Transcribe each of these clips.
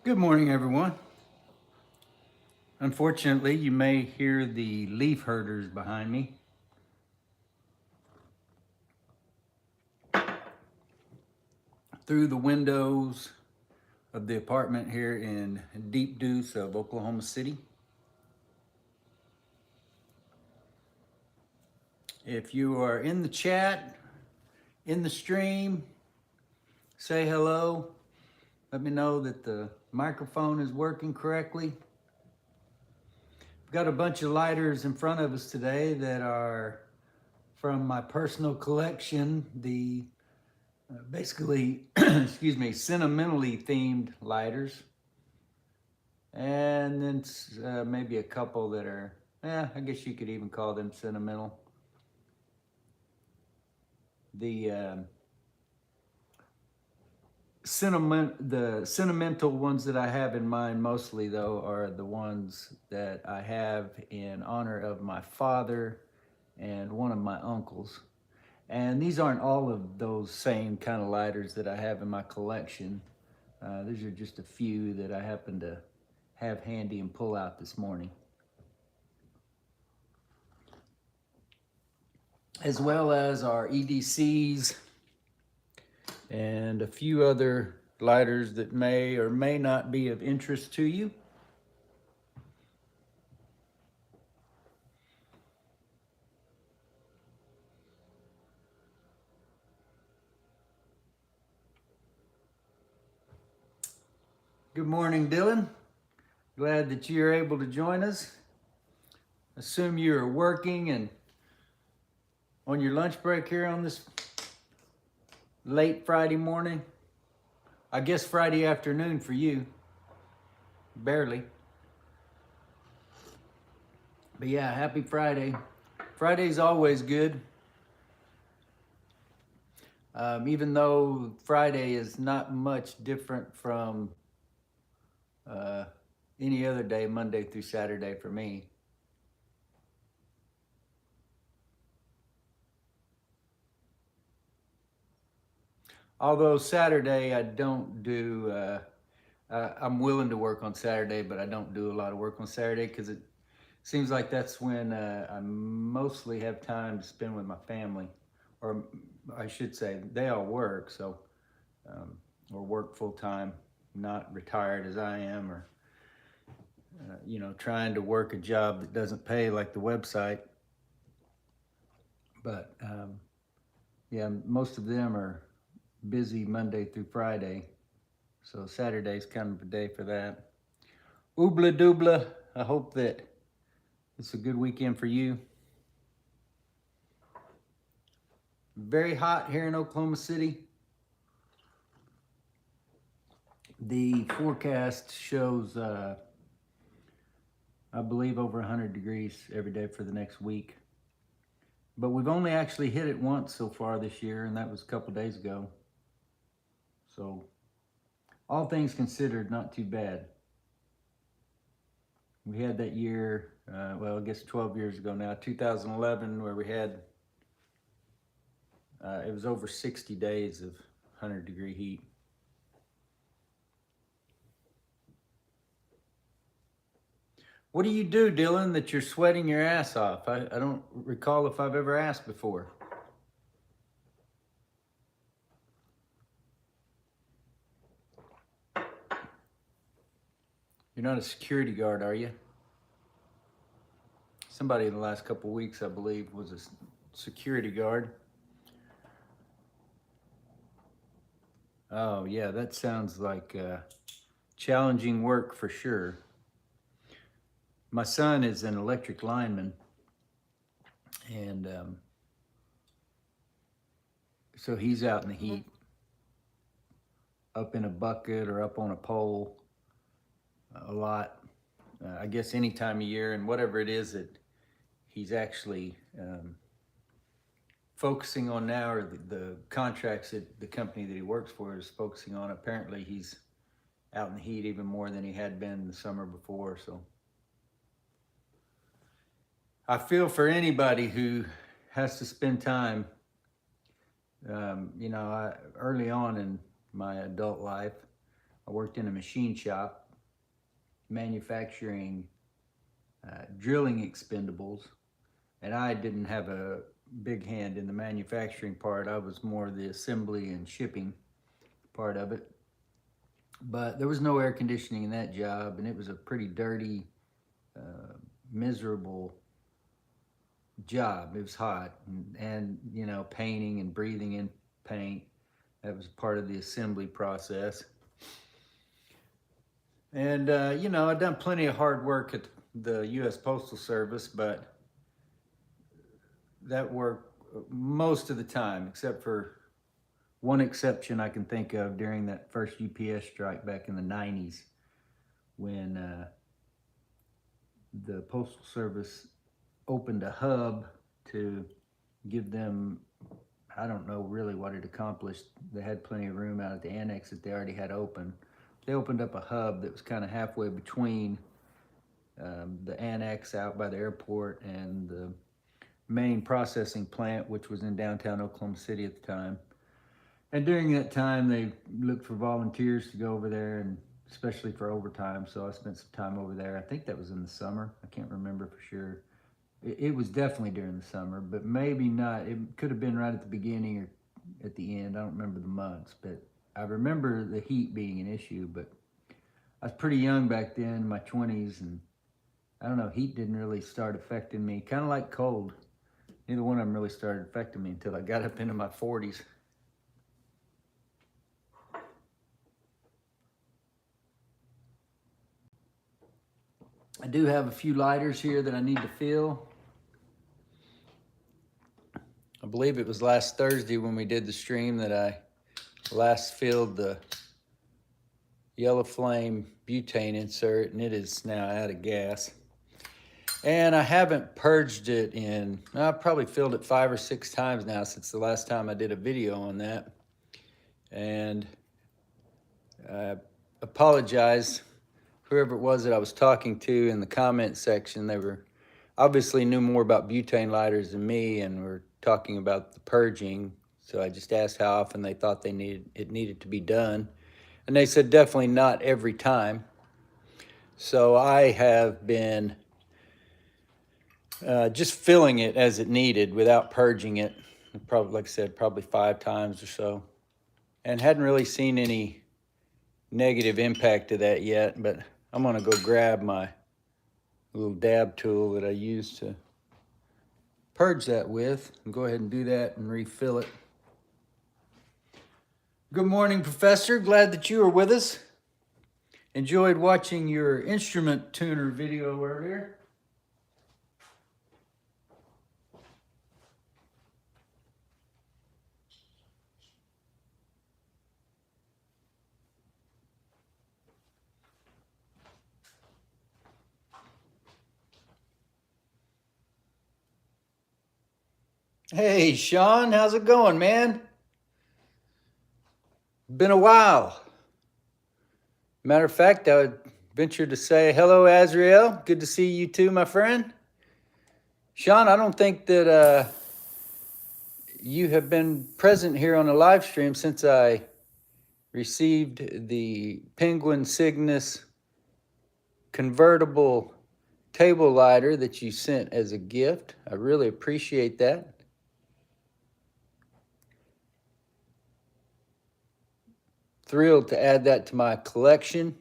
Good morning, everyone. Unfortunately, you may hear the leaf herders behind me. Through the windows of the apartment here in Deep Deuce of Oklahoma City. If you are in the chat, in the stream, say hello. Let me know that the microphone is working correctly. We've got a bunch of lighters in front of us today that are from my personal collection, the basically, excuse me, sentimentally themed lighters. And then maybe a couple that are, I guess you could even call them sentimental. The the sentimental ones that I have in mind mostly though are the ones that I have in honor of my father and one of my uncles. And these aren't all of those same kind of lighters that I have in my collection. These are just a few that I happen to have handy and pull out this morning. As well as our EDCs and a few other lighters that may or may not be of interest to you. Good morning, Dylan. Glad that you're able to join us. Assume you're working and on your lunch break here on this late Friday morning. I guess Friday afternoon for you. Barely. But yeah, happy Friday. Friday's always good. Even though Friday is not much different from uh, any other day, Monday through Saturday for me. Although Saturday I don't do, I'm willing to work on Saturday, but I don't do a lot of work on Saturday because it seems like that's when I mostly have time to spend with my family. Or I should say, they all work, so, or work full time, not retired as I am, or, trying to work a job that doesn't pay like the website. But yeah, most of them are busy Monday through Friday. So Saturday's kind of a day for that. Oobla doobla. I hope that it's a good weekend for you. Very hot here in Oklahoma City. The forecast shows, I believe, over 100 degrees every day for the next week. But we've only actually hit it once so far this year, and that was a couple days ago. So, all things considered, not too bad. We had that year, well, I guess 12 years ago now, 2011, where we had, it was over 60 days of 100-degree heat. What do you do, Dylan, that you're sweating your ass off? I don't recall if I've ever asked before. You're not a security guard, are you? Somebody in the last couple of weeks, I believe, was a security guard. Oh, yeah, that sounds like challenging work for sure. My son is an electric lineman, and so he's out in the heat, up in a bucket or up on a pole a lot. I guess any time of year, and whatever it is that he's actually focusing on now, or the contracts that the company that he works for is focusing on. Apparently he's out in the heat even more than he had been the summer before. So I feel for anybody who has to spend time. Early on in my adult life, I worked in a machine shop manufacturing drilling expendables, and I didn't have a big hand in the manufacturing part. I was more the assembly and shipping part of it. But there was no air conditioning in that job, and it was a pretty dirty, miserable job. It was hot, and you know, painting and breathing in paint. That was part of the assembly process. And you know, I've done plenty of hard work at the U.S. Postal Service, but that work most of the time, except for one exception I can think of during that first UPS strike back in the 90s, when the Postal Service opened a hub to give them, I don't know really what it accomplished. They had plenty of room out at the annex that they already had open. They opened up a hub that was kind of halfway between the annex out by the airport and the main processing plant, which was in downtown Oklahoma City at the time. And during that time, they looked for volunteers to go over there, and especially for overtime. So I spent some time over there. I think that was in the summer. I can't remember for sure. It was definitely during the summer, but maybe not. It could have been right at the beginning or at the end. I don't remember the months, but I remember the heat being an issue. But I was pretty young back then, in my 20s, and I don't know, heat didn't really start affecting me. Kind of like cold. Neither one of them really started affecting me until I got up into my 40s. I do have a few lighters here that I need to fill. I believe it was last Thursday when we did the stream that I last filled the Yellow Flame butane insert, and it is now out of gas. And I haven't purged it I've probably filled it 5 or 6 times now since the last time I did a video on that. And I apologize, whoever it was that I was talking to in the comment section. They were obviously knew more about butane lighters than me and were talking about the purging. So I just asked how often they thought it needed to be done. And they said definitely not every time. So I have been just filling it as it needed without purging it. Probably, like I said, probably 5 times or so. And hadn't really seen any negative impact of that yet, but I'm gonna go grab my little dab tool that I use to purge that with and go ahead and do that and refill it. Good morning, Professor. Glad that you are with us. Enjoyed watching your instrument tuner video earlier. Hey, Sean, how's it going, man? Been a while. Matter of fact, I would venture to say hello, Azrael. Good to see you too, my friend. Sean, I don't think that you have been present here on the live stream since I received the Penguin Cygnus convertible table lighter that you sent as a gift. I really appreciate that. Thrilled to add that to my collection,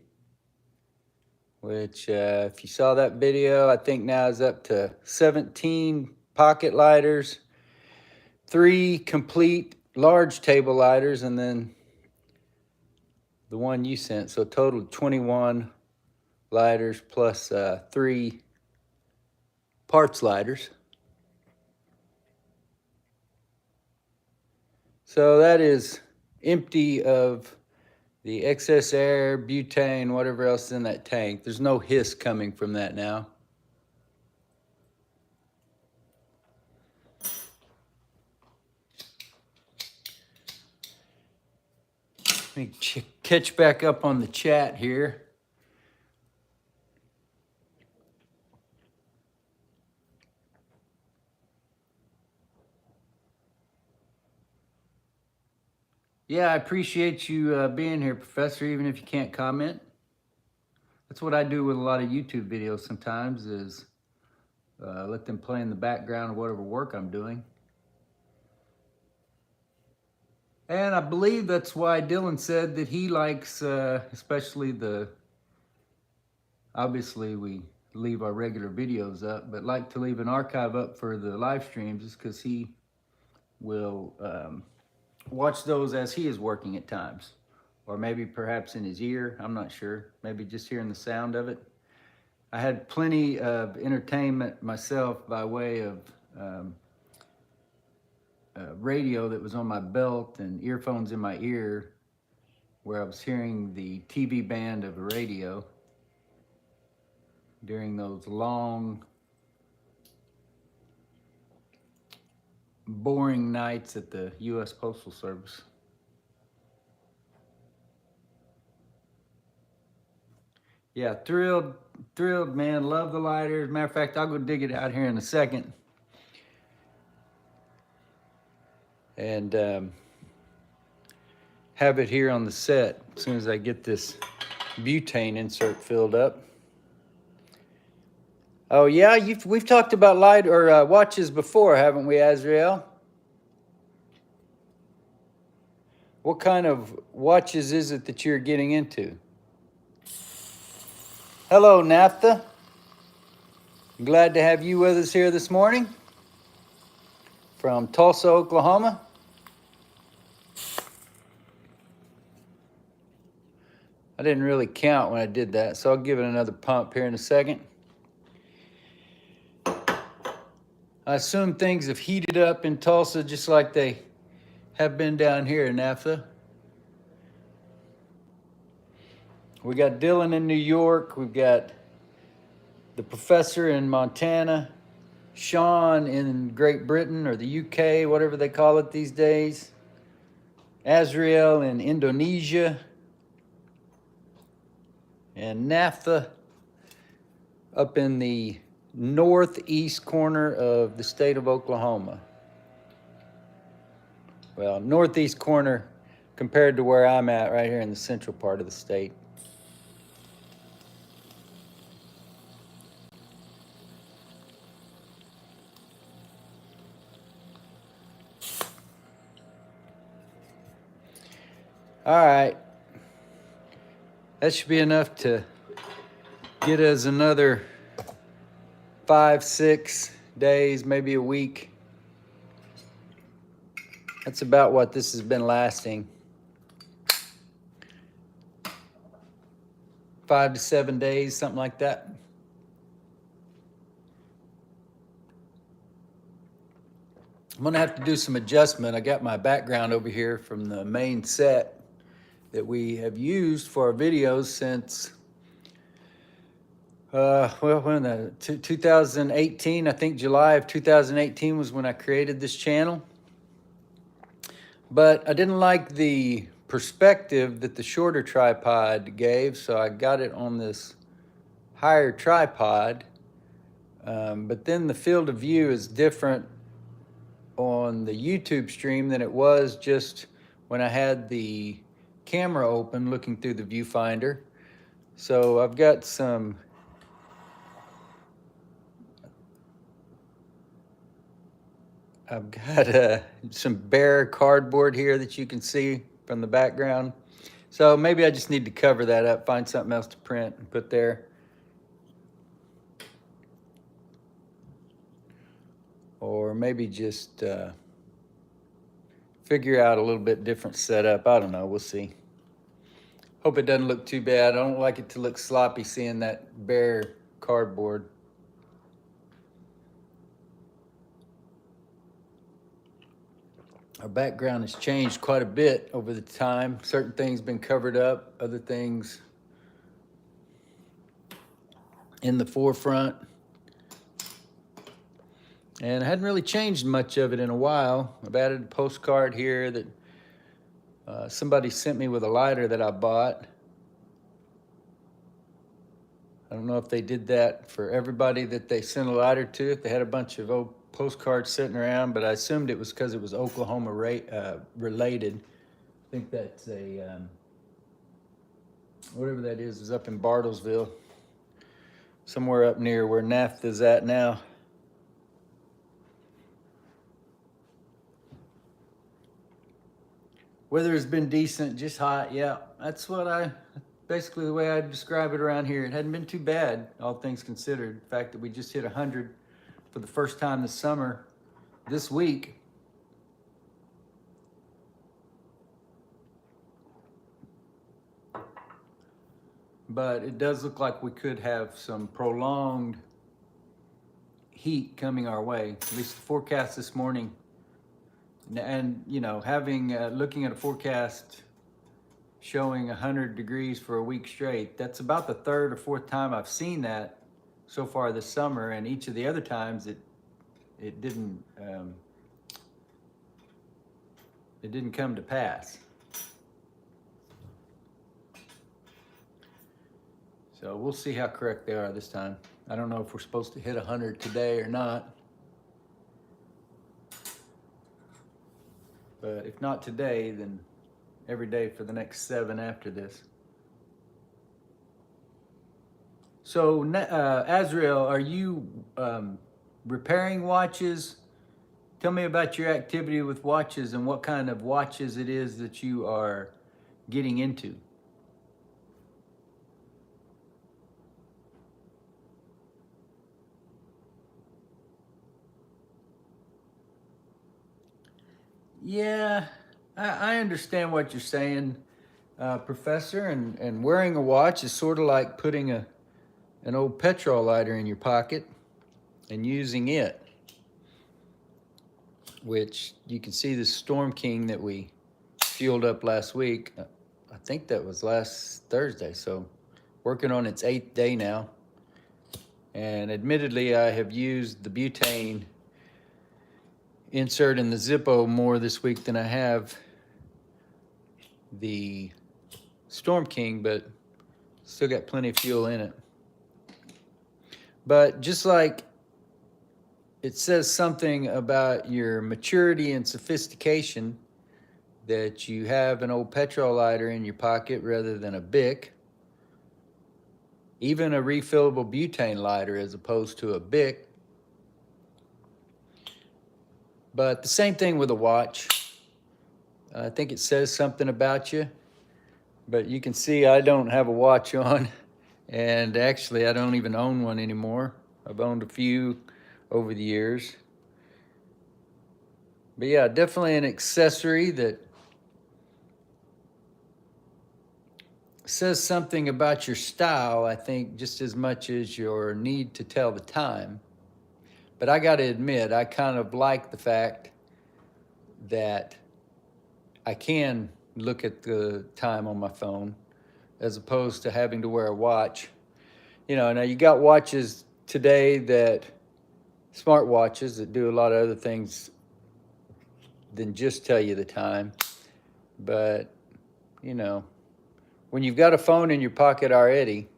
which if you saw that video, I think now is up to 17 pocket lighters, 3 complete large table lighters, and then the one you sent. So total 21 lighters plus 3 parts lighters. So that is empty of the excess air, butane, whatever else is in that tank. There's no hiss coming from that now. Let me catch back up on the chat here. Yeah, I appreciate you being here, Professor, even if you can't comment. That's what I do with a lot of YouTube videos sometimes, is let them play in the background of whatever work I'm doing. And I believe that's why Dylan said that he likes, especially obviously we leave our regular videos up, but like to leave an archive up for the live streams, is because he will watch those as he is working at times. Or maybe perhaps in his ear, I'm not sure. Maybe just hearing the sound of it. I had plenty of entertainment myself by way of radio that was on my belt and earphones in my ear, where I was hearing the TV band of a radio during those long, boring nights at the U.S. Postal Service. Yeah, thrilled, man. Love the lighter. As a matter of fact, I'll go dig it out here in a second. And have it here on the set as soon as I get this butane insert filled up. Oh yeah, we've talked about light or watches before, haven't we, Azrael? What kind of watches is it that you're getting into? Hello, Naphtha. Glad to have you with us here this morning from Tulsa, Oklahoma. I didn't really count when I did that, so I'll give it another pump here in a second. I assume things have heated up in Tulsa just like they have been down here in Naphtha. We got Dylan in New York. We've got the professor in Montana, Sean in Great Britain or the UK, whatever they call it these days, Azrael in Indonesia, and Naphtha up in the northeast corner of the state of Oklahoma. Well, northeast corner compared to where I'm at right here in the central part of the state. All right. That should be enough to get us another 5-6 days, maybe a week. That's about what this has been lasting. 5 to 7 days, something like that. I'm gonna have to do some adjustment. I got my background over here from the main set that we have used for our videos since, when 2018, I think July of 2018 was when I created this channel. But I didn't like the perspective that the shorter tripod gave, so I got it on this higher tripod. But then the field of view is different on the YouTube stream than it was just when I had the camera open looking through the viewfinder. So I've got some bare cardboard here that you can see from the background. So maybe I just need to cover that up, find something else to print and put there. Or maybe just figure out a little bit different setup. I don't know, we'll see. Hope it doesn't look too bad. I don't like it to look sloppy seeing that bare cardboard. Our background has changed quite a bit over the time. Certain things been covered up, other things in the forefront. And I hadn't really changed much of it in a while. I've added a postcard here that somebody sent me with a lighter that I bought. I don't know if they did that for everybody that they sent a lighter to, if they had a bunch of old postcards sitting around, but I assumed it was because it was Oklahoma related. think that's a, whatever that is up in Bartlesville. Somewhere up near where NAFTA's at now. Weather has been decent, just hot. Yeah, that's basically the way I describe it around here. It hadn't been too bad, all things considered. The fact that we just hit 100 for the first time this summer, this week. But it does look like we could have some prolonged heat coming our way. At least the forecast this morning. And you know, looking at a forecast showing 100 degrees for a week straight, that's about the third or fourth time I've seen that so far this summer, and each of the other times it didn't come to pass. So we'll see how correct they are this time. I don't know if we're supposed to hit 100 today or not. But if not today, then every day for the next 7 after this. So, Azrael, are you repairing watches? Tell me about your activity with watches and what kind of watches it is that you are getting into. Yeah, I understand what you're saying, Professor, and wearing a watch is sort of like putting an old petrol lighter in your pocket and using it, which you can see the Storm King that we fueled up last week. I think that was last Thursday, so working on its 8th day now. And admittedly, I have used the butane insert in the Zippo more this week than I have the Storm King, but still got plenty of fuel in it. But just like it says something about your maturity and sophistication that you have an old petrol lighter in your pocket rather than a Bic, even a refillable butane lighter as opposed to a Bic. But the same thing with a watch. I think it says something about you, but you can see I don't have a watch on, and actually I don't even own one anymore. I've owned a few over the years. But yeah, definitely an accessory that says something about your style, I think, just as much as your need to tell the time. But I got to admit, I kind of like the fact that I can look at the time on my phone as opposed to having to wear a watch. You know, now you got watches today smart watches that do a lot of other things than just tell you the time. But, you know, when you've got a phone in your pocket already,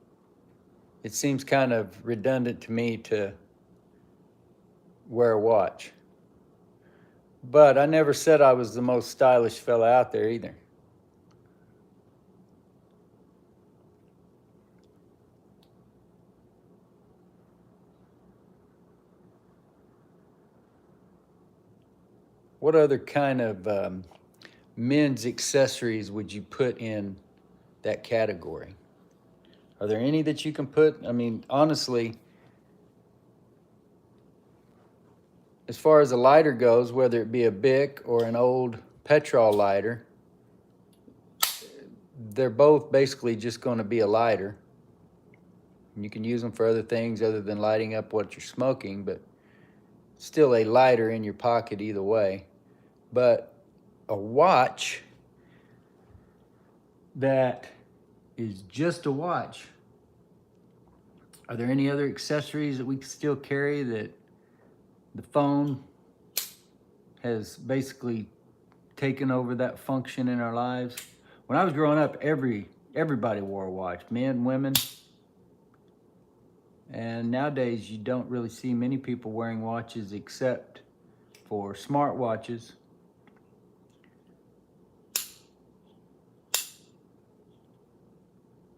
it seems kind of redundant to me to wear a watch. But I never said I was the most stylish fella out there either. What other kind of men's accessories would you put in that category? Are there any that you can put? I mean, honestly, as far as a lighter goes, whether it be a Bic or an old petrol lighter, they're both basically just going to be a lighter. You can use them for other things other than lighting up what you're smoking, but still a lighter in your pocket either way. But a watch that is just a watch, are there any other accessories that we can still carry that the phone has basically taken over that function in our lives? When I was growing up, everybody wore a watch, men, women. And nowadays, you don't really see many people wearing watches except for smart watches.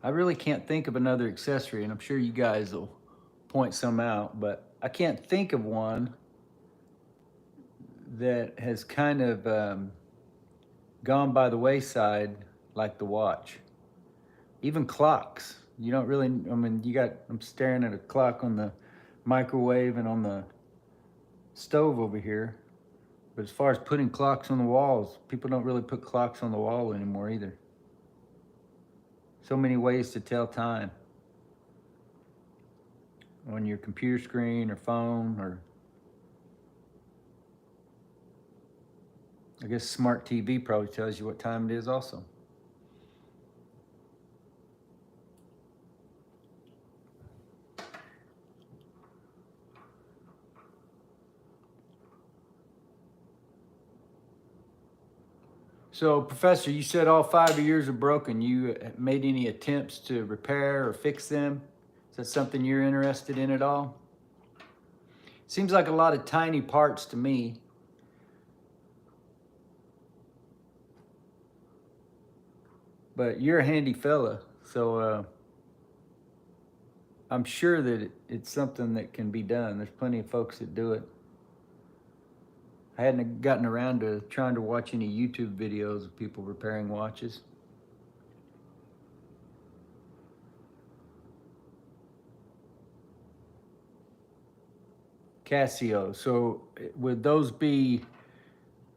I really can't think of another accessory, and I'm sure you guys will point some out, but I can't think of one that has kind of gone by the wayside like the watch. Even clocks. You don't really, I mean, I'm staring at a clock on the microwave and on the stove over here. But as far as putting clocks on the walls, people don't really put clocks on the wall anymore either. So many ways to tell time on your computer screen or phone, or I guess smart TV probably tells you what time it is also. So, Professor, you said all 5 of yours are broken. You made any attempts to repair or fix them? Is that something you're interested in at all? Seems like a lot of tiny parts to me. But you're a handy fella, so I'm sure that it's something that can be done. There's plenty of folks that do it. I hadn't gotten around to trying to watch any YouTube videos of people repairing watches. Casio. So would those be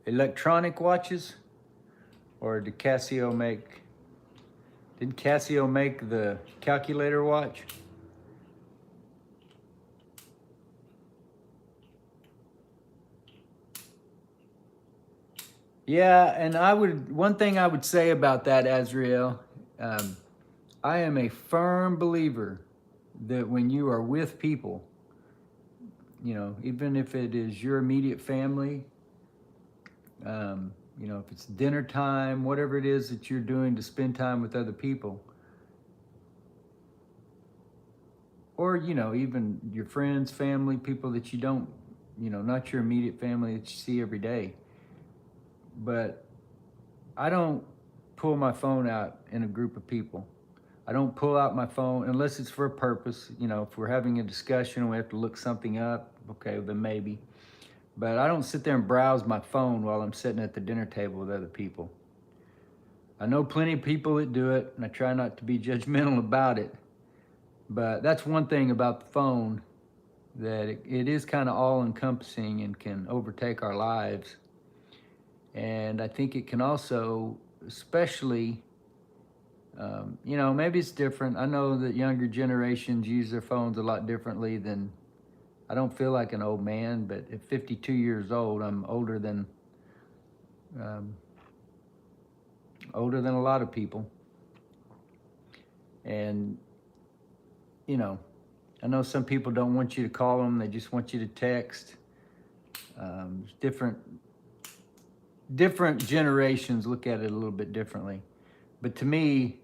electronic watches? Or didn't Casio make the calculator watch? Yeah, and one thing I would say about that, Azrael, I am a firm believer that when you are with people, even if it is your immediate family, if it's dinner time, whatever it is that you're doing to spend time with other people, or, even your friends, family, people that you don't, not your immediate family that you see every day. But I don't pull my phone out in a group of people. I don't pull out my phone unless it's for a purpose. If we're having a discussion and we have to look something up, okay, then maybe. But I don't sit there and browse my phone while I'm sitting at the dinner table with other people. I know plenty of people that do it, and I try not to be judgmental about it. But that's one thing about the phone, that it is kind of all-encompassing and can overtake our lives. And I think it can also, especially, maybe it's different. I know that younger generations use their phones a lot differently than, I don't feel like an old man, but at 52 years old, I'm older than a lot of people. And, I know some people don't want you to call them, they just want you to text. Different generations look at it a little bit differently. But to me,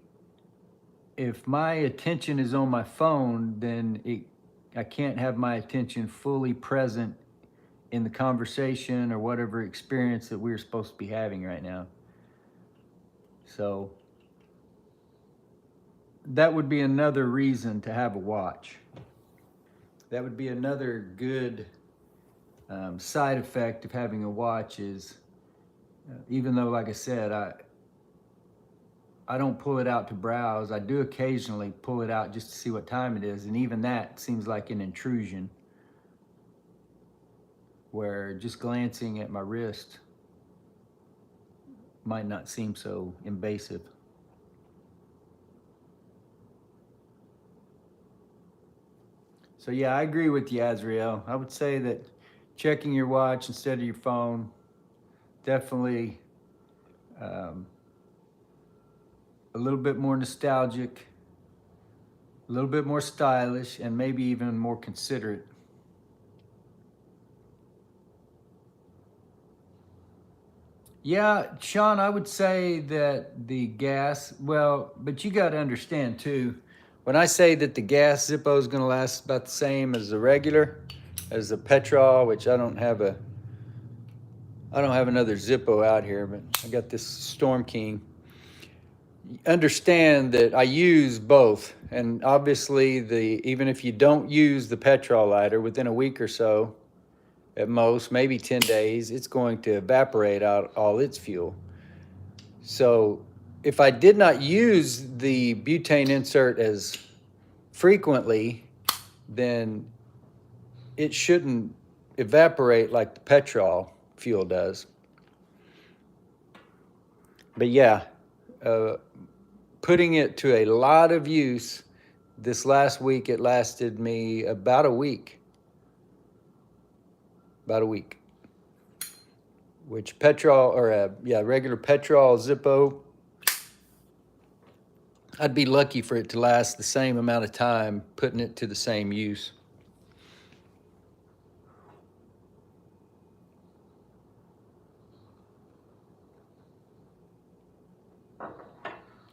if my attention is on my phone, then I can't have my attention fully present in the conversation or whatever experience that we're supposed to be having right now. So that would be another reason to have a watch. That would be another good side effect of having a watch is, even though, like I said, I don't pull it out to browse. I do occasionally pull it out just to see what time it is, and even that seems like an intrusion, where just glancing at my wrist might not seem so invasive. So yeah, I agree with you, Azrael. I would say that checking your watch instead of your phone, definitely a little bit more nostalgic, a little bit more stylish, and maybe even more considerate. Yeah, Sean, I would say that the gas, but you got to understand too, when I say that the gas Zippo is going to last about the same as the regular, as the petrol, which I don't have another Zippo out here, but I got this Storm King. understand that I use both. And obviously, even if you don't use the petrol lighter, within a week or so, at most, maybe 10 days, it's going to evaporate out all its fuel. So if I did not use the butane insert as frequently, then it shouldn't evaporate like the petrol fuel does. But yeah, uh, putting it to a lot of use this last week, it lasted me about a week. About a week. Which petrol, or regular petrol Zippo, I'd be lucky for it to last the same amount of time putting it to the same use.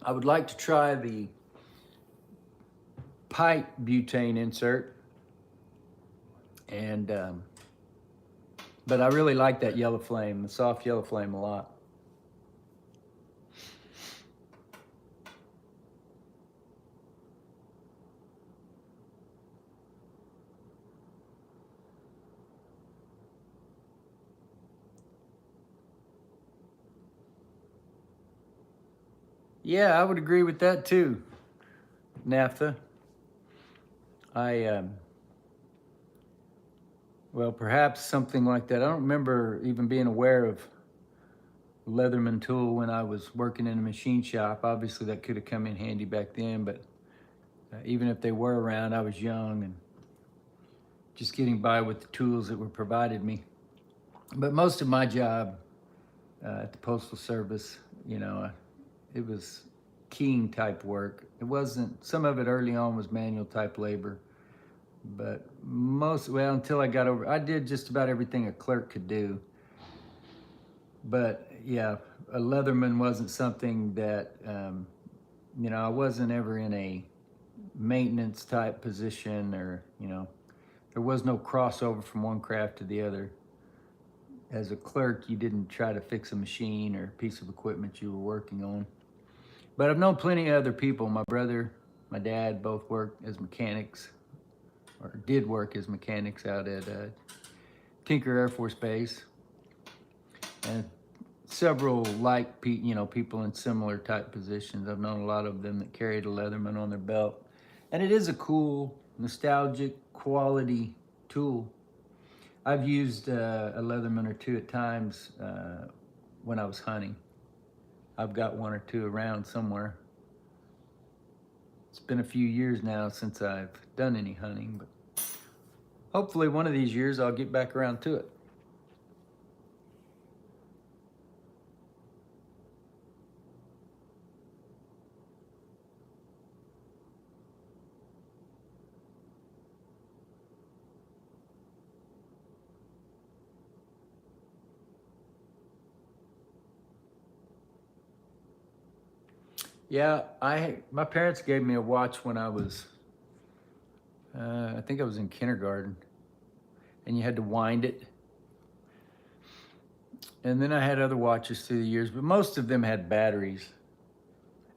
I would like to try the pipe butane insert, and but I really like that yellow flame, the soft yellow flame, a lot. Yeah, I would agree with that too, Naphtha. Well, perhaps something like that. I don't remember even being aware of Leatherman tool when I was working in a machine shop. Obviously, that could have come in handy back then, but even if they were around, I was young and just getting by with the tools that were provided me. But most of my job at the Postal Service, it was keying type work. It wasn't, some of it early on was manual type labor, but until I got over, I did just about everything a clerk could do. But yeah, a Leatherman wasn't something that, I wasn't ever in a maintenance type position, or, there was no crossover from one craft to the other. As a clerk, you didn't try to fix a machine or a piece of equipment you were working on. But I've known plenty of other people. My brother, my dad both worked as mechanics, or did work as mechanics out at Tinker Air Force Base. And several people in similar type positions. I've known a lot of them that carried a Leatherman on their belt. And it is a cool, nostalgic, quality tool. I've used a Leatherman or two at times when I was hunting. I've got one or two around somewhere. It's been a few years now since I've done any hunting, but hopefully one of these years I'll get back around to it. Yeah, my parents gave me a watch when I was, I think I was in kindergarten, and you had to wind it. And then I had other watches through the years, but most of them had batteries.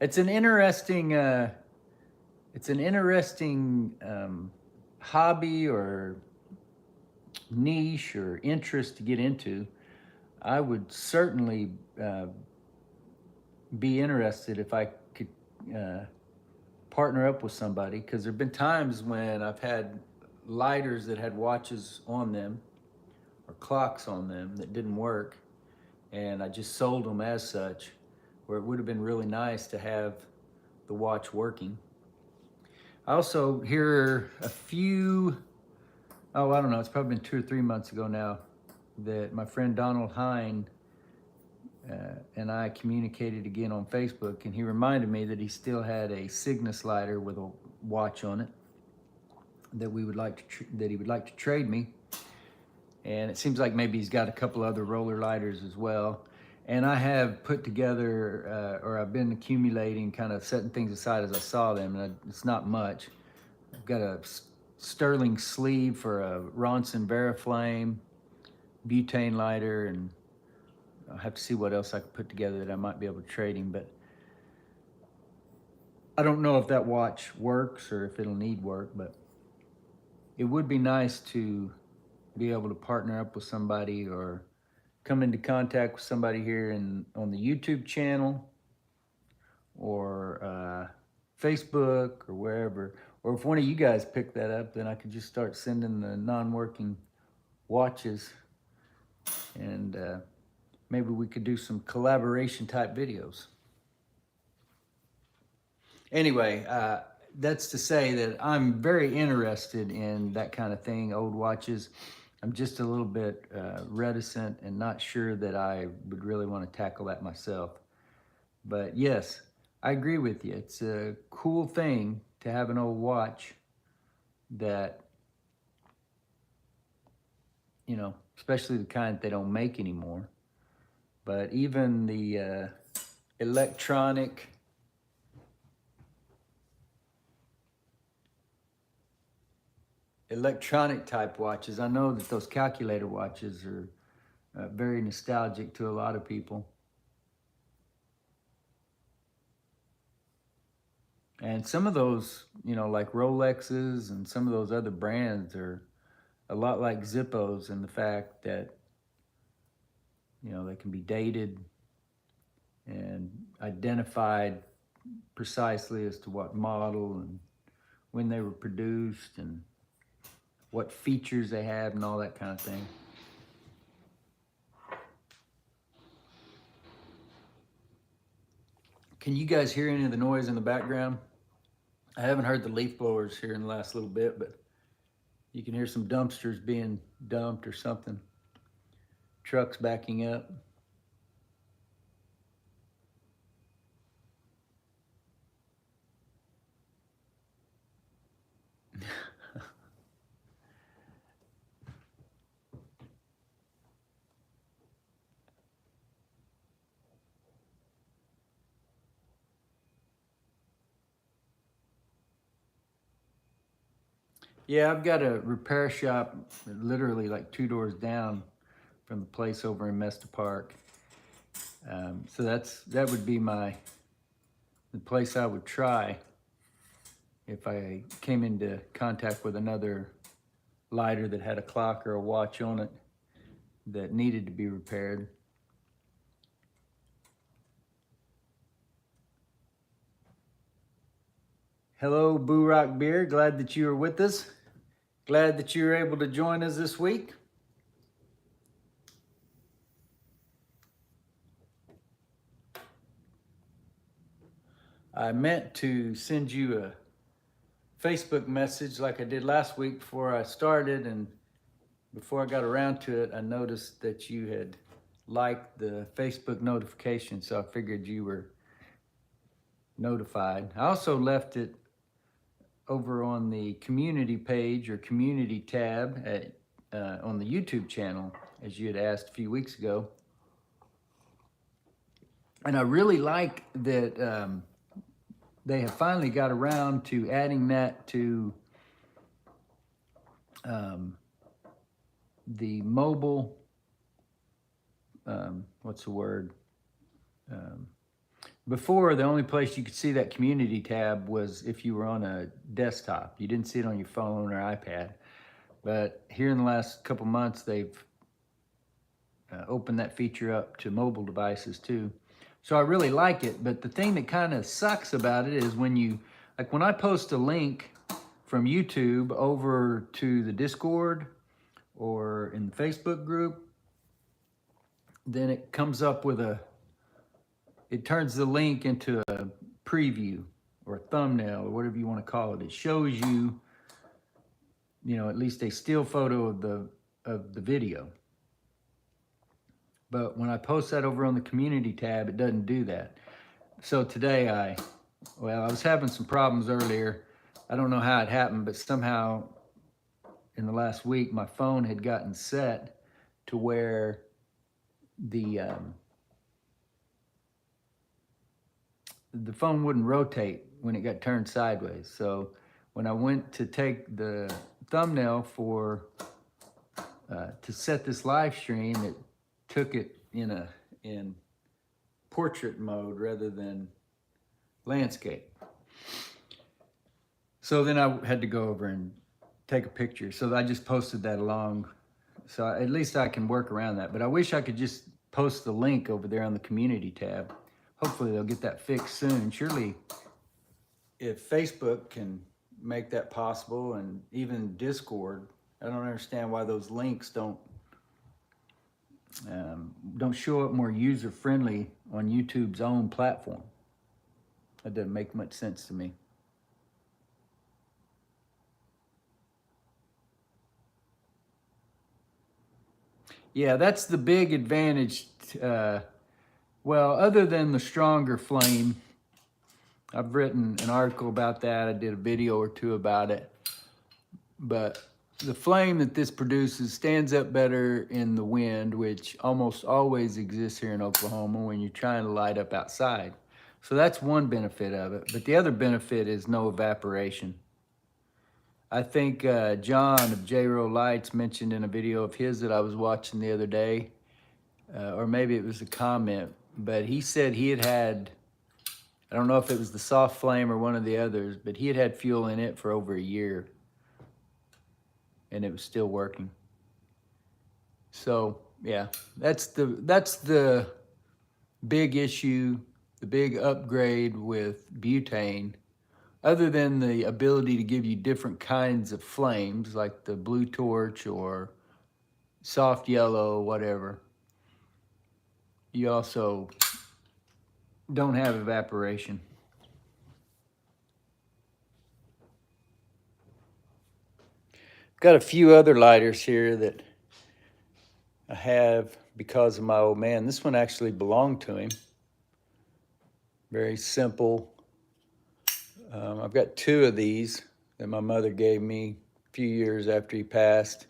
It's an interesting, hobby or niche or interest to get into. I would certainly be interested if I could partner up with somebody, because there have been times when I've had lighters that had watches on them or clocks on them that didn't work, and I just sold them as such, where it would have been really nice to have the watch working. I also hear I don't know, it's probably been 2 or 3 months ago now, that my friend Donald Hine and I communicated again on Facebook, and he reminded me that he still had a Cygnus lighter with a watch on it that he would like to trade me. And it seems like maybe he's got a couple other roller lighters as well. And I have put together, or I've been accumulating, kind of setting things aside as I saw them, and it's not much. I've got a sterling sleeve for a Ronson Veriflame butane lighter, and I'll have to see what else I can put together that I might be able to trade him. But I don't know if that watch works or if it'll need work, but it would be nice to be able to partner up with somebody or come into contact with somebody here on the YouTube channel or Facebook or wherever. Or if one of you guys pick that up, then I could just start sending the non-working watches, and maybe we could do some collaboration type videos. Anyway, that's to say that I'm very interested in that kind of thing, old watches. I'm just a little bit reticent and not sure that I would really want to tackle that myself. But yes, I agree with you. It's a cool thing to have an old watch that, you know, especially the kind that they don't make anymore. But even the electronic type watches, I know that those calculator watches are very nostalgic to a lot of people. And some of those, you know, like Rolexes and some of those other brands are a lot like Zippos in the fact that, you know, they can be dated and identified precisely as to what model and when they were produced and what features they have and all that kind of thing. Can you guys hear any of the noise in the background? I haven't heard the leaf blowers here in the last little bit, but you can hear some dumpsters being dumped or something. Trucks backing up. Yeah, I've got a repair shop literally like 2 doors down from the place over in Mesta Park. So that would be the place I would try if I came into contact with another lighter that had a clock or a watch on it that needed to be repaired. Hello, Boo Rock Beer. Glad that you are with us. Glad that you were able to join us this week. I meant to send you a Facebook message like I did last week before I started, and before I got around to it, I noticed that you had liked the Facebook notification, so I figured you were notified. I also left it over on the community page or community tab on the YouTube channel, as you had asked a few weeks ago. And I really like that they have finally got around to adding that to the mobile, what's the word? Before, the only place you could see that community tab was if you were on a desktop. You didn't see it on your phone or iPad. But here in the last couple months, they've opened that feature up to mobile devices too. So I really like it. But the thing that kind of sucks about it is when I post a link from YouTube over to the Discord or in the Facebook group, then it comes up with it turns the link into a preview or a thumbnail or whatever you want to call it. It shows you, you know, at least a still photo of the video. But when I post that over on the community tab, it doesn't do that. So today I was having some problems earlier. I don't know how it happened, but somehow in the last week, my phone had gotten set to where the phone wouldn't rotate when it got turned sideways. So when I went to take the thumbnail to set this live stream, it took it in portrait mode rather than landscape. So then I had to go over and take a picture. So I just posted that along. So at least I can work around that. But I wish I could just post the link over there on the community tab. Hopefully they'll get that fixed soon. Surely if Facebook can make that possible, and even Discord, I don't understand why those links don't show up more user-friendly on YouTube's own platform. That doesn't make much sense to me. Yeah, that's the big advantage. Well, other than the stronger flame, I've written an article about that. I did a video or two about it. But the flame that this produces stands up better in the wind, which almost always exists here in Oklahoma when you're trying to light up outside. So that's one benefit of it. But the other benefit is no evaporation. I think John of J-Row Lights mentioned in a video of his that I was watching the other day, or maybe it was a comment, but he said he had, I don't know if it was the soft flame or one of the others, but he had fuel in it for over a year and it was still working. So yeah, that's the big issue, the big upgrade with butane. Other than the ability to give you different kinds of flames, like the blue torch or soft yellow, whatever, you also don't have evaporation. Got a few other lighters here that I have because of my old man. This one actually belonged to him. Very simple. I've got two of these that my mother gave me a few years after he passed.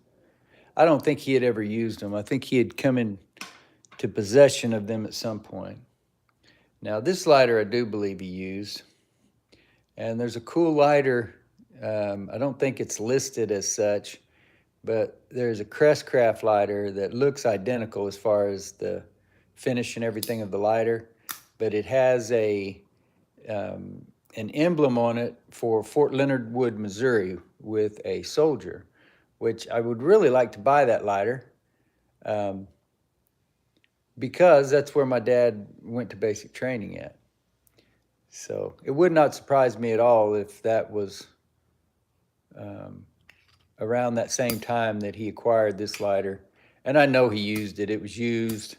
I don't think he had ever used them. I think he had come into possession of them at some point. Now this lighter I do believe he used. And there's a cool lighter. I don't think it's listed as such, but there's a Crestcraft lighter that looks identical as far as the finish and everything of the lighter, but it has an emblem on it for Fort Leonard Wood, Missouri, with a soldier, which I would really like to buy that lighter because that's where my dad went to basic training at. So it would not surprise me at all if that was around that same time that he acquired this lighter. And I know he used it. It was used,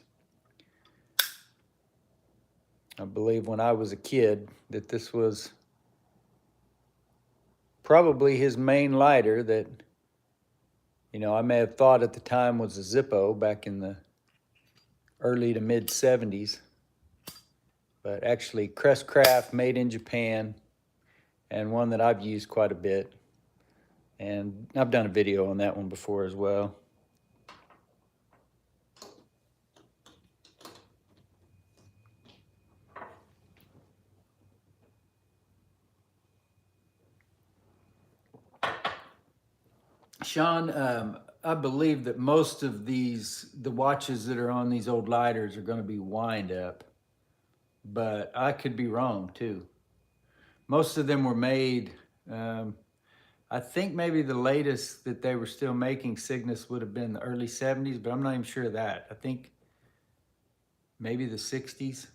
I believe, when I was a kid, that this was probably his main lighter that, you know, I may have thought at the time was a Zippo back in the early to mid 70s. But actually Crestcraft, made in Japan, and one that I've used quite a bit. And I've done a video on that one before as well. Sean, I believe that most of the watches that are on these old lighters are going to be wind up, but I could be wrong too. Most of them were made, I think maybe the latest that they were still making Cygnus would have been the early 70s, but I'm not even sure of that. I think maybe the 60s.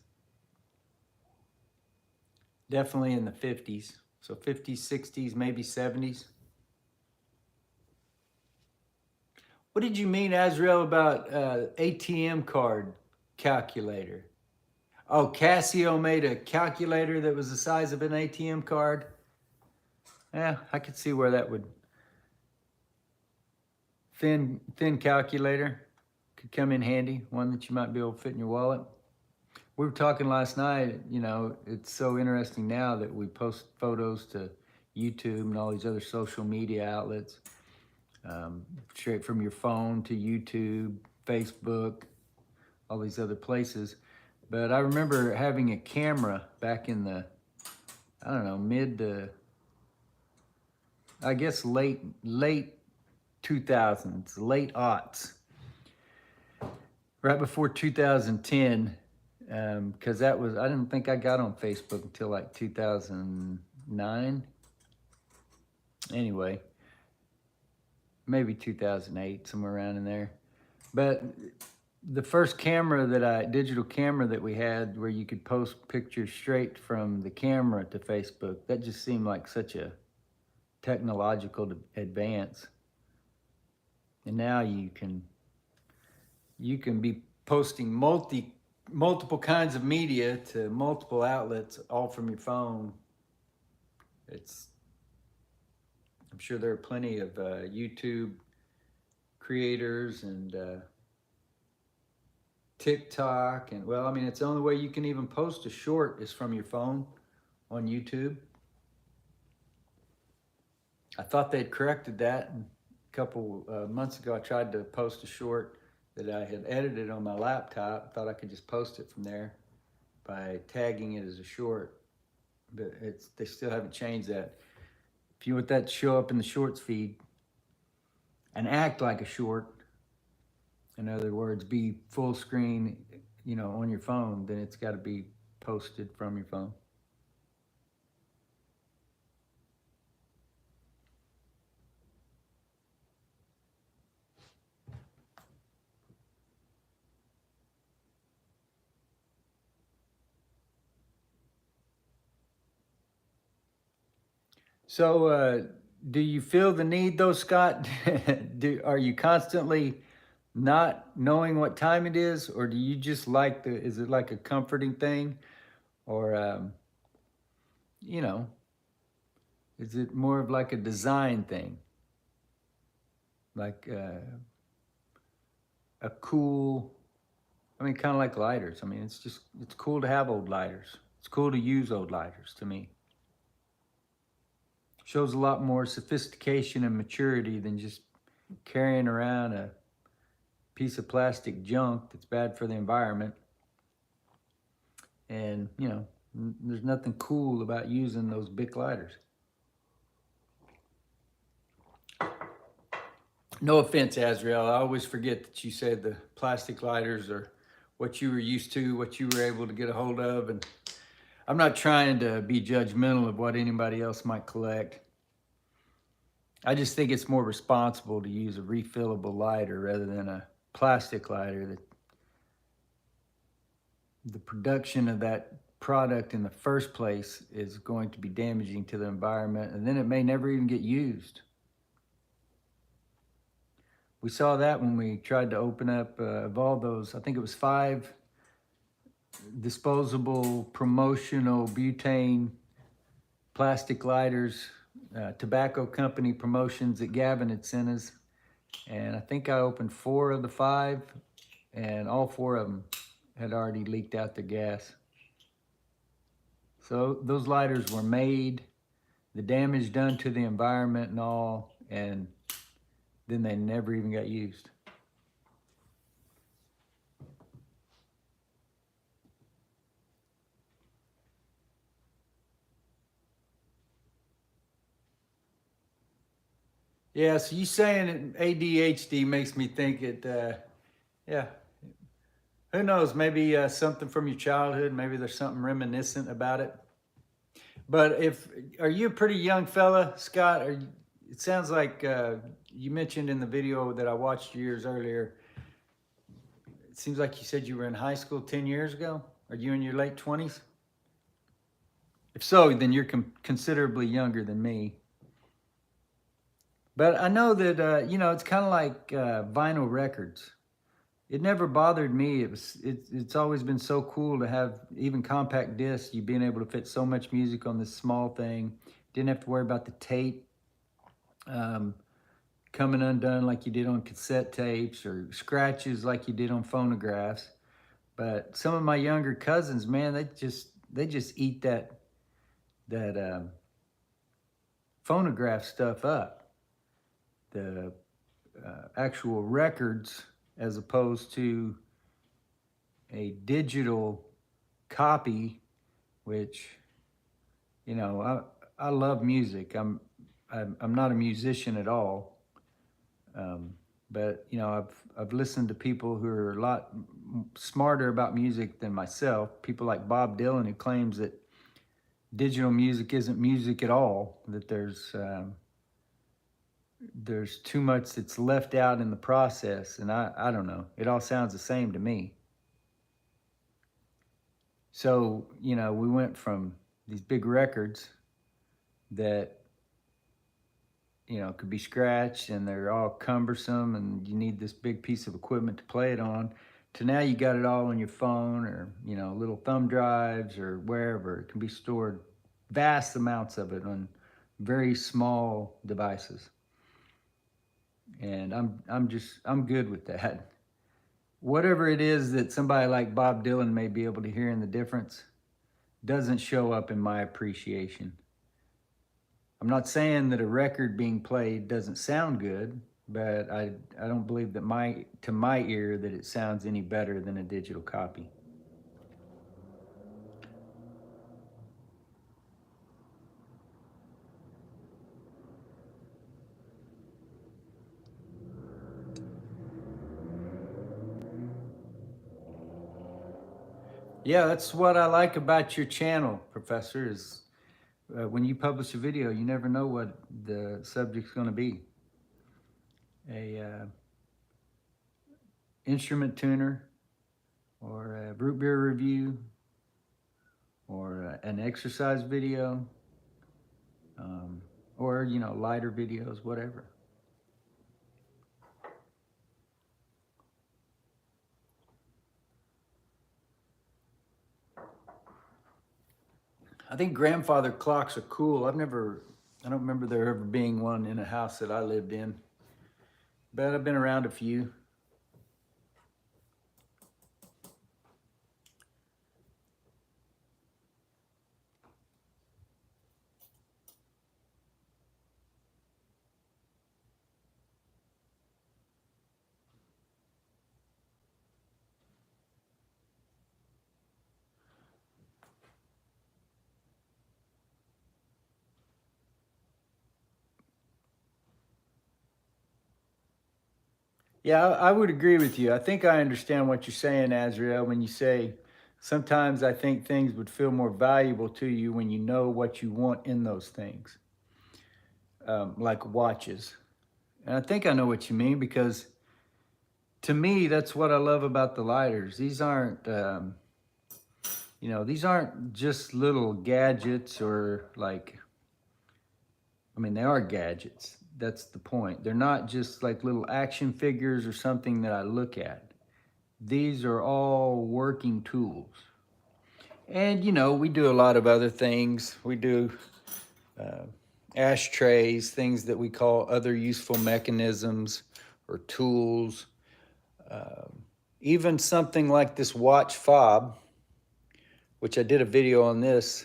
Definitely in the 50s. So 50s, 60s, maybe 70s. What did you mean, Azrael, about ATM card calculator? Oh, Casio made a calculator that was the size of an ATM card? Yeah, I could see where that would... Thin calculator could come in handy, one that you might be able to fit in your wallet. We were talking last night, you know, it's so interesting now that we post photos to YouTube and all these other social media outlets, straight from your phone to YouTube, Facebook, all these other places. But I remember having a camera back in the, I don't know, mid to, I guess late 2000s, late aughts, right before 2010, because that was, I didn't think I got on Facebook until like 2000, 2009. Anyway, maybe 2008, somewhere around in there. But the first digital camera that we had where you could post pictures straight from the camera to Facebook, that just seemed like such a technological advance. And now you can be posting multiple kinds of media to multiple outlets all from your phone. I'm sure there are plenty of YouTube creators and TikTok, and well, I mean, it's the only way you can even post a short is from your phone on YouTube. I thought they'd corrected that. And a couple months ago, I tried to post a short that I had edited on my laptop. Thought I could just post it from there by tagging it as a short, but they still haven't changed that. If you want that to show up in the shorts feed and act like a short, in other words, be full screen, on your phone, then it's got to be posted from your phone. So, do you feel the need though, Scott? Are you constantly not knowing what time it is, or do you just is it like a comforting thing, or, is it more of like a design thing? Like a cool, kind of like lighters. It's cool to have old lighters. It's cool to use old lighters to me. Shows a lot more sophistication and maturity than just carrying around a piece of plastic junk that's bad for the environment. And, there's nothing cool about using those big lighters. No offense, Azrael. I always forget that you said the plastic lighters are what you were used to, what you were able to get a hold of. And I'm not trying to be judgmental of what anybody else might collect. I just think it's more responsible to use a refillable lighter rather than a plastic lighter. That the production of that product in the first place is going to be damaging to the environment, and then it may never even get used. We saw that when we tried to open up of all those, I think it was 5 disposable promotional butane plastic lighters, tobacco company promotions that Gavin had sent us. And I think I opened 4 of the 5, and all 4 of them had already leaked out their gas. So those lighters were made, the damage done to the environment and all, and then they never even got used. Yeah, so you saying ADHD makes me think yeah, who knows, maybe something from your childhood, maybe there's something reminiscent about it. But are you a pretty young fella, Scott? It sounds like you mentioned in the video that I watched years earlier, it seems like you said you were in high school 10 years ago. Are you in your late 20s? If so, then you're considerably younger than me. But I know that, it's kind of like vinyl records. It never bothered me. It's always been so cool to have even compact discs, you being able to fit so much music on this small thing. Didn't have to worry about the tape coming undone like you did on cassette tapes, or scratches like you did on phonographs. But some of my younger cousins, man, they just eat that phonograph stuff up. The actual records, as opposed to a digital copy, which, I love music. I'm not a musician at all, but I've listened to people who are a lot smarter about music than myself. People like Bob Dylan, who claims that digital music isn't music at all, that there's too much that's left out in the process. And I don't know, it all sounds the same to me. So, you know, we went from these big records that, you know, could be scratched and they're all cumbersome and you need this big piece of equipment to play it on, to now you got it all on your phone or, you know, little thumb drives or wherever. It can be stored, vast amounts of it on very small devices. And I'm good with that. Whatever it is that somebody like Bob Dylan may be able to hear in the difference doesn't show up in my appreciation. I'm not saying that a record being played doesn't sound good, but I don't believe that to my ear that it sounds any better than a digital copy. Yeah, that's what I like about your channel, Professor, is when you publish a video, you never know what the subject's going to be. A instrument tuner, or a root beer review, or an exercise video, or, you know, lighter videos, whatever. I think grandfather clocks are cool. I don't remember there ever being one in a house that I lived in, but I've been around a few. Yeah, I would agree with you. I think I understand what you're saying, Azrael, when you say sometimes I think things would feel more valuable to you when you know what you want in those things, like watches. And I think I know what you mean, because to me, that's what I love about the lighters. These aren't, you know, these aren't just little gadgets or like, I mean, they are gadgets. That's the point. They're not just like little action figures or something that I look at. These are all working tools. And, you know, we do a lot of other things. We do uh, ashtrays, things that we call other useful mechanisms or tools. Even something like this watch fob, which I did a video on this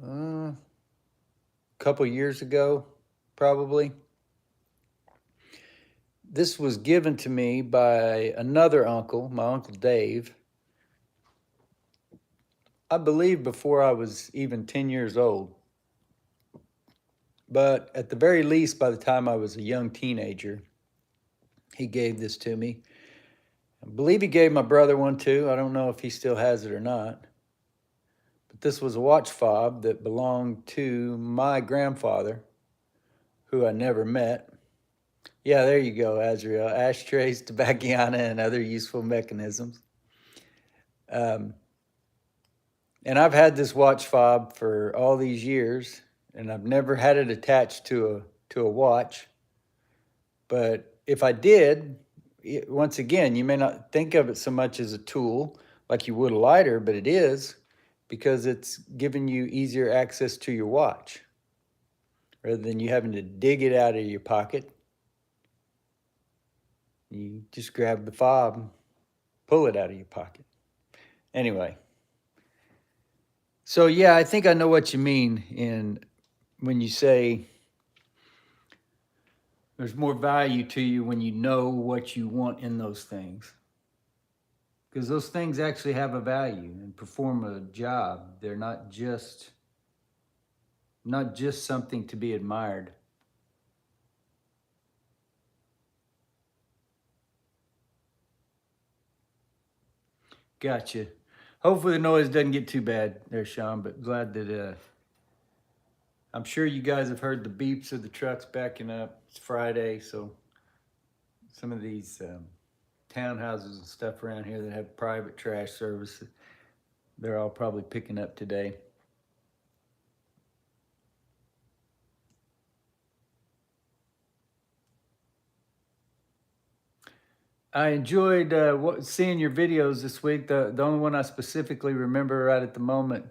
a couple years ago, probably. This was given to me by another uncle, my Uncle Dave, I believe before I was even 10 years old. But at the very least, by the time I was a young teenager, he gave this to me. I believe he gave my brother one too. I don't know if he still has it or not. But this was a watch fob that belonged to my grandfather, who I never met. Yeah, there you go, Azrael. Ashtrays, tobacconana, and other useful mechanisms. And I've had this watch fob for all these years, and I've never had it attached to a watch. But if I did, once again, you may not think of it so much as a tool like you would a lighter, but it is, because it's giving you easier access to your watch rather than you having to dig it out of your pocket. You just grab the fob, pull it out of your pocket. Anyway, so yeah, I think I know what you mean when you say there's more value to you when you know what you want in those things. Because those things actually have a value and perform a job. They're not just something to be admired. Gotcha. Hopefully the noise doesn't get too bad there, Sean, but glad that, I'm sure you guys have heard the beeps of the trucks backing up. It's Friday, so some of these townhouses and stuff around here that have private trash service, they're all probably picking up today. I enjoyed seeing your videos this week. The only one I specifically remember right at the moment,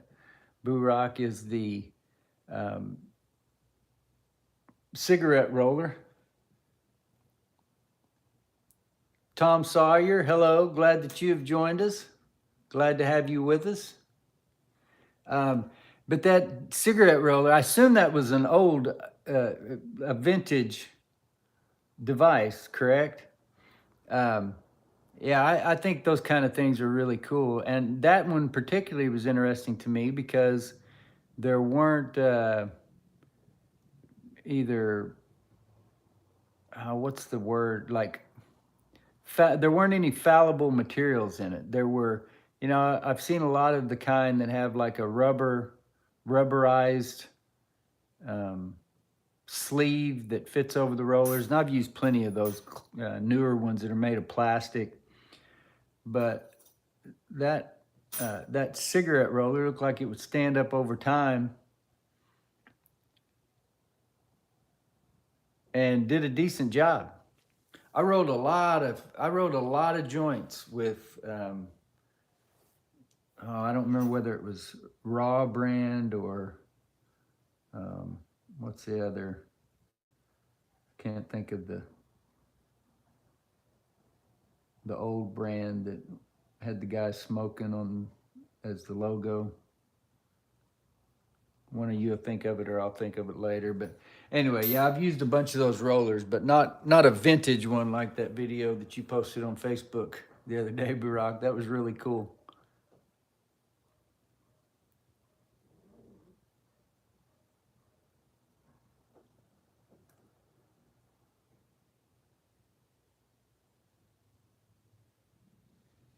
Boo Rock, is the um, cigarette roller. Tom Sawyer, hello. Glad that you have joined us. Glad to have you with us. But that cigarette roller, I assume that was an old, a vintage device, correct? Yeah, I think those kind of things are really cool. And that one particularly was interesting to me because there weren't either, what's the word, like, there weren't any fallible materials in it. There were, you know, I've seen a lot of the kind that have like a rubberized sleeve that fits over the rollers. And I've used plenty of those newer ones that are made of plastic. But that cigarette roller looked like it would stand up over time and did a decent job. I rolled a lot of joints with I don't remember whether it was Raw brand or what's the other, can't think of the old brand that had the guy smoking on as the logo. One of you will think of it, or I'll think of it later. But anyway, yeah, I've used a bunch of those rollers, but not a vintage one like that video that you posted on Facebook the other day, Burak. That was really cool.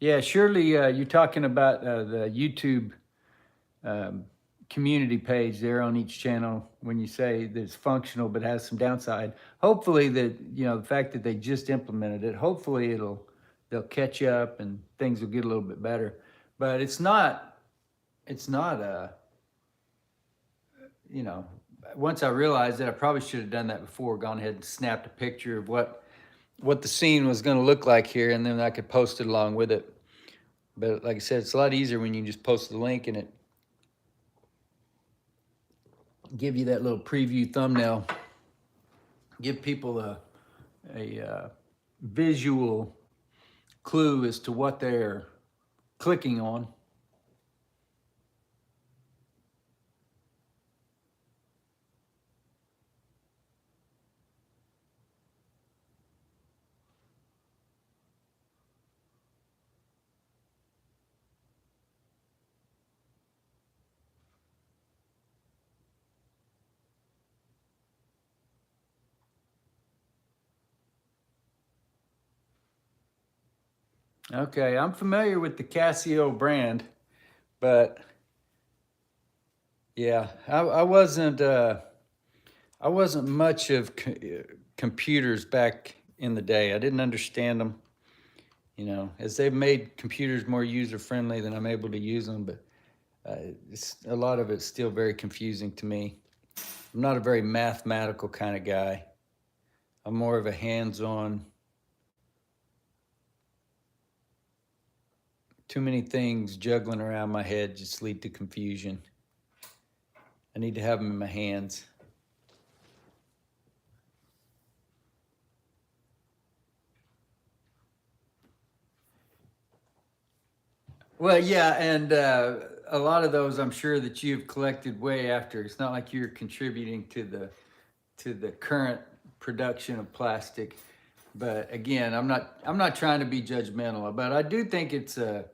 Yeah, surely you're talking about the YouTube community page there on each channel when you say that it's functional but has some downside. Hopefully that, you know, the fact that they just implemented it, hopefully they'll catch up and things will get a little bit better. But it's not you know, once I realized that, I probably should have done that before, gone ahead and snapped a picture of what the scene was going to look like here, and then I could post it along with it. But like I said, it's a lot easier when you just post the link and it give you that little preview thumbnail, give people a visual clue as to what they're clicking on. Okay, I'm familiar with the Casio brand, but yeah, I wasn't much of computers back in the day. I didn't understand them. You know, as they've made computers more user friendly, then I'm able to use them. But a lot of it's still very confusing to me. I'm not a very mathematical kind of guy. I'm more of a hands-on. Too many things juggling around my head just lead to confusion. I need to have them in my hands. Well, yeah, and a lot of those I'm sure that you've collected way after. It's not like you're contributing to the current production of plastic. But again, I'm not trying to be judgmental, but I do think it's a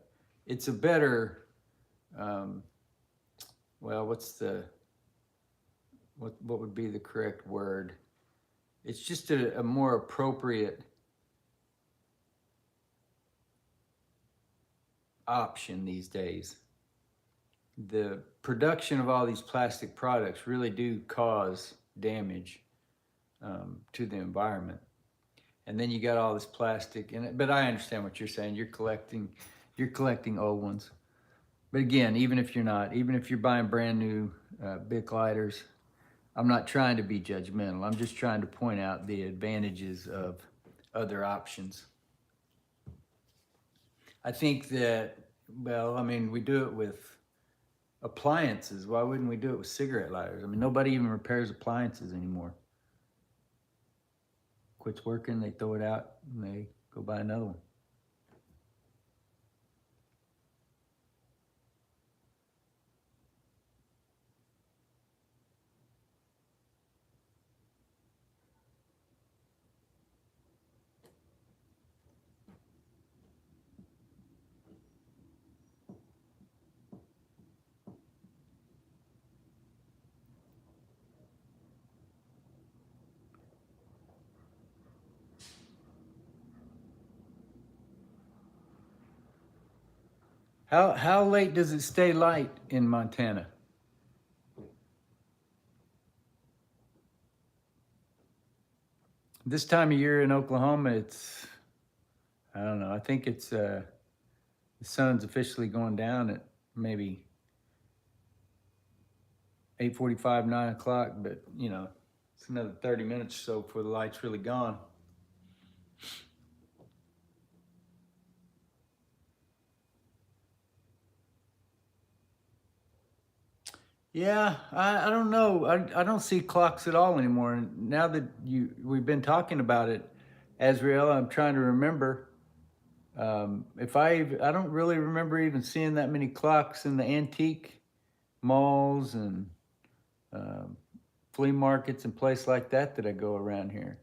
better well, what would be the correct word? It's just a more appropriate option these days. The production of all these plastic products really do cause damage to the environment. And then you got all this plastic in it. But I understand what you're saying. You're collecting old ones. But again, even if you're not, even if you're buying brand new Bic lighters, I'm not trying to be judgmental. I'm just trying to point out the advantages of other options. I think that, well, I mean, we do it with appliances. Why wouldn't we do it with cigarette lighters? I mean, nobody even repairs appliances anymore. Quits working, they throw it out, and they go buy another one. How late does it stay light in Montana? This time of year in Oklahoma, it's, I don't know. I think it's the sun's officially going down at maybe 8:45, 9 o'clock, but you know, it's another 30 minutes or so before the light's really gone. Yeah, I don't know. I don't see clocks at all anymore. And now that we've been talking about it, Azrael, I'm trying to remember. If I don't really remember even seeing that many clocks in the antique malls and um, flea markets and places like that I go around here.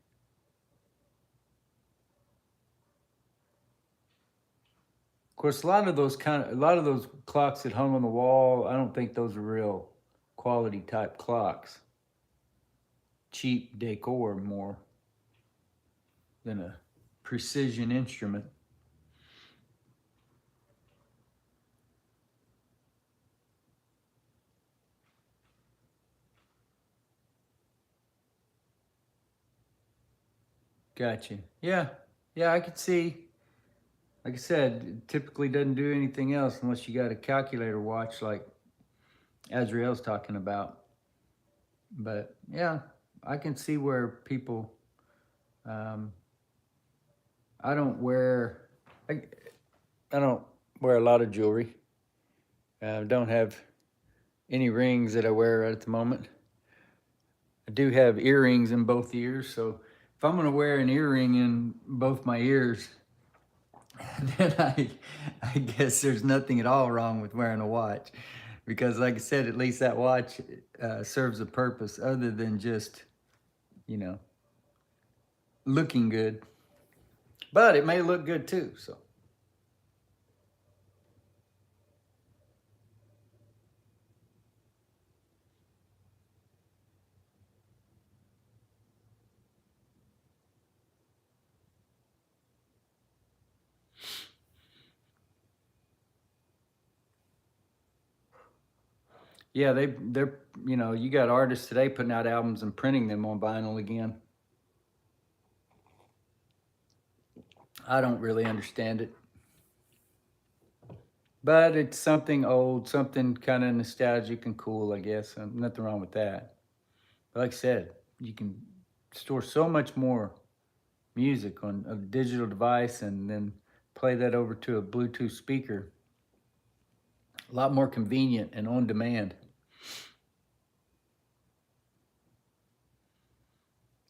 Of course, a lot of those clocks that hung on the wall, I don't think those are real quality type clocks. Cheap decor more than a precision instrument. Gotcha. Yeah. Yeah, I could see. Like I said, it typically doesn't do anything else unless you got a calculator watch like Azrael's talking about. But yeah, I can see where people. Um, I don't wear. I, I don't wear a lot of jewelry. Don't have any rings that I wear right at the moment. I do have earrings in both ears, so if I'm gonna wear an earring in both my ears, then I guess there's nothing at all wrong with wearing a watch, because like I said, at least that watch serves a purpose other than just, you know, looking good. But it may look good too. So yeah, they're you know, you got artists today putting out albums and printing them on vinyl again. I don't really understand it. But it's something old, something kind of nostalgic and cool, I guess. Nothing wrong with that. But like I said, you can store so much more music on a digital device and then play that over to a Bluetooth speaker. A lot more convenient and on demand.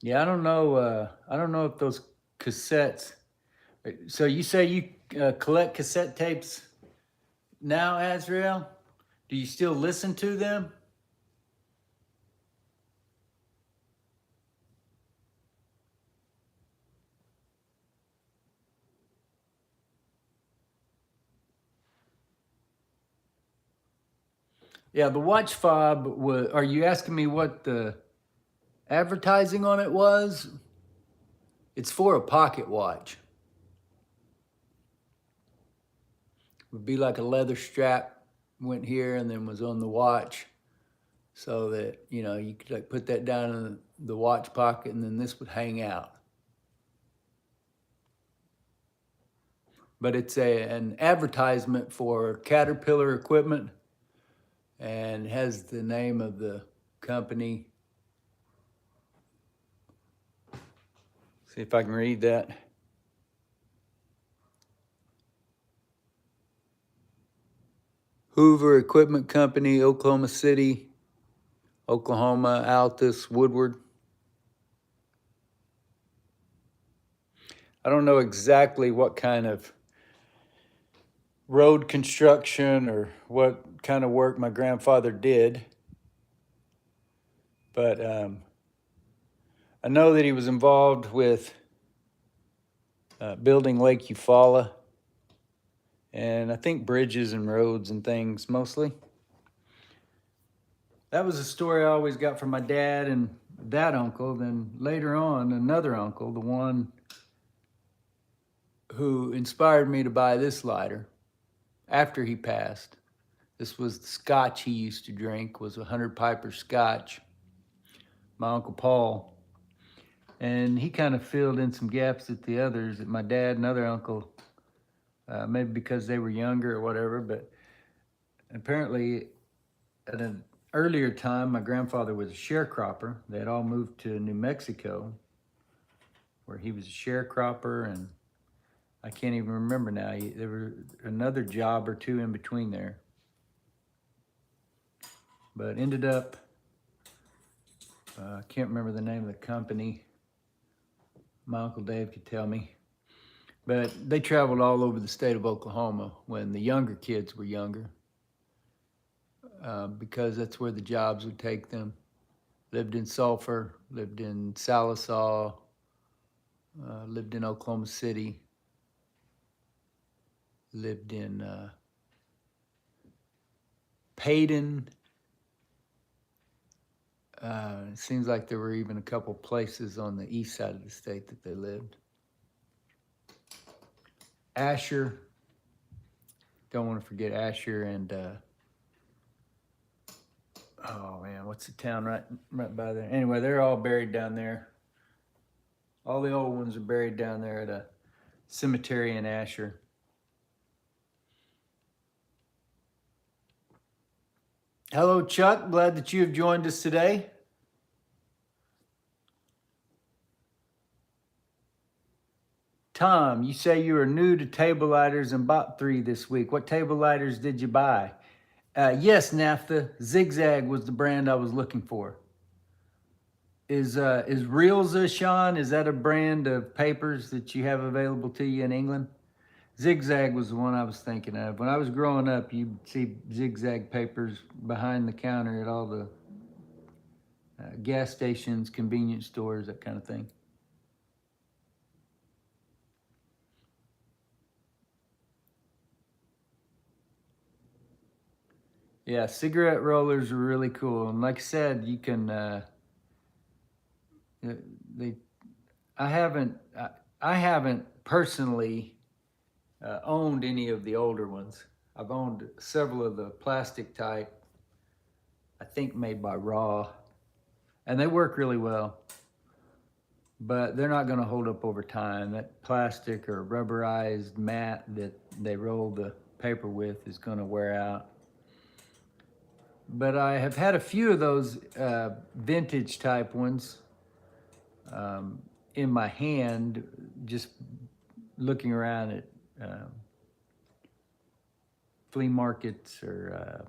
Yeah, I don't know. I don't know if those cassettes. So you say you collect cassette tapes now, Azrael? Do you still listen to them? Yeah, the watch fob was. Are you asking me what the advertising on it was? It's for a pocket watch. would be like a leather strap, went here and then was on the watch, so that, you know, you could like put that down in the watch pocket and then this would hang out. But it's an advertisement for Caterpillar equipment and has the name of the company. See if I can read that. Hoover Equipment Company, Oklahoma City, Oklahoma, Altus, Woodward. I don't know exactly what kind of road construction or what kind of work my grandfather did, but I know that he was involved with building Lake Eufaula, and I think bridges and roads and things mostly. That was a story I always got from my dad and that uncle. Then later on, another uncle, the one who inspired me to buy this lighter after he passed. This was the scotch he used to drink, was 100 Piper Scotch, my Uncle Paul. And he kind of filled in some gaps that the others, that my dad and other uncle, maybe because they were younger or whatever, but apparently at an earlier time, my grandfather was a sharecropper. They had all moved to New Mexico, where he was a sharecropper, and I can't even remember now. There was another job or two in between there. But ended up, I can't remember the name of the company. My Uncle Dave could tell me. But they traveled all over the state of Oklahoma when the younger kids were younger, because that's where the jobs would take them. Lived in Sulphur, lived in Salisaw, lived in Oklahoma City, lived in Payton. It seems like there were even a couple places on the east side of the state that they lived. Asher, don't want to forget Asher, and oh man, what's the town right by there? Anyway, they're all buried down there. All the old ones are buried down there at a cemetery in Asher. Hello, Chuck. Glad that you have joined us today. Tom, you say you are new to table lighters and bought 3 this week. What table lighters did you buy? Yes, NAFTA. Zigzag was the brand I was looking for. Is Realza, Sean, is that a brand of papers that you have available to you in England? Zigzag was the one I was thinking of. When I was growing up, you'd see Zigzag papers behind the counter at all the gas stations, convenience stores, that kind of thing. Yeah, cigarette rollers are really cool. And like I said, you can, I haven't personally owned any of the older ones. I've owned several of the plastic type, I think made by Raw, and they work really well, but they're not gonna hold up over time. That plastic or rubberized mat that they roll the paper with is gonna wear out. But I have had a few of those vintage type ones in my hand, just looking around at flea markets or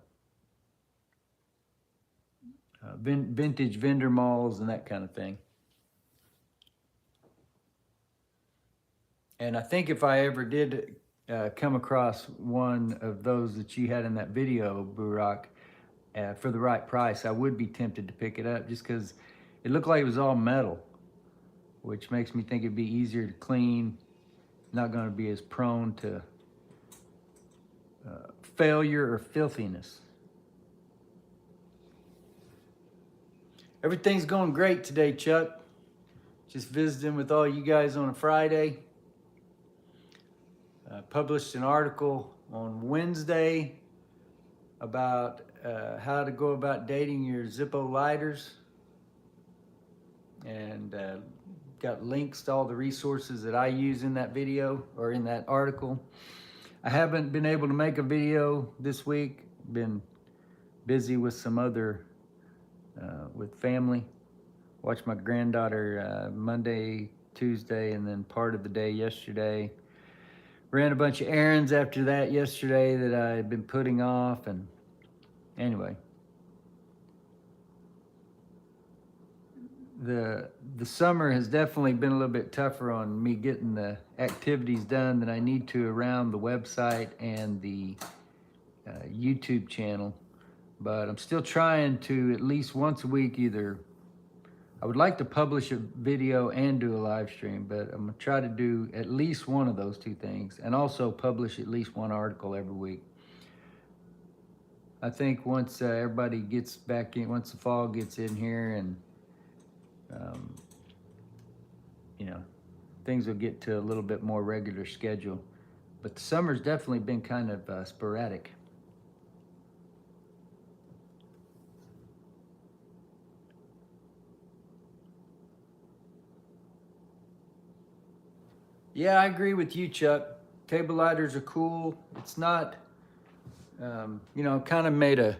vintage vendor malls and that kind of thing. And I think if I ever did come across one of those that you had in that video, Burak, for the right price, I would be tempted to pick it up, just because it looked like it was all metal, which makes me think it'd be easier to clean, not going to be as prone to failure or filthiness. Everything's going great today, Chuck. Just visiting with all you guys on a Friday. Published an article on Wednesday about how to go about dating your Zippo lighters, and got links to all the resources that I use in that video or in that article. I haven't been able to make a video this week. Been busy with some other, with family. Watched my granddaughter Monday, Tuesday, and then part of the day yesterday. Ran a bunch of errands after that yesterday that I had been putting off, and anyway. The summer has definitely been a little bit tougher on me getting the activities done that I need to around the website and the YouTube channel, but I'm still trying to at least once a week either. I would like to publish a video and do a live stream, but I'm gonna try to do at least one of those two things, and also publish at least one article every week. I think once everybody gets back in, once the fall gets in here, and you know, things will get to a little bit more regular schedule. But the summer's definitely been kind of sporadic. Yeah, I agree with you, Chuck. Table lighters are cool. It's not, you know, kind of made a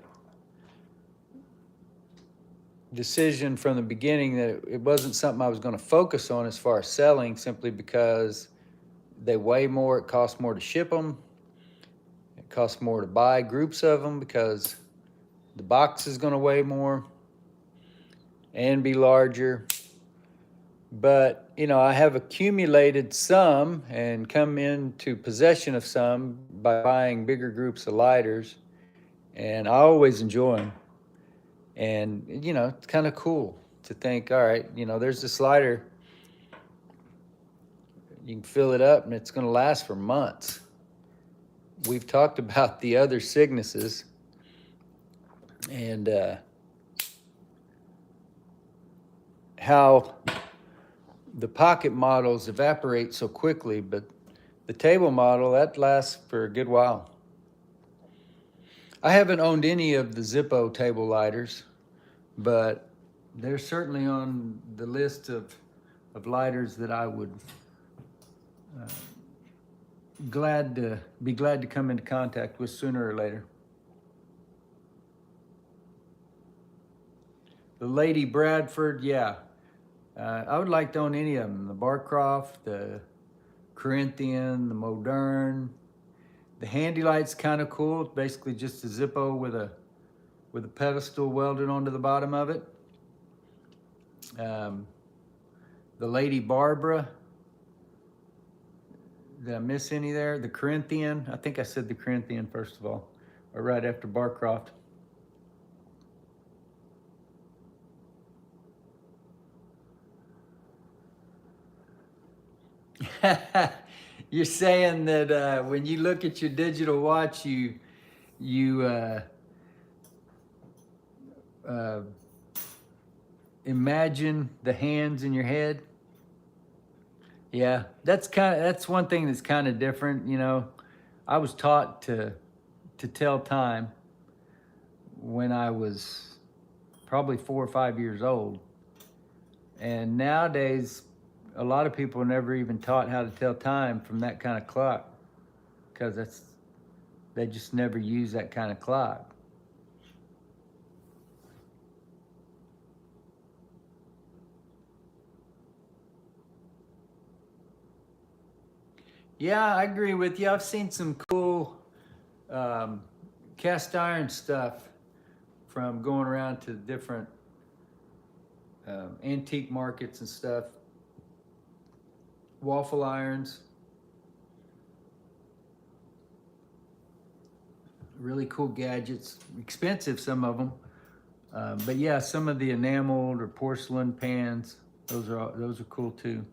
decision from the beginning that it wasn't something I was going to focus on as far as selling, simply because they weigh more, it costs more to ship them, it costs more to buy groups of them because the box is going to weigh more and be larger. But, you know, I have accumulated some and come into possession of some by buying bigger groups of lighters, and I always enjoy them. And, you know, it's kind of cool to think, all right, you know, there's this lighter, you can fill it up and it's going to last for months. We've talked about the other Cygnuses, and how the pocket models evaporate so quickly, but the table model, that lasts for a good while. I haven't owned any of the Zippo table lighters, but they're certainly on the list of lighters that I would be glad to come into contact with sooner or later. The Lady Bradford, yeah. I would like to own any of them. The Barcroft, the Corinthian, the Modern. The Handy Light's kind of cool. It's basically just a Zippo with a pedestal welded onto the bottom of it. The Lady Barbara. Did I miss any there? The Corinthian. I think I said the Corinthian first of all, or right after Barcroft. You're saying that when you look at your digital watch, you imagine the hands in your head. Yeah, that's one thing that's kind of different. You know, I was taught to tell time when I was probably 4 or 5 years old, and nowadays a lot of people are never even taught how to tell time from that kind of clock, because they just never use that kind of clock. Yeah, I agree with you. I've seen some cool cast iron stuff from going around to different antique markets and stuff. Waffle irons. Really cool gadgets. Expensive, some of them. But yeah, some of the enameled or porcelain pans, those are cool too.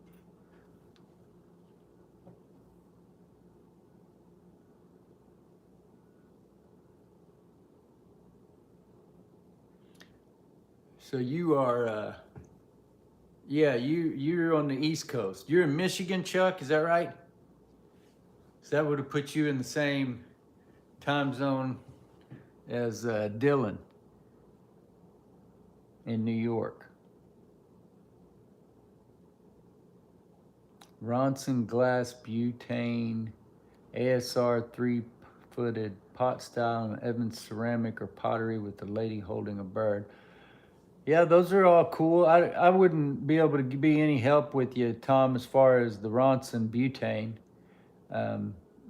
So you are, yeah, you're on the East Coast. You're in Michigan, Chuck, is that right? So that would have put you in the same time zone as Dylan in New York. Ronson glass butane, ASR 3-footed pot style, and Evans ceramic or pottery with the lady holding a bird. Yeah, those are all cool. I wouldn't be able to be any help with you, Tom, as far as the Ronson butane.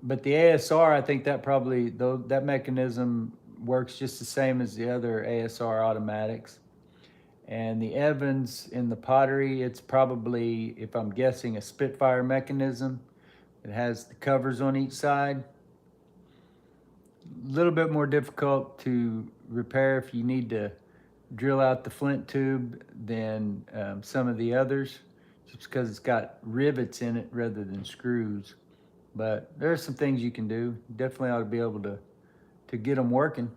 But the ASR, I think that probably, though, that mechanism works just the same as the other ASR automatics. And the Evans in the pottery, it's probably, if I'm guessing, a Spitfire mechanism. It has the covers on each side. A little bit more difficult to repair if you need to drill out the flint tube than some of the others, just because it's got rivets in it rather than screws. But there are some things you can do. Definitely ought to be able to get them working.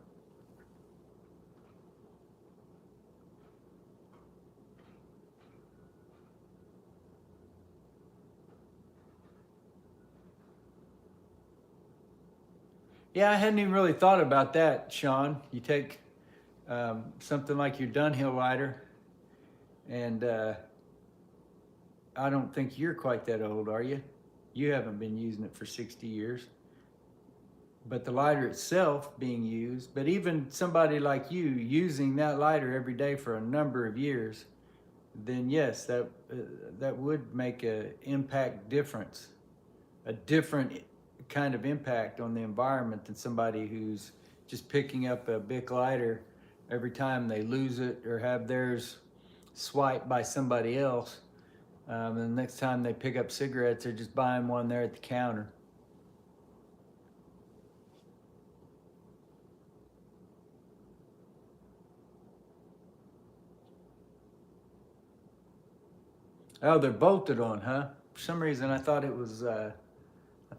Yeah, I hadn't even really thought about that, Sean. You take something like your Dunhill lighter, and I don't think you're quite that old, are you? You haven't been using it for 60 years. But the lighter itself being used, but even somebody like you using that lighter every day for a number of years, then yes, that would make a impact difference, a different kind of impact on the environment than somebody who's just picking up a Bic lighter every time they lose it or have theirs swiped by somebody else. And the next time they pick up cigarettes, they're just buying one there at the counter. Oh, they're bolted on, huh? For some reason, I thought it was. I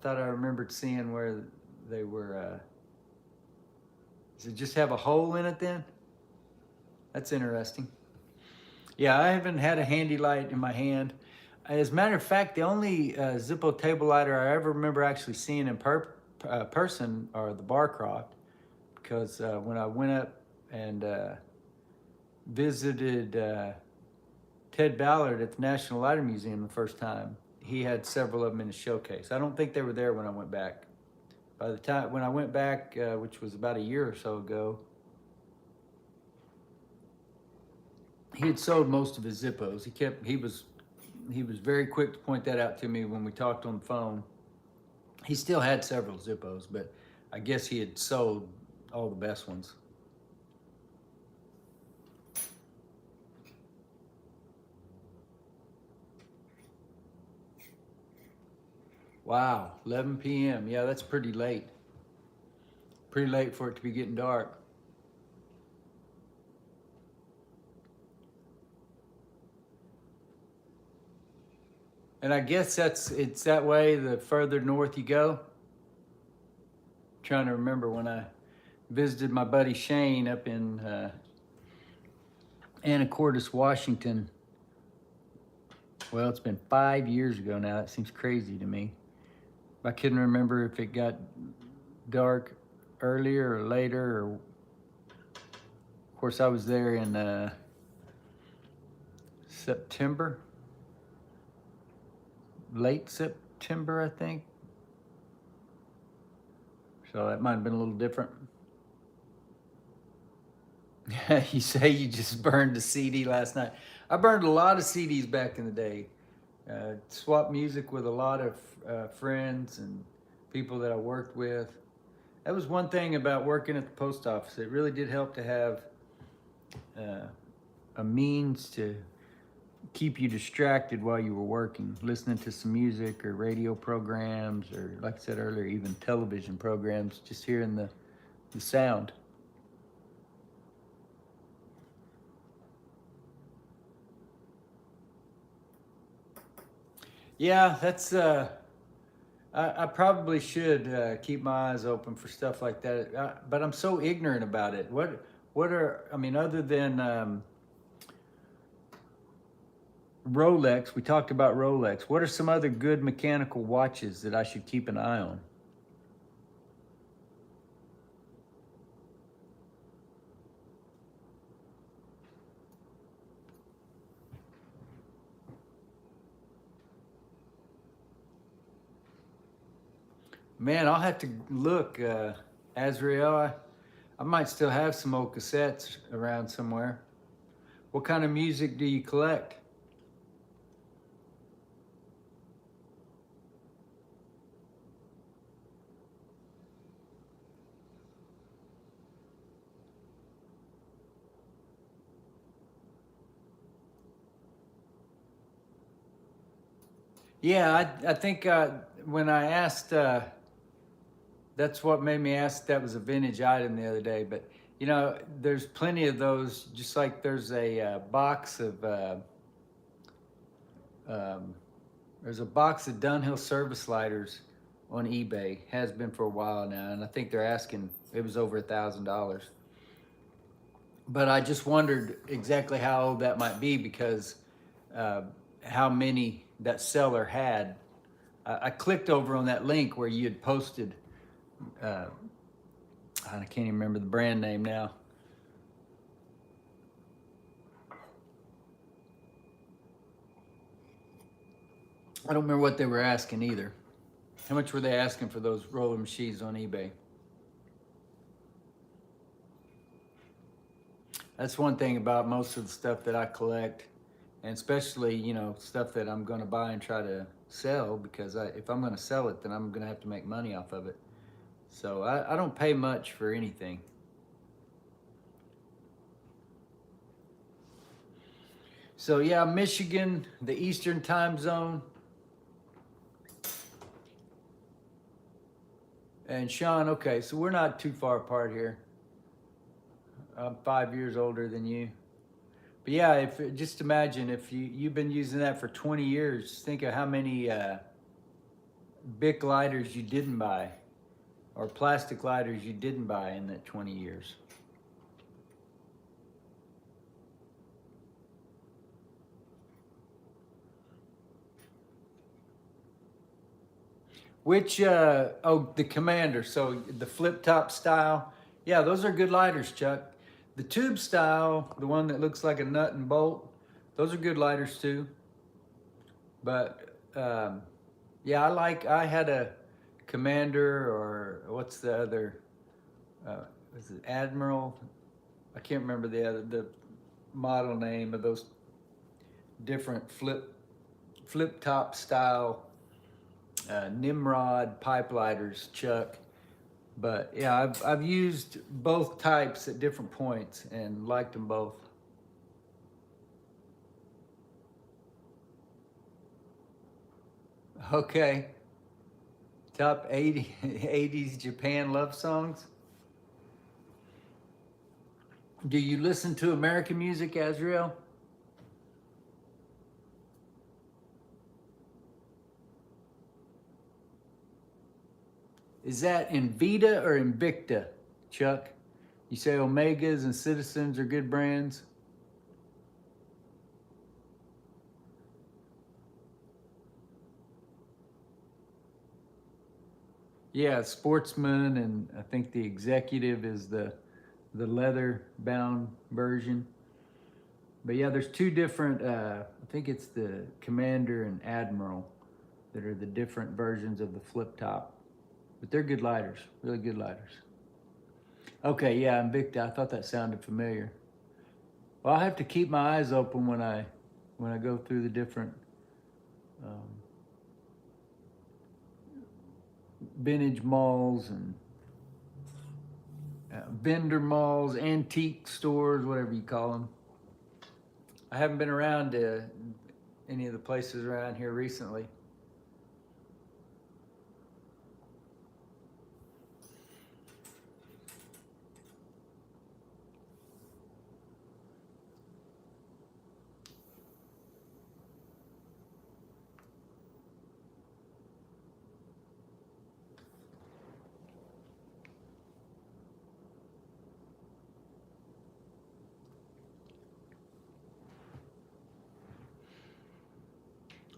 thought I remembered seeing where they were. Does it just have a hole in it then? That's interesting. Yeah, I haven't had a handy light in my hand. As a matter of fact, the only Zippo table lighter I ever remember actually seeing in person are the Barcroft, because when I went up and visited Ted Ballard at the National Lighter Museum the first time, he had several of them in his showcase. I don't think they were there when I went back. By the time when I went back, which was about a year or so ago, he had sold most of his Zippos. He was very quick to point that out to me when we talked on the phone. He still had several Zippos, but I guess he had sold all the best ones. Wow, 11 p.m. Yeah, that's pretty late. Pretty late for it to be getting dark. And I guess it's that way the further north you go. I'm trying to remember when I visited my buddy Shane up in Anacortes, Washington. Well, it's been 5 years ago now. That seems crazy to me. I couldn't remember if it got dark earlier or later. Or, of course, I was there in September. Late September, I think. So that might have been a little different. You say you just burned a CD last night. I burned a lot of CDs back in the day. Swapped music with a lot of friends and people that I worked with. That was one thing about working at the post office. It really did help to have a means to keep you distracted while you were working, listening to some music or radio programs, or like I said earlier, even television programs, just hearing the sound. Yeah, that's I probably should keep my eyes open for stuff like that, but I'm so ignorant about it. What are, I mean, other than Rolex, we talked about Rolex. What are some other good mechanical watches that I should keep an eye on? Man, I'll have to look, Azrael. I might still have some old cassettes around somewhere. What kind of music do you collect? Yeah, I think when I asked, that's what made me ask. That was a vintage item the other day. But you know, there's plenty of those. Just like there's a box of um, there's a box of Dunhill service lighters on eBay. Has been for a while now, and I think they're asking. It was over $1,000. But I just wondered exactly how old that might be because uh, how many that seller had. I clicked over on that link where you had posted. Uh, I can't even remember the brand name now. I don't remember what they were asking either. How much were they asking for those roller machines on eBay? That's one thing about most of the stuff that I collect, and especially, you know, stuff that I'm going to buy and try to sell because if I'm going to sell it, then I'm going to have to make money off of it. So I don't pay much for anything. So yeah, Michigan, the Eastern time zone. And Sean, okay, so we're not too far apart here. I'm 5 years older than you. But yeah, if just imagine if you've been using that for 20 years, think of how many Bic lighters you didn't buy or plastic lighters you didn't buy in that 20 years. Which, oh, the Commander, so the flip top style. Yeah, those are good lighters, Chuck. The tube style, the one that looks like a nut and bolt, those are good lighters too. But yeah, I had a Commander or what's the other, is it Admiral? I can't remember the model name of those different flip top style Nimrod pipe lighters, Chuck. But yeah, I've used both types at different points and liked them both. Okay, top 80 80s Japan love songs. Do you listen to American music, Azrael? Is that Invita or Invicta, Chuck? You say Omegas and Citizens are good brands. Yeah, Sportsman, and I think the Executive is the leather bound version. But yeah, there's two different. I think it's the Commander and Admiral that are the different versions of the flip top. But they're good lighters, really good lighters. Okay, yeah, Invicta. I thought that sounded familiar. Well, I have to keep my eyes open when I go through the different um, vintage malls and vendor malls, antique stores, whatever you call them. I haven't been around any of the places around here recently.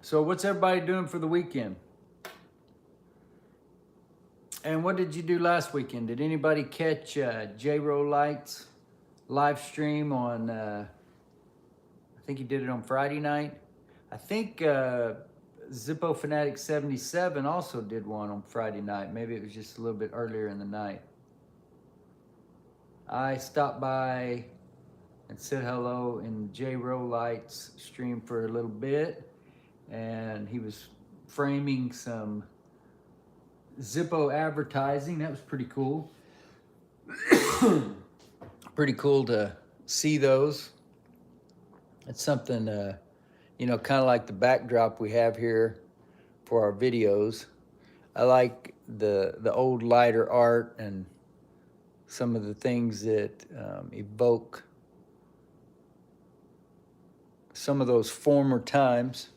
So, what's everybody doing for the weekend? And what did you do last weekend? Did anybody catch J-Ro Light's live stream on, I think he did it on Friday night. I think Zippo Fanatic 77 also did one on Friday night. Maybe it was just a little bit earlier in the night. I stopped by and said hello in J Row Lights stream for a little bit, and he was framing some Zippo advertising. That was pretty cool. Pretty cool to see those. It's something, you know, kind of like the backdrop we have here for our videos. I like the old lighter art and some of the things that evoke some of those former times.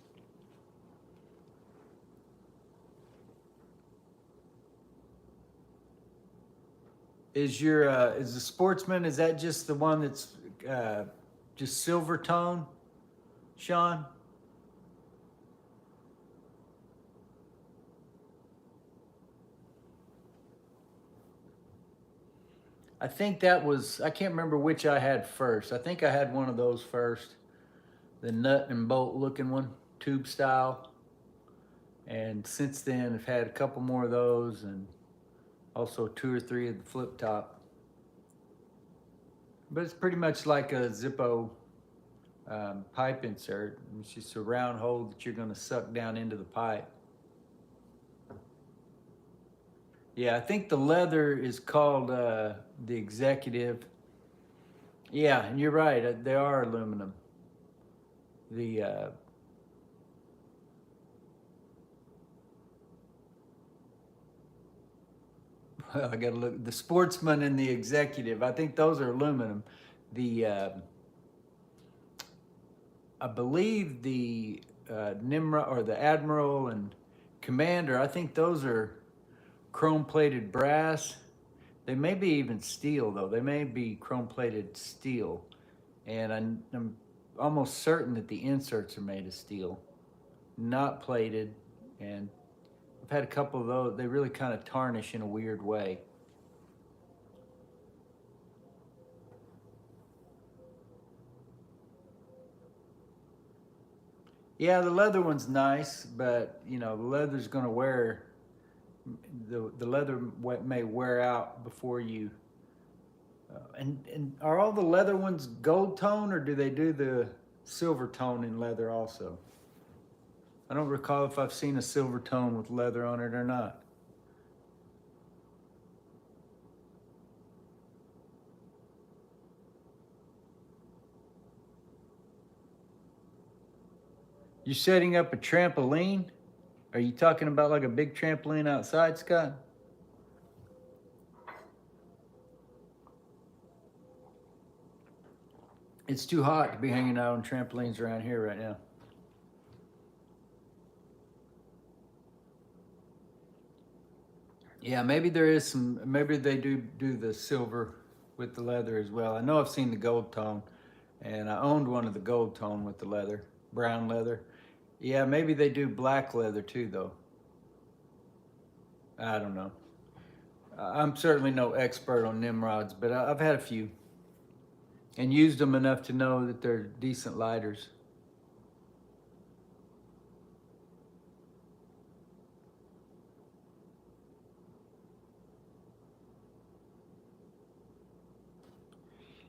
Is the Sportsman, is that just the one that's just silver tone, Sean? I think that was, I can't remember which I had first. I think I had one of those first, the nut and bolt looking one, tube style. And since then, I've had a couple more of those and also 2 or 3 of the flip top. But it's pretty much like a Zippo pipe insert. It's just a round hole that you're gonna suck down into the pipe. Yeah, I think the leather is called the Executive. Yeah, and you're right, they are aluminum. The well, I gotta look, the Sportsman and the Executive, I think those are aluminum. The I believe the Nimrod or the Admiral and Commander, I think those are chrome plated brass. They may be even steel though. They may be chrome plated steel. And I'm almost certain that the inserts are made of steel, not plated. And I've had a couple of those. They really kind of tarnish in a weird way. Yeah, the leather one's nice, but you know, the leather's gonna wear, the leather may wear out before you, and are all the leather ones gold tone or do they do the silver tone in leather also? I don't recall if I've seen a silver tone with leather on it or not. You setting up a trampoline? Are you talking about like a big trampoline outside, Scott? It's too hot to be hanging out on trampolines around here right now. Yeah, maybe there is some, maybe they do the silver with the leather as well. I know I've seen the gold tone, and I owned one of the gold tone with the leather, brown leather. Yeah, maybe they do black leather too, though. I don't know. I'm certainly no expert on Nimrods, but I've had a few and used them enough to know that they're decent lighters.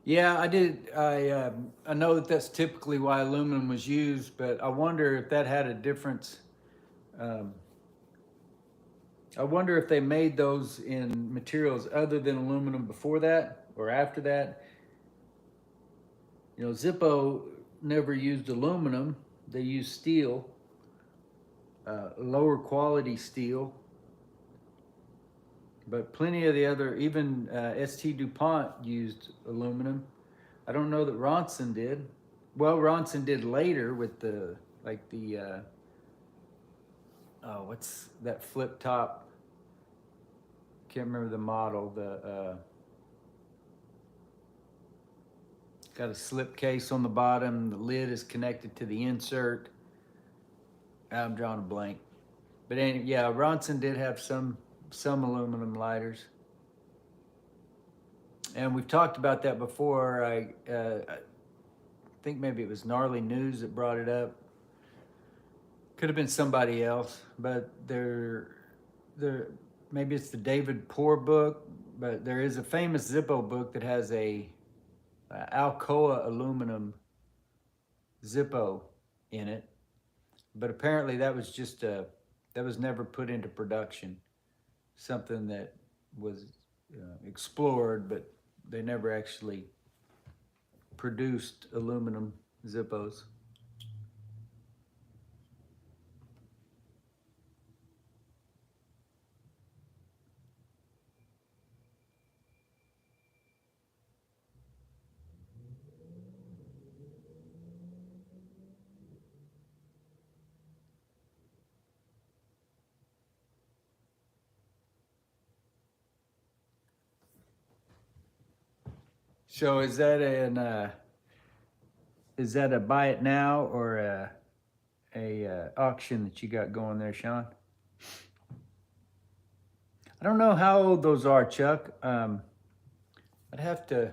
Yeah, I did. I know that that's typically why aluminum was used, but I wonder if that had a difference. Um, I wonder if they made those in materials other than aluminum before that or after that. You know, Zippo never used aluminum; they used steel, lower quality steel. But plenty of the other, even ST DuPont used aluminum. I don't know that Ronson did. Well, Ronson did later with the, like the, oh, what's that flip top? Can't remember the model. The, got a slip case on the bottom. The lid is connected to the insert. I'm drawing a blank. But anyway, yeah, Ronson did have some aluminum lighters. And we've talked about that before. I think maybe it was Gnarly News that brought it up Could have been somebody else, but maybe it's the David Poor book, but there is a famous Zippo book that has a Alcoa aluminum Zippo in it, but apparently that was just that was never put into production. Something that was explored, but they never actually produced aluminum Zippos. So is that a buy it now or a auction that you got going there, Sean? I don't know how old those are, Chuck. I'd have to.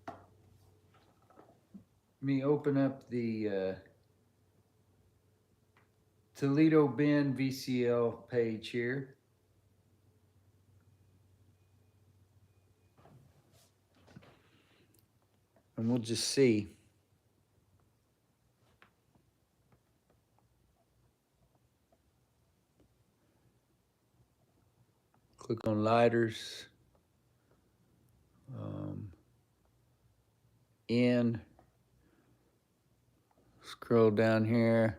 Let me open up the Toledo Bend VCL page here. And we'll just see. Click on lighters. In. Scroll down here.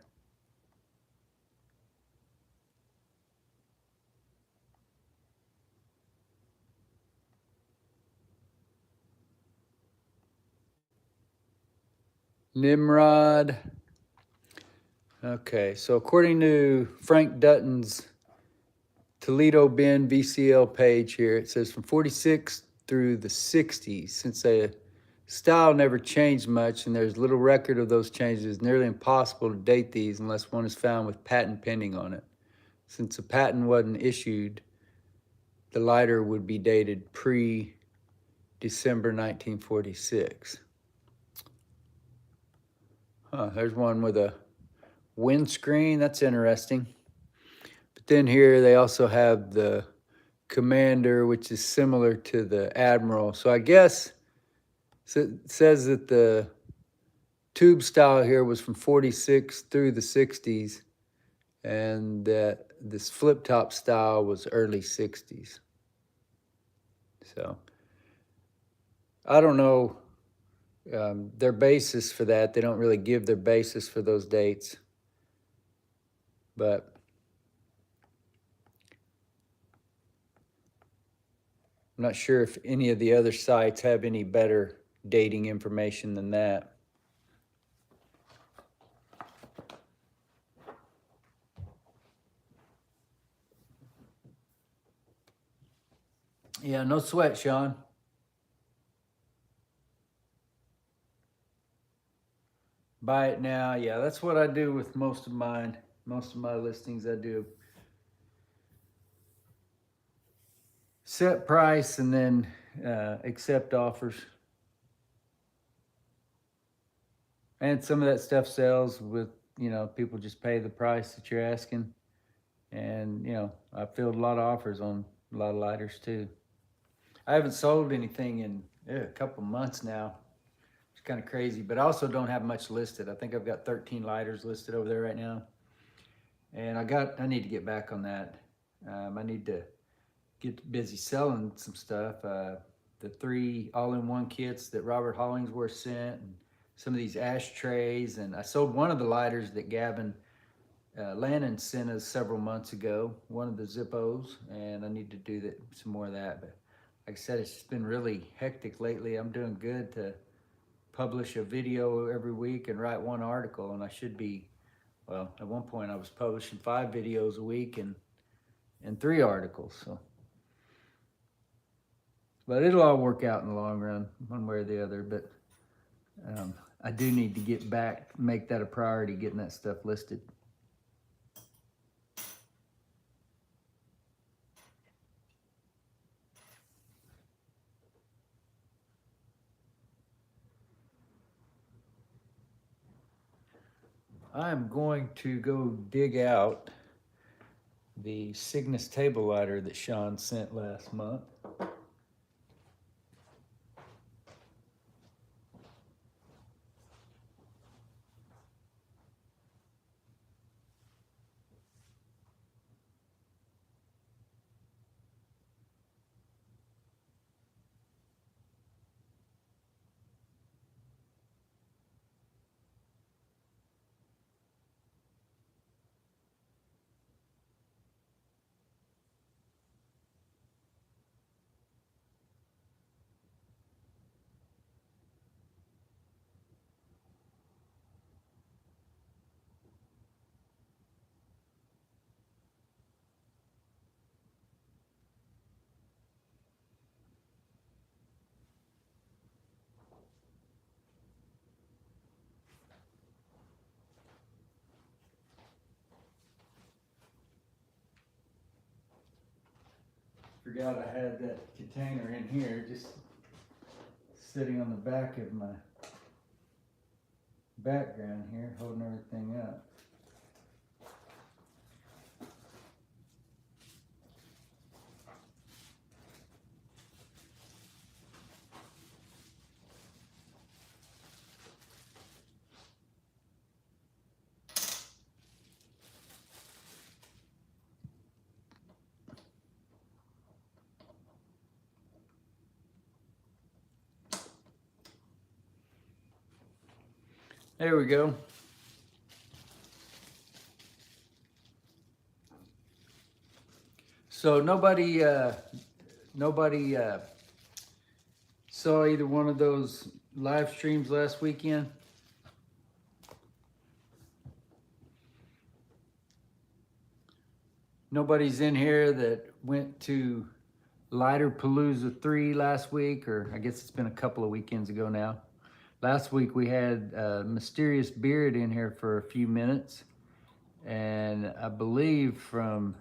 Nimrod. Okay, so according to Frank Dutton's Toledo Bend VCL page here, it says from 46 through the 60s, since the style never changed much and there's little record of those changes, it's nearly impossible to date these unless one is found with patent pending on it. Since the patent wasn't issued, the lighter would be dated pre-December 1946. There's one with a windscreen. That's interesting. But then here they also have the Commander, which is similar to the Admiral. So I guess it says that the tube style here was from 46 through the 60s, and that this flip top style was early 60s. So I don't know their basis for that. They don't really give their basis for those dates. But I'm not sure if any of the other sites have any better dating information than that. Yeah, no sweat, Sean. Buy it now. Yeah, that's what I do with most of mine. Most of my listings I do set price and then accept offers. And some of that stuff sells with, people just pay the price that you're asking. And, I filled a lot of offers on a lot of lighters too. I haven't sold anything in a couple months now. It's kind of crazy, but I also don't have much listed. I think I've got 13 lighters listed over there right now. And I need to get back on that. I need to get busy selling some stuff. The 3 all-in-one kits that Robert Hollingsworth sent, and some of these ashtrays. And I sold one of the lighters that Gavin Lannon sent us several months ago, one of the Zippos, and I need to do some more of that. But like I said, it's just been really hectic lately. I'm doing good to publish a video every week and write one article, and I should be, well, at one point I was publishing 5 videos a week and 3 articles. So, but it'll all work out in the long run, one way or the other. But I do need to get back, make that a priority, getting that stuff listed. I'm going to go dig out the Cygnus table lighter that Sean sent last month. Forgot I had that container in here, just sitting on the back of my background here, holding everything up. There we go. So nobody saw either one of those live streams last weekend. Nobody's in here that went to Lighter Palooza 3 last week, or I guess it's been a couple of weekends ago now. Last week we had Mysterious Beard in here for a few minutes, and I believe from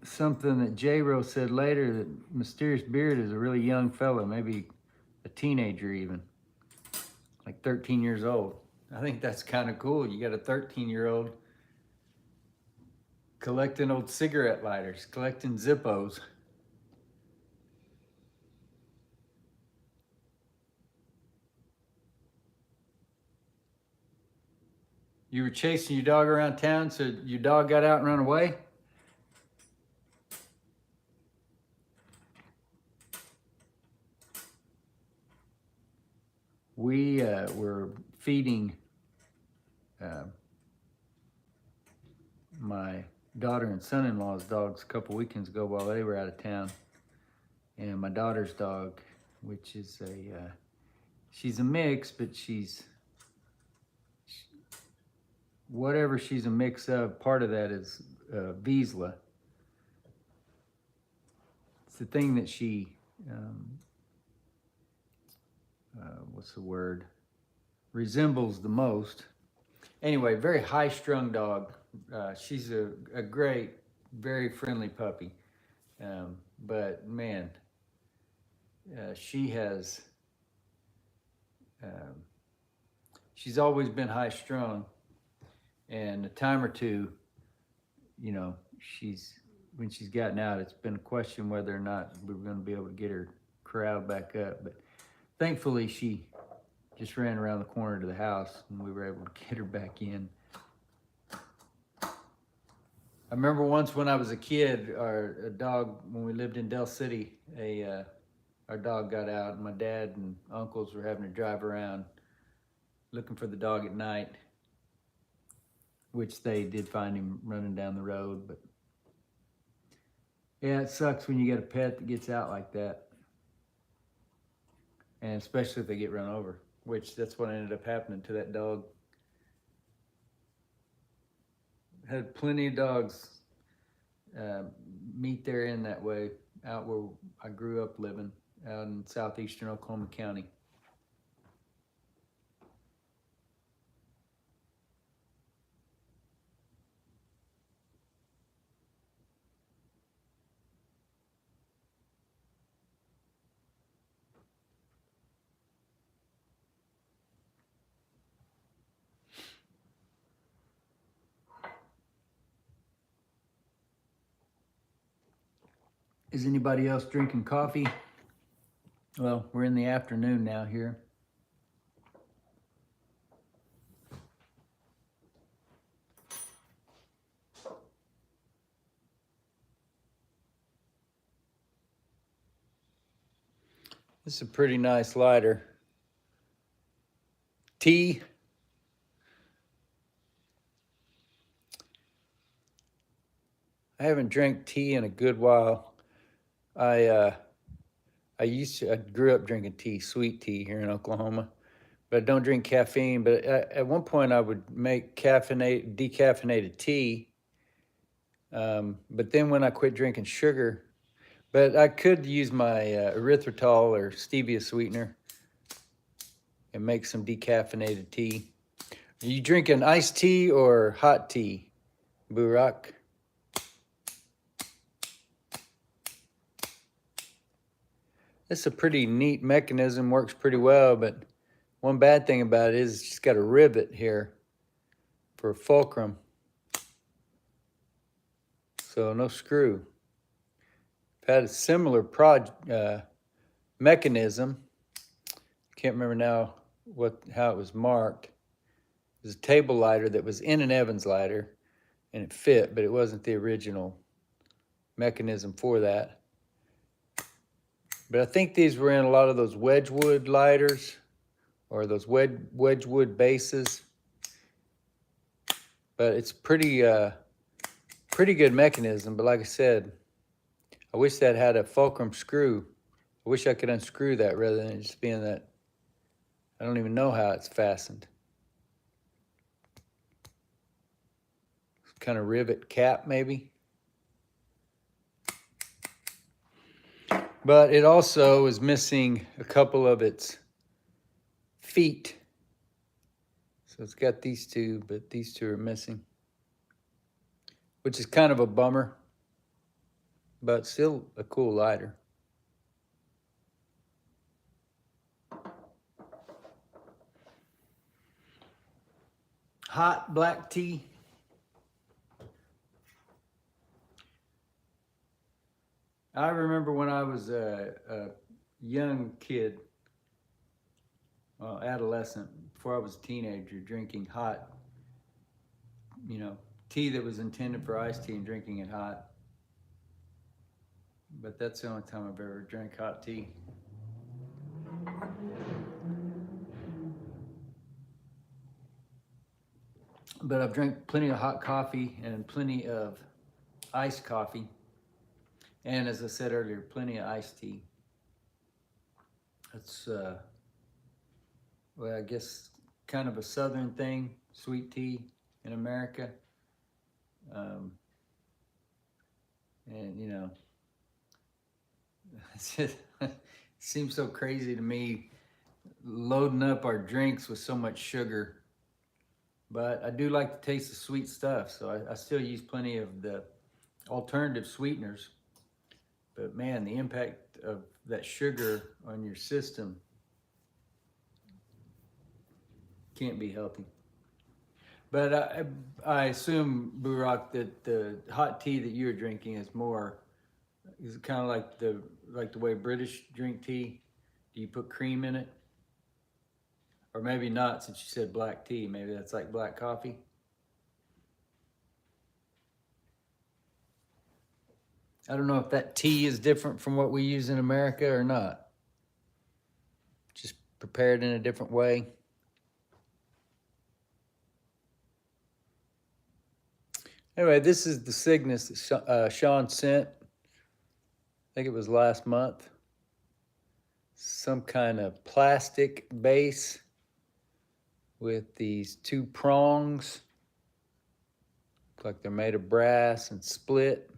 something that J-Ro said later that Mysterious Beard is a really young fella, maybe a teenager even, like 13 years old. I think that's kind of cool. You got a 13-year-old collecting old cigarette lighters, collecting Zippos. You were chasing your dog around town, so your dog got out and ran away? We were feeding my daughter and son-in-law's dogs a couple weekends ago while they were out of town. And my daughter's dog, which is she's a mix, but whatever she's a mix of, part of that is Vizsla. It's the thing that she, what's the word, resembles the most. Anyway, very high-strung dog. She's a great, very friendly puppy. But man, she has, she's always been high-strung. And a time or two, you know, when she's gotten out, it's been a question whether or not we were going to be able to get her corralled back up. But thankfully, she just ran around the corner to the house and we were able to get her back in. I remember once when I was a kid, a dog, when we lived in Del City, our dog got out and my dad and uncles were having to drive around looking for the dog at night, which they did find him running down the road. But yeah, it sucks when you get a pet that gets out like that. And especially if they get run over, which that's what ended up happening to that dog. Had plenty of dogs meet their end that way out where I grew up living, out in southeastern Oklahoma County. Is anybody else drinking coffee? Well, we're in the afternoon now here. This is a pretty nice lighter. Tea. I haven't drank tea in a good while. I grew up drinking tea, sweet tea here in Oklahoma, but I don't drink caffeine. But at one point I would make decaffeinated tea. But then when I quit drinking sugar, but I could use my erythritol or stevia sweetener and make some decaffeinated tea. Are you drinking iced tea or hot tea, Burak? It's a pretty neat mechanism, works pretty well, but one bad thing about it is it's just got a rivet here for a fulcrum. So no screw. I've had a similar mechanism. Can't remember now how it was marked. It was a table lighter that was in an Evans lighter, and it fit, but it wasn't the original mechanism for that. But I think these were in a lot of those Wedgwood lighters or those Wedgwood bases. But it's pretty good mechanism. But like I said, I wish that had a fulcrum screw. I wish I could unscrew that rather than just being that. I don't even know how it's fastened. Kind of rivet cap maybe. But it also is missing a couple of its feet. So it's got these two, but these two are missing, which is kind of a bummer, but still a cool lighter. Hot black tea. I remember when I was a young kid, adolescent, before I was a teenager, drinking hot, tea that was intended for iced tea and drinking it hot. But that's the only time I've ever drank hot tea. But I've drank plenty of hot coffee and plenty of iced coffee. And as I said earlier, plenty of iced tea. That's, well, I guess kind of a southern thing, sweet tea in America. And, it seems so crazy to me loading up our drinks with so much sugar. But I do like to taste the sweet stuff, so I still use plenty of the alternative sweeteners. But man, the impact of that sugar on your system can't be healthy. But I assume, Burak, that the hot tea that you're drinking is it kind of like the way British drink tea? Do you put cream in it? Or maybe not, since you said black tea. Maybe that's like black coffee. I don't know if that tea is different from what we use in America or not. Just prepared in a different way. Anyway, this is the Cygnus that Sean sent. I think it was last month. Some kind of plastic base with these two prongs. Look like they're made of brass and split.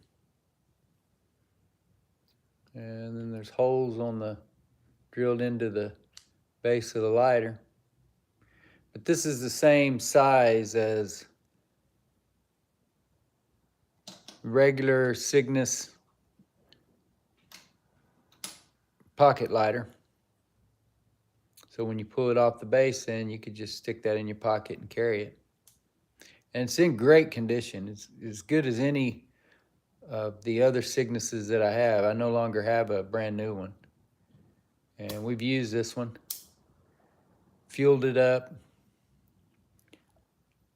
And then there's holes drilled into the base of the lighter. But this is the same size as regular Cygnus pocket lighter. So when you pull it off the base, then you could just stick that in your pocket and carry it. And it's in great condition. It's as good as any of the other Cygnuses that I have. I no longer have a brand new one. And we've used this one, fueled it up,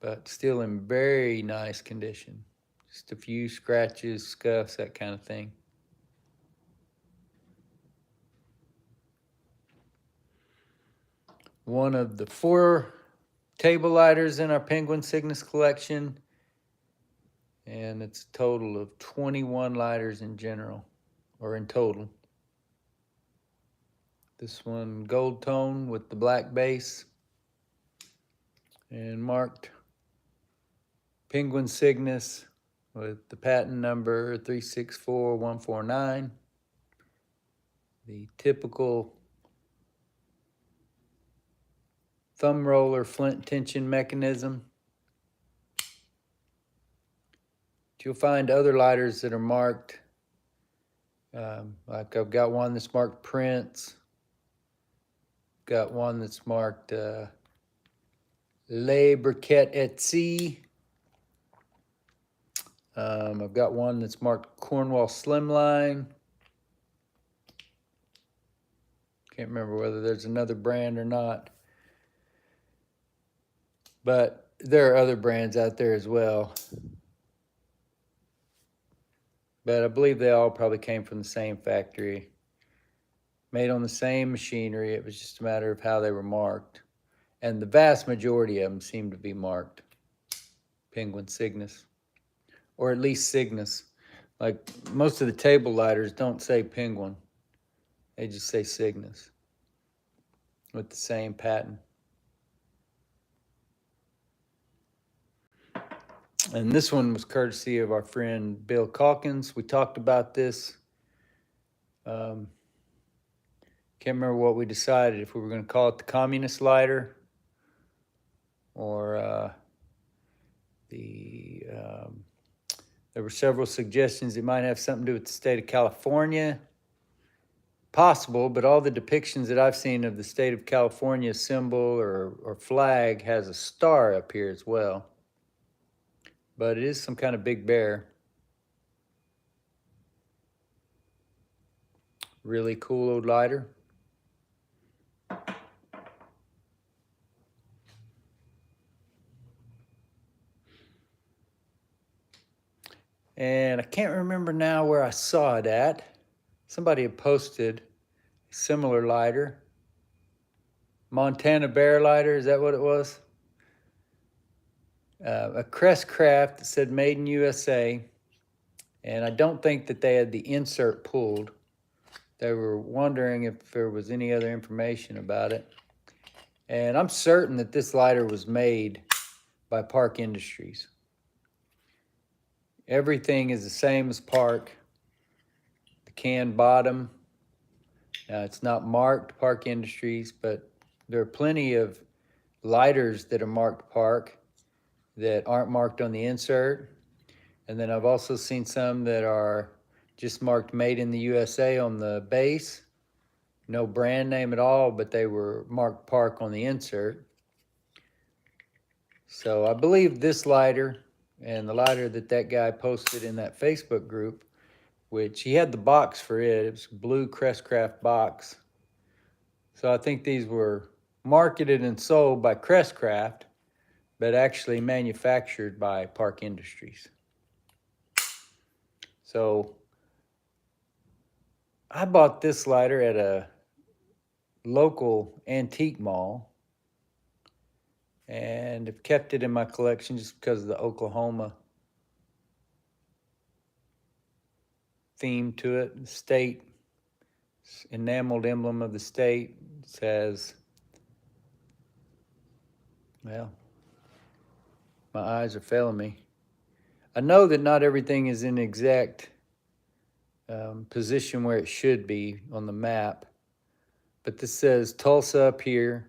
but still in very nice condition. Just a few scratches, scuffs, that kind of thing. One of the 4 table lighters in our Penguin Cygnus collection, and it's a total of 21 lighters in general, or in total. This one gold tone with the black base and marked Penguin Cygnus with the patent number 364149. The typical thumb roller flint tension mechanism. You'll find other lighters that are marked, like I've got one that's marked Prince, got one that's marked Le Briquette et Cie. I've got one that's marked Cornwall Slimline. Can't remember whether there's another brand or not. But there are other brands out there as well. But I believe they all probably came from the same factory, made on the same machinery. It was just a matter of how they were marked. And the vast majority of them seem to be marked Penguin Cygnus, or at least Cygnus. Like most of the table lighters don't say Penguin. They just say Cygnus with the same patent. And this one was courtesy of our friend Bill Calkins. We talked about this. Can't remember what we decided, if we were going to call it the Communist lighter or there were several suggestions it might have something to do with the state of California. Possible, but all the depictions that I've seen of the state of California symbol or flag has a star up here as well. But it is some kind of big bear. Really cool old lighter. And I can't remember now where I saw it at. Somebody had posted a similar lighter. Montana Bear lighter, is that what it was? A Crest Craft that said made in USA. And I don't think that they had the insert pulled. They were wondering if there was any other information about it. And I'm certain that this lighter was made by Park Industries. Everything is the same as Park. The can bottom. Now, it's not marked Park Industries, but there are plenty of lighters that are marked Park that aren't marked on the insert. And then I've also seen some that are just marked made in the USA on the base. No brand name at all, but they were marked Park on the insert. So I believe this lighter and the lighter that guy posted in that Facebook group, which he had the box for it. It was a blue Crestcraft box. So I think these were marketed and sold by Crestcraft, but actually manufactured by Park Industries. So I bought this lighter at a local antique mall and have kept it in my collection just because of the Oklahoma theme to it. The state, enameled emblem of the state says, well, my eyes are failing me. I know that not everything is in exact position where it should be on the map, but this says Tulsa up here,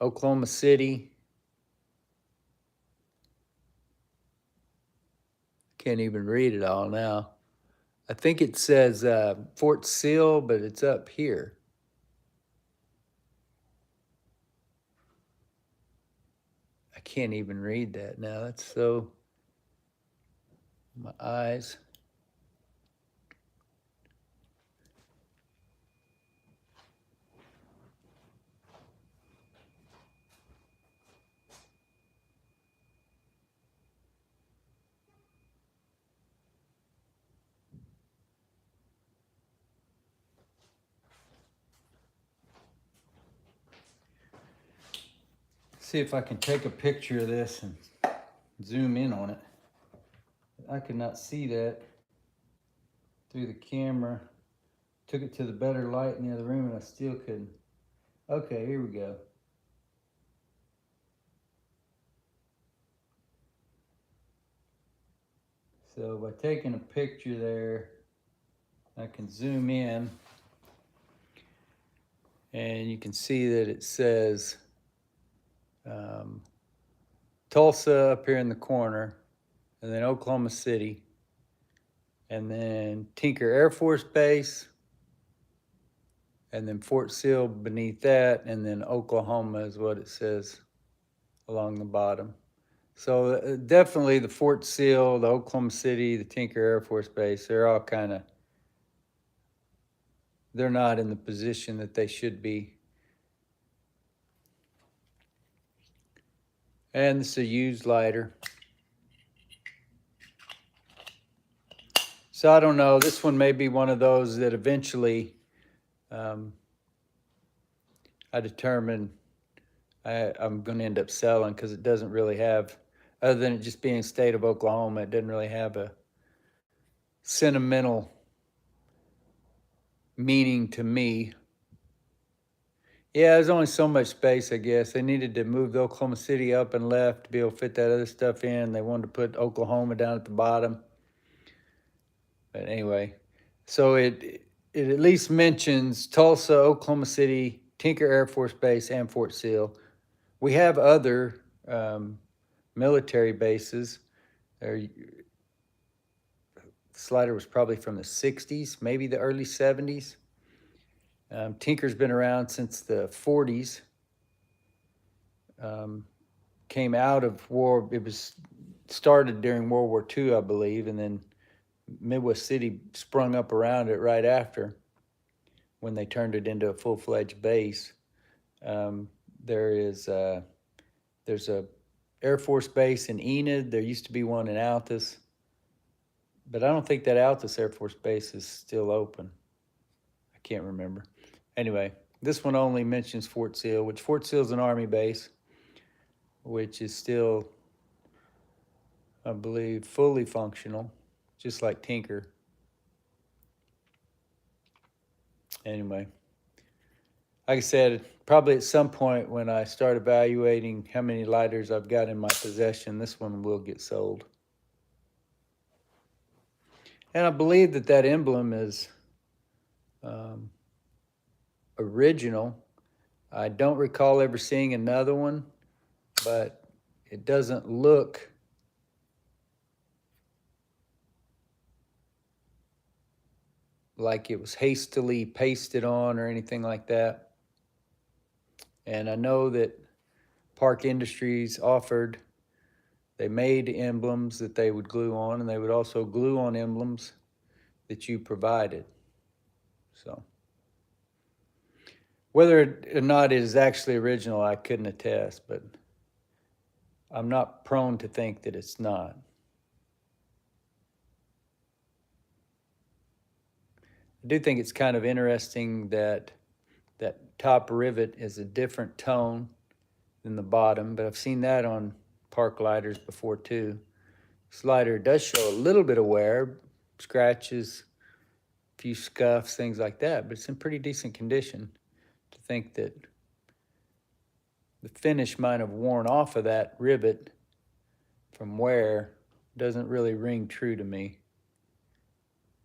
Oklahoma City. Can't even read it all now. I think it says Fort Sill, but it's up here. I can't even read that now. That's so My eyes. See if I can take a picture of this and zoom in on it. I could not see that through the camera. Took it to the better light in the other room and I still couldn't. Okay, here we go. So by taking a picture there, I can zoom in and you can see that it says Tulsa up here in the corner, and then Oklahoma City, and then Tinker Air Force Base, and then Fort Sill beneath that, and then Oklahoma is what it says along the bottom. So definitely the Fort Sill, the Oklahoma City, the Tinker Air Force Base, they're all kind of, they're not in the position that they should be. And this is a used lighter. So I don't know, this one may be one of those that eventually I determine I'm going to end up selling because it doesn't really have, other than it just being state of Oklahoma, it doesn't really have a sentimental meaning to me. Yeah, there's only so much space, I guess. They needed to move the Oklahoma City up and left to be able to fit that other stuff in. They wanted to put Oklahoma down at the bottom. But anyway, so it at least mentions Tulsa, Oklahoma City, Tinker Air Force Base, and Fort Sill. We have other military bases. Slider was probably from the 60s, maybe the early 70s. Tinker's been around since the 40s. Came out of war, it was started during World War II, I believe, and then Midwest City sprung up around it right after when they turned it into a full-fledged base. There's a Air Force base in Enid. There used to be one in Altus, but I don't think that Altus Air Force Base is still open. I can't remember. Anyway, this one only mentions Fort Sill, which Fort Sill is an Army base, which is still, I believe, fully functional, just like Tinker. Anyway, like I said, probably at some point when I start evaluating how many lighters I've got in my possession, this one will get sold. And I believe that that emblem is original. I don't recall ever seeing another one, but it doesn't look like it was hastily pasted on or anything like that. And I know that Park Industries offered, they made emblems that they would glue on, and they would also glue on emblems that you provided. So whether or not it is actually original, I couldn't attest, but I'm not prone to think that it's not. I do think it's kind of interesting that that top rivet is a different tone than the bottom, but I've seen that on park lighters before too. This lighter does show a little bit of wear, scratches, a few scuffs, things like that, but it's in pretty decent condition. To think that the finish might have worn off of that rivet from wear doesn't really ring true to me.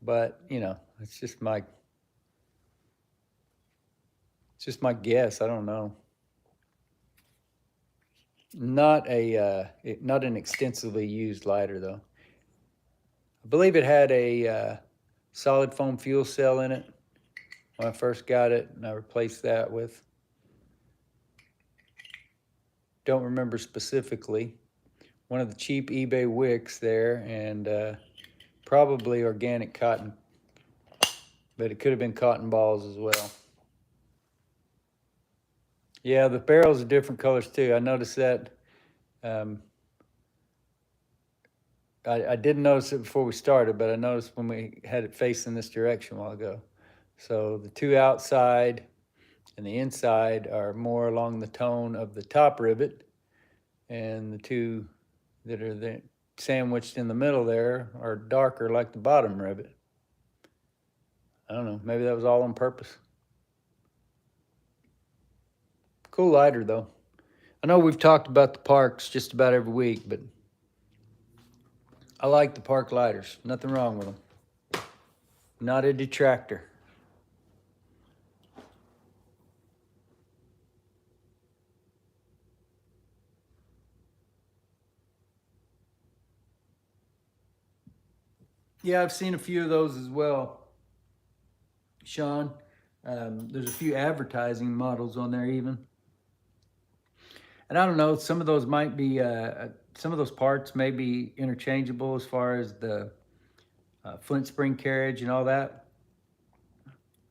But, you know, it's just my guess. I don't know. Not an extensively used lighter though. I believe it had a solid foam fuel cell in it when I first got it, and I replaced that with, don't remember specifically, one of the cheap eBay wicks there, and probably organic cotton, but it could have been cotton balls as well. Yeah, the barrels are different colors too. I noticed that. I didn't notice it before we started, but I noticed when we had it facing this direction a while ago. So the two outside and the inside are more along the tone of the top rivet, and the two that are sandwiched in the middle there are darker like the bottom rivet. I don't know, maybe that was all on purpose. Cool lighter though. I know we've talked about the Parks just about every week, but I like the Park lighters. Nothing wrong with them. Not a detractor. Yeah, I've seen a few of those as well, Sean. There's a few advertising models on there even. And I don't know, some of those might be, some of those parts may be interchangeable as far as the flint spring carriage and all that.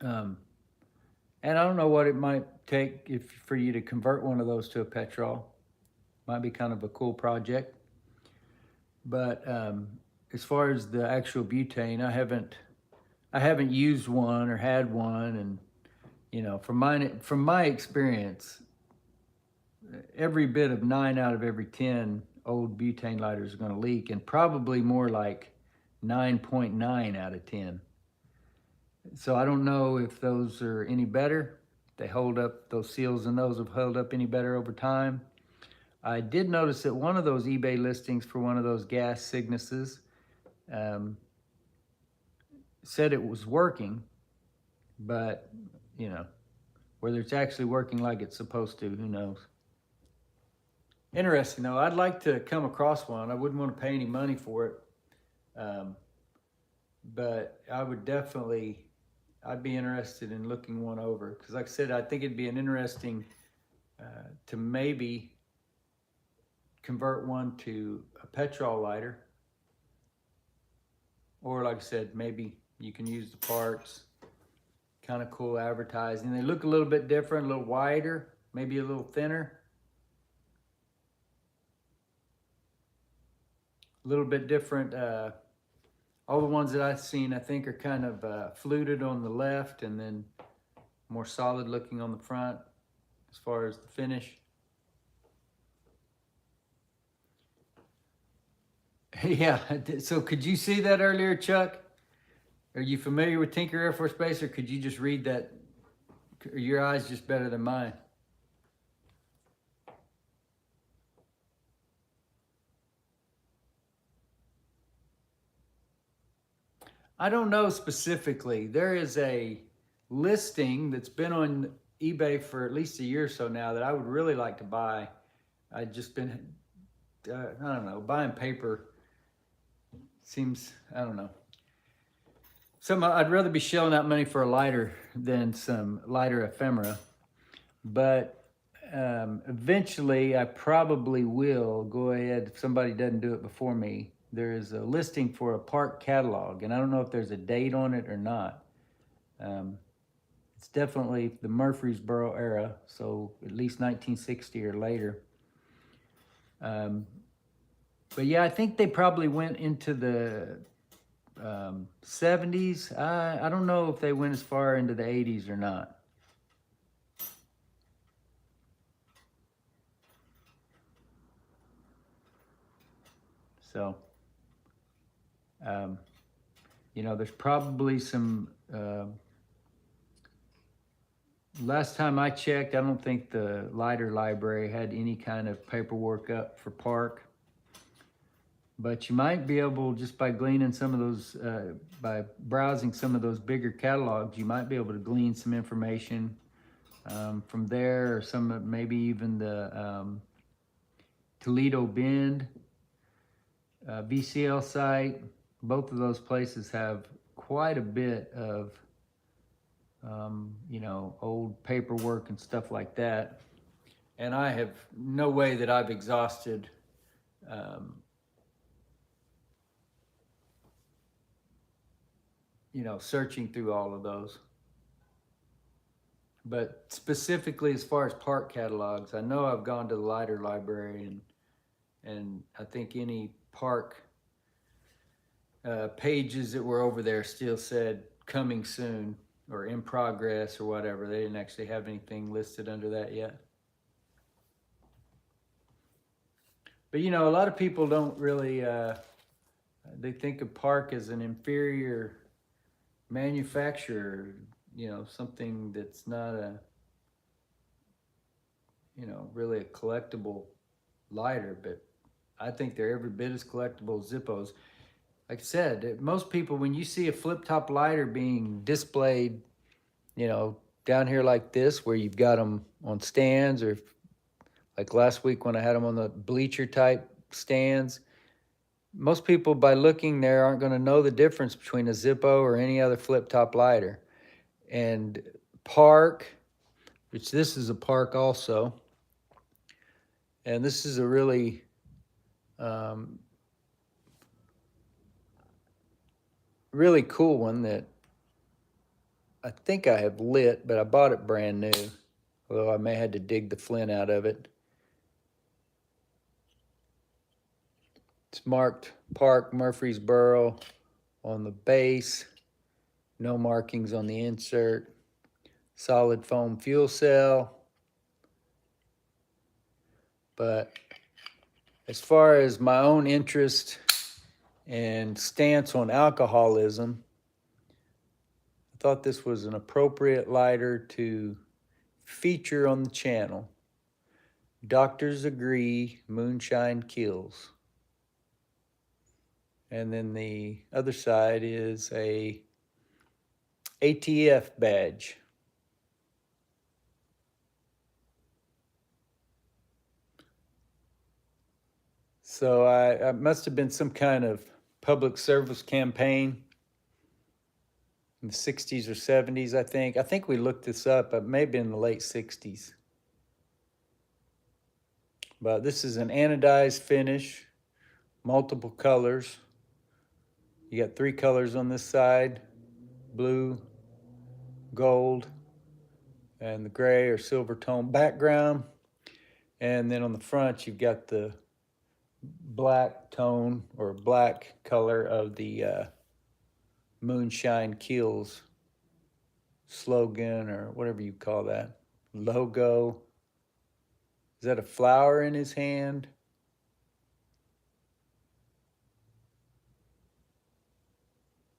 And I don't know what it might take for you to convert one of those to a petrol. Might be kind of a cool project. But as far as the actual butane, I haven't used one or had one, and you know, from my experience, every bit of 9 out of every 10 old butane lighters are going to leak, and probably more like 9.9 out of 10. So I don't know if those are any better. They hold up, those seals and those have held up any better over time. I did notice that one of those eBay listings for one of those gas Cygnuses said it was working, but you know, whether it's actually working like it's supposed to, who knows. Interesting though. I'd like to come across one. I wouldn't want to pay any money for it, but I'd be interested in looking one over, because like I said, I think it'd be an interesting to maybe convert one to a petrol lighter, or like I said, maybe you can use the parts. Kind of cool advertising. They look a little bit different, a little wider, maybe a little thinner. A little bit different. All the ones that I've seen, I think, are kind of fluted on the left and then more solid looking on the front as far as the finish. Yeah, so could you see that earlier, Chuck? Are you familiar with Tinker Air Force Base, or could you just read that? Are your eyes just better than mine? I don't know specifically. There is a listing that's been on eBay for at least a year or so now that I would really like to buy. I've just been, I don't know, buying paper seems, I don't know. I'd rather be shelling out money for a lighter than some lighter ephemera. But eventually I probably will go ahead, if somebody doesn't do it before me. There is a listing for a park catalog, and I don't know if there's a date on it or not. It's definitely the Murfreesboro era, so at least 1960 or later. But yeah, I think they probably went into the 70s. I don't know if they went as far into the 80s or not. So, you know, there's probably some, last time I checked, I don't think the lighter library had any kind of paperwork up for park. But you might be able, just by gleaning some of those, by browsing some of those bigger catalogs, you might be able to glean some information from there, or some, maybe even the Toledo Bend VCL site. Both of those places have quite a bit of, you know, old paperwork and stuff like that. And I have no way that I've exhausted searching through all of those. But specifically as far as park catalogs, I know I've gone to the lighter library, and I think any park pages that were over there still said coming soon or in progress or whatever. They didn't actually have anything listed under that yet. But a lot of people don't really, they think of Park as an inferior manufacturer, something that's not really a collectible lighter. But I think they're every bit as collectible as Zippos. Like I said, most people, when you see a flip top lighter being displayed, down here like this, where you've got them on stands, or like last week when I had them on the bleacher type stands, most people by looking there aren't going to know the difference between a Zippo or any other flip top lighter. And Park, which this is a Park also, and this is a really really cool one that I think I have lit, but I bought it brand new, although I may have had to dig the flint out of it. It's marked Park Murfreesboro on the base, no markings on the insert, solid foam fuel cell. But as far as my own interest and stance on alcoholism, I thought this was an appropriate lighter to feature on the channel. Doctors agree moonshine kills. And then the other side is a ATF badge. So I must have been some kind of public service campaign in the 60s or 70s, I think. I think we looked this up, maybe in the late 60s. But this is an anodized finish, multiple colors. You got 3 colors on this side: blue, gold, and the gray or silver tone background. And then on the front, you've got the black tone or black color of the Moonshine Kills slogan, or whatever you call that, logo. Is that a flower in his hand?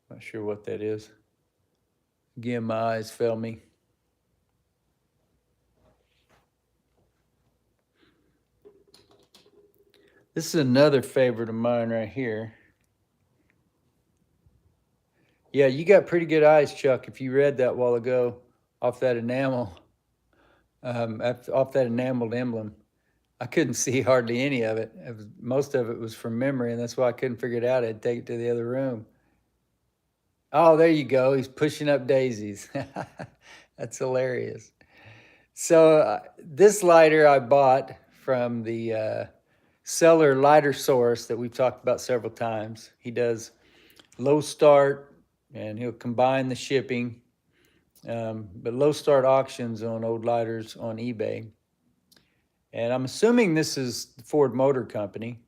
Not sure what that is. Again, my eyes fail me. This is another favorite of mine right here. Yeah, you got pretty good eyes, Chuck, if you read that a while ago off that enamel, off that enameled emblem. I couldn't see hardly any of it. Most of it was from memory, and that's why I couldn't figure it out. I'd take it to the other room. Oh, there you go. He's pushing up daisies. That's hilarious. So this lighter I bought from the seller Lighter Source that we've talked about several times. He does low start, and he'll combine the shipping, but low start auctions on old lighters on eBay. And I'm assuming this is the Ford Motor Company.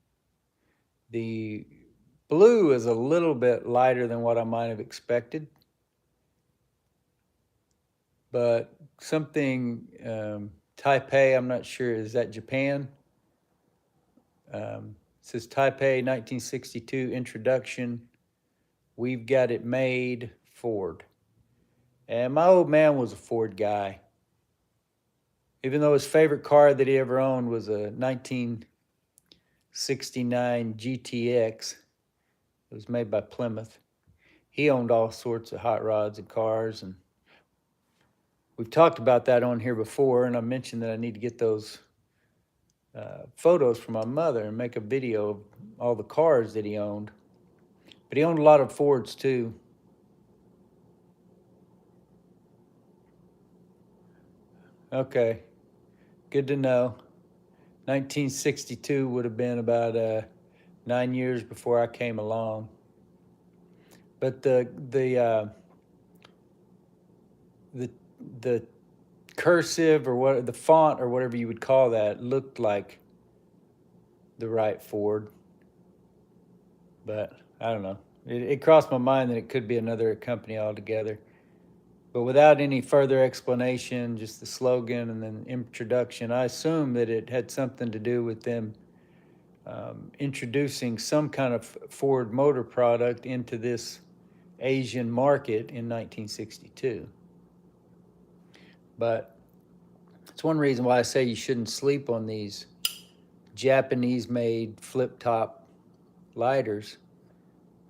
The blue is a little bit lighter than what I might have expected, but something Taipei, I'm not sure, is that Japan? It says Taipei 1962 introduction. We've got it made, Ford. And my old man was a Ford guy. Even though his favorite car that he ever owned was a 1969 GTX. It was made by Plymouth. He owned all sorts of hot rods and cars, and we've talked about that on here before, and I mentioned that I need to get those photos from my mother and make a video of all the cars that he owned. But he owned a lot of Fords too. Okay, good to know. 1962 would have been about 9 years before I came along. but the cursive, or what, the font or whatever you would call that, looked like the right Ford. But I don't know. It crossed my mind that it could be another company altogether. But without any further explanation, just the slogan and then introduction, I assume that it had something to do with them introducing some kind of Ford Motor product into this Asian market in 1962. But it's one reason why I say you shouldn't sleep on these Japanese-made flip-top lighters.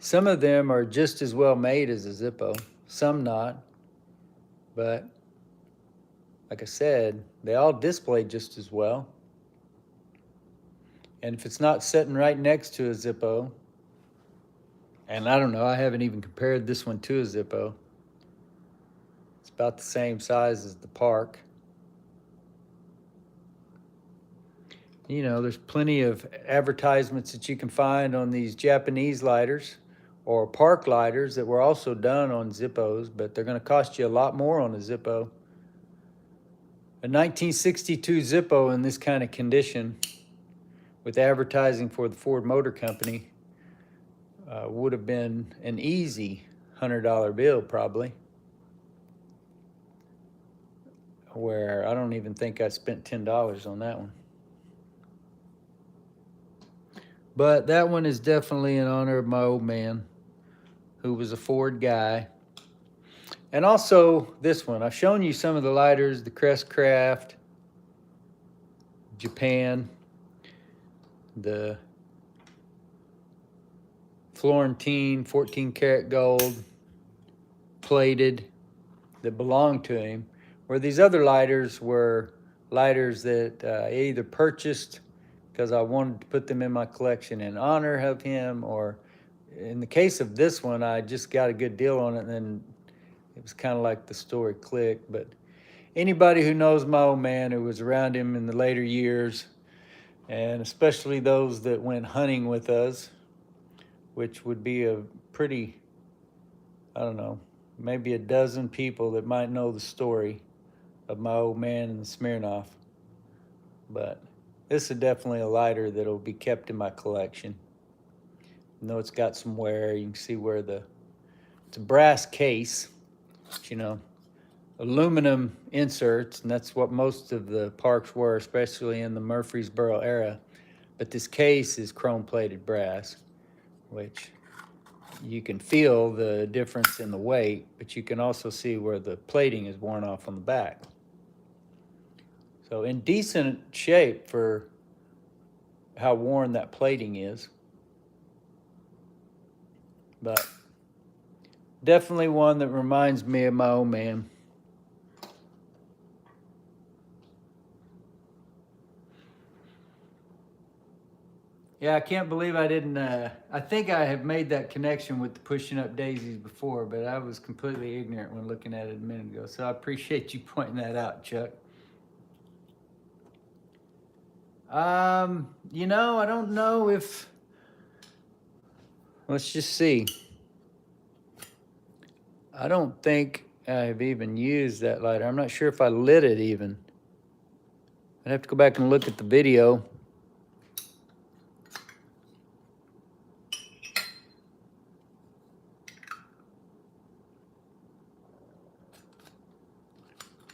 Some of them are just as well made as a Zippo, some not. But like I said, they all display just as well. And if it's not sitting right next to a Zippo, and I don't know, I haven't even compared this one to a Zippo. It's about the same size as the Park. You know, there's plenty of advertisements that you can find on these Japanese lighters or Park lighters that were also done on Zippos, but they're going to cost you a lot more on a Zippo. A 1962 Zippo in this kind of condition, with advertising for the Ford Motor Company, would have been an easy $100 bill probably, where I don't even think I spent $10 on that one. But that one is definitely in honor of my old man, who was a Ford guy. And also this one, I've shown you some of the lighters, the Crest Craft, Japan, the Florentine 14 karat gold plated that belonged to him, where these other lighters were lighters that I either purchased because I wanted to put them in my collection in honor of him, or in the case of this one, I just got a good deal on it, and then it was kind of like the story clicked. But anybody who knows my old man, who was around him in the later years, and especially those that went hunting with us, which would be a pretty, I don't know, maybe a dozen people that might know the story of my old man and the Smirnoff. But this is definitely a lighter that'll be kept in my collection. You know, it's got some wear. You can see where it's a brass case, but, you know, aluminum inserts, and that's what most of the Parks were, especially in the Murfreesboro era. But this case is chrome-plated brass, which you can feel the difference in the weight, but you can also see where the plating is worn off on the back. So in decent shape for how worn that plating is. But definitely one that reminds me of my old man. Yeah, I can't believe I didn't, I think I have made that connection with the pushing up daisies before, but I was completely ignorant when looking at it a minute ago. So I appreciate you pointing that out, Chuck. You know, I don't know if, let's just see. I don't think I've even used that lighter. I'm not sure if I lit it even. I'd have to go back and look at the video.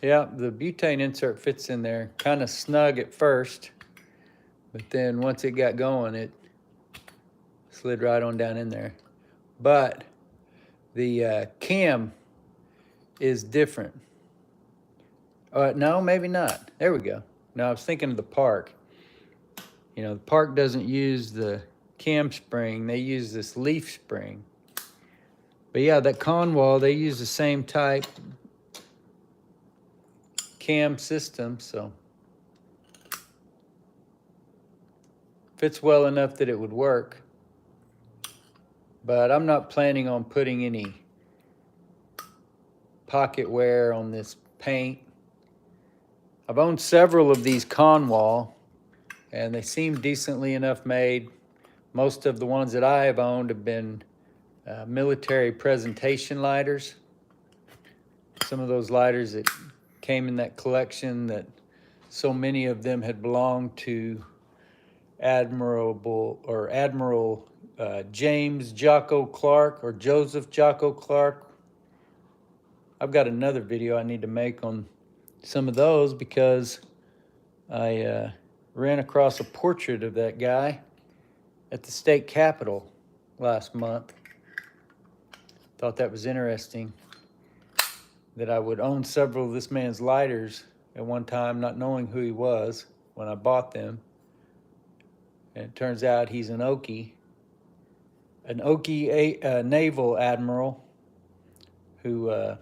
Yeah, the butane insert fits in there kind of snug at first, but then once it got going, it slid right on down in there. But the cam is different. No, maybe not. There we go. No, I was thinking of the Park. You know, the Park doesn't use the cam spring. They use this leaf spring. But yeah, that Conwall, they use the same type cam system, so fits well enough that it would work. But I'm not planning on putting any pocket wear on this paint. I've owned several of these Conwall, and they seem decently enough made. Most of the ones that I have owned have been military presentation lighters. Some of those lighters that came in that collection that so many of them had belonged to Admiral James Jocko Clark or Joseph Jocko Clark. I've got another video I need to make on some of those because I ran across a portrait of that guy at the state capitol last month. Thought that was interesting that I would own several of this man's lighters at one time, not knowing who he was when I bought them. And it turns out he's an Okie naval admiral who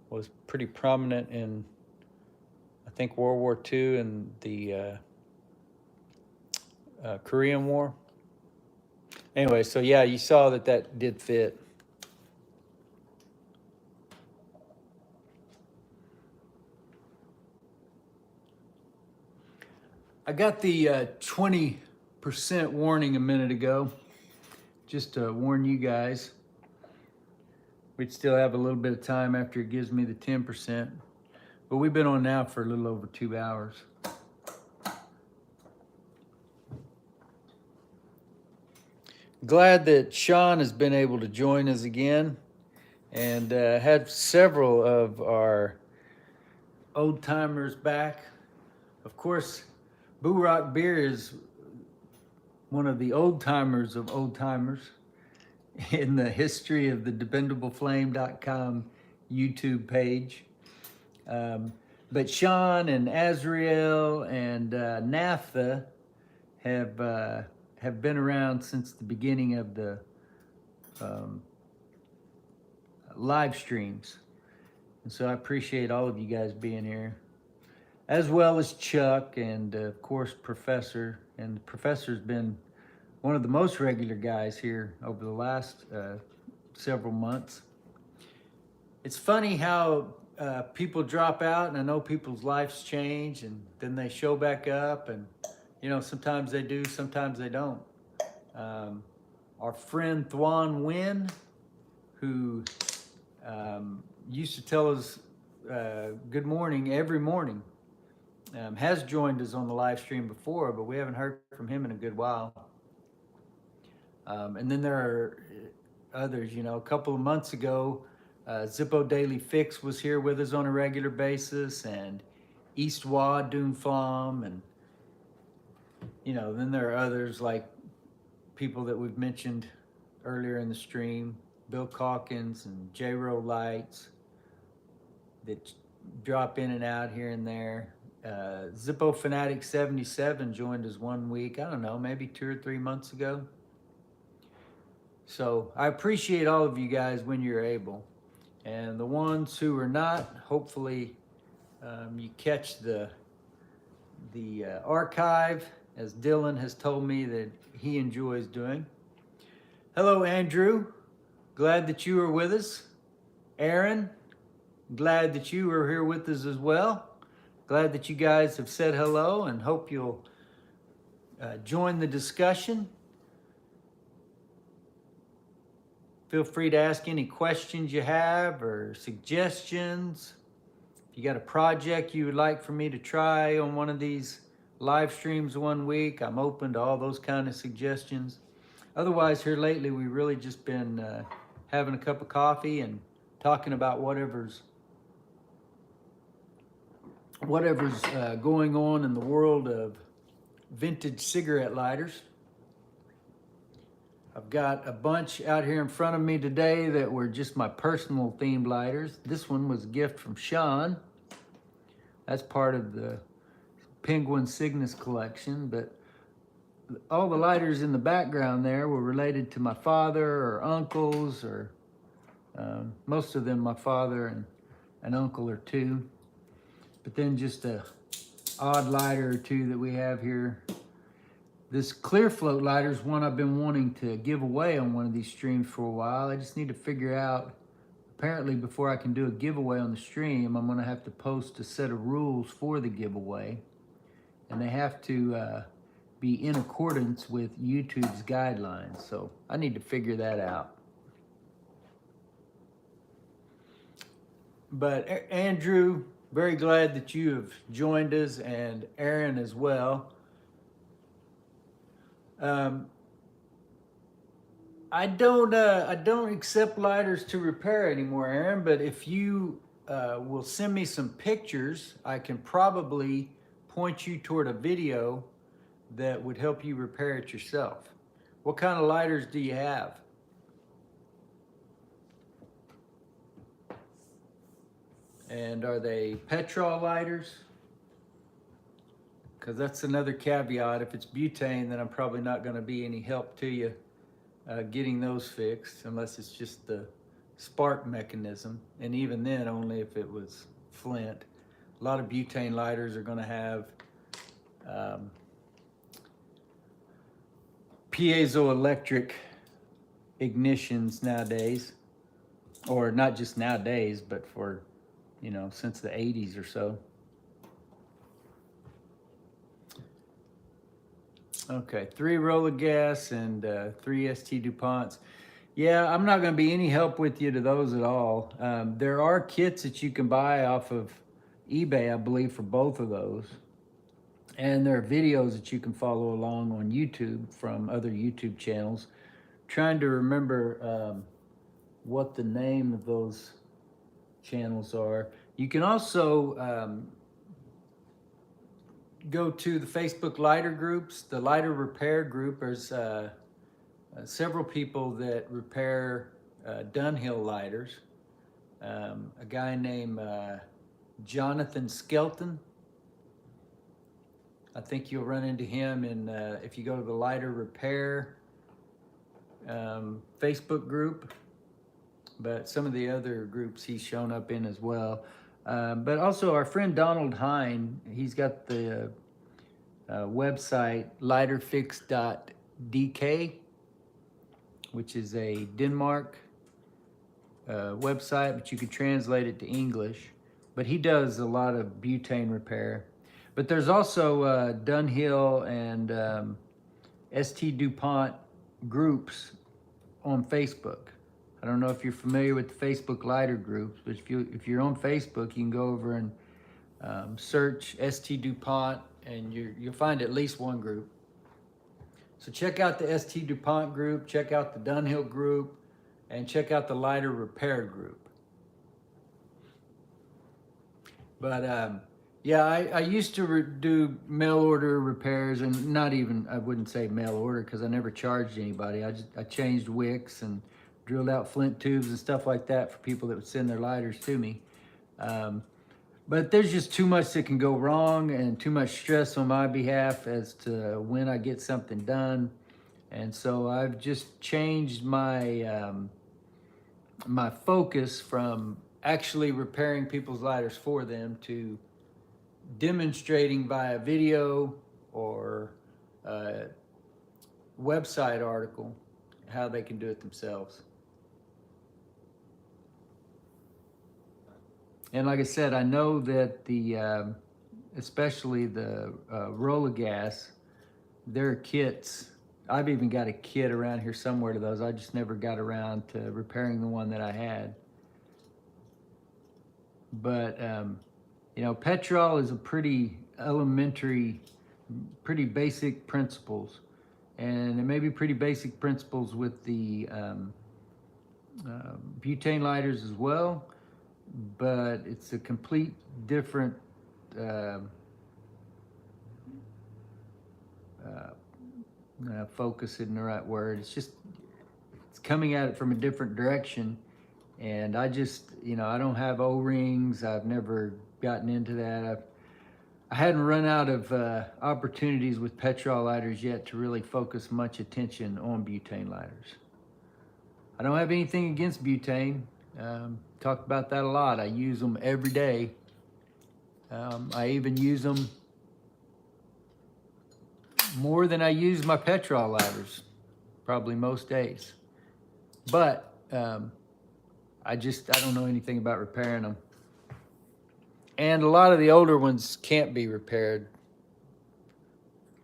was pretty prominent in, I think, World War II and the Korean War. Anyway, so yeah, you saw that did fit. I got the 20% warning a minute ago, just to warn you guys. We'd still have a little bit of time after it gives me the 10%, but we've been on now for a little over 2 hours. Glad that Sean has been able to join us again, and had several of our old timers back. Of course, Boo Rock Beer is one of the old timers of old timers in the history of the DependableFlame.com YouTube page. But Sean and Azrael and Naphtha have been around since the beginning of the live streams. And so I appreciate all of you guys being here, as well as Chuck and of course Professor. And the Professor's been one of the most regular guys here over the last several months. It's funny how people drop out, and I know people's lives change, and then they show back up, and you know, sometimes they do, sometimes they don't. Our friend Thwan Nguyen, who used to tell us good morning every morning, has joined us on the live stream before, but we haven't heard from him in a good while. And then there are others, you know. A couple of months ago, Zippo Daily Fix was here with us on a regular basis, and East Wad Doom Flam, and you know, then there are others like people that we've mentioned earlier in the stream, Bill Calkins and J-Ro Lights, that drop in and out here and there. Zippo Fanatic 77 joined us 1 week, I don't know, maybe 2 or 3 months ago. So I appreciate all of you guys when you're able. And the ones who are not, hopefully you catch the archive, as Dylan has told me that he enjoys doing. Hello, Andrew. Glad that you are with us. Aaron, glad that you are here with us as well. Glad that you guys have said hello, and hope you'll join the discussion. Feel free to ask any questions you have or suggestions. If you got a project you would like for me to try on one of these live streams 1 week, I'm open to all those kind of suggestions. Otherwise, here lately, we've really just been having a cup of coffee and talking about whatever's going on in the world of vintage cigarette lighters. I've got a bunch out here in front of me today that were just my personal themed lighters. This one was a gift from Sean. That's part of the Penguin Cygnus collection, but all the lighters in the background there were related to my father or uncles, or most of them my father and an uncle or two. But then just a odd lighter or two that we have here. This clear float lighter is one I've been wanting to give away on one of these streams for a while. I just need to figure out, apparently before I can do a giveaway on the stream, I'm gonna have to post a set of rules for the giveaway. And they have to be in accordance with YouTube's guidelines. So I need to figure that out. But Andrew, very glad that you have joined us, and Aaron as well. I don't accept lighters to repair anymore, Aaron. But if you will send me some pictures, I can probably point you toward a video that would help you repair it yourself. What kind of lighters do you have? And are they petrol lighters? Because that's another caveat. If it's butane, then I'm probably not going to be any help to you getting those fixed, unless it's just the spark mechanism. And even then, only if it was flint. A lot of butane lighters are going to have piezoelectric ignitions nowadays, or not just nowadays, but for, you know, since the 80s or so. Okay, 3 roller gas and 3 ST DuPonts. Yeah, I'm not going to be any help with you to those at all. There are kits that you can buy off of eBay, I believe, for both of those. And there are videos that you can follow along on YouTube from other YouTube channels. Trying to remember what the name of those channels are. You can also go to the Facebook lighter groups, the lighter repair group. There's several people that repair Dunhill lighters. A guy named Jonathan Skelton. I think you'll run into him in if you go to the lighter repair Facebook group. But some of the other groups he's shown up in as well. But also our friend Donald Hine, he's got the website lighterfix.dk, which is a Denmark website, but you could translate it to English. But he does a lot of butane repair. But there's also Dunhill and ST DuPont groups on Facebook. I don't know if you're familiar with the Facebook lighter groups, but if you're on Facebook, you can go over and search ST DuPont, and you'll find at least one group. So check out the ST DuPont group, check out the Dunhill group, and check out the lighter repair group. But yeah, I used to do mail order repairs, and not even, I wouldn't say mail order because I never charged anybody. I changed wicks and drilled out flint tubes and stuff like that for people that would send their lighters to me. But there's just too much that can go wrong and too much stress on my behalf as to when I get something done. And so I've just changed my, my focus from actually repairing people's lighters for them to demonstrating via video or a website article how they can do it themselves. And like I said, I know that the, especially the roller gas, their kits, I've even got a kit around here somewhere to those. I just never got around to repairing the one that I had. But, you know, petrol is a pretty elementary, pretty basic principles. And it may be pretty basic principles with the butane lighters as well. But it's a complete different focus isn't the right word. It's just, it's coming at it from a different direction. And I just, you know, I don't have O-rings. I've never gotten into that. I hadn't run out of opportunities with petrol lighters yet to really focus much attention on butane lighters. I don't have anything against butane. Talked about that a lot. I use them every day. I even use them more than I use my petrol lighters, probably most days. But I don't know anything about repairing them. And a lot of the older ones can't be repaired.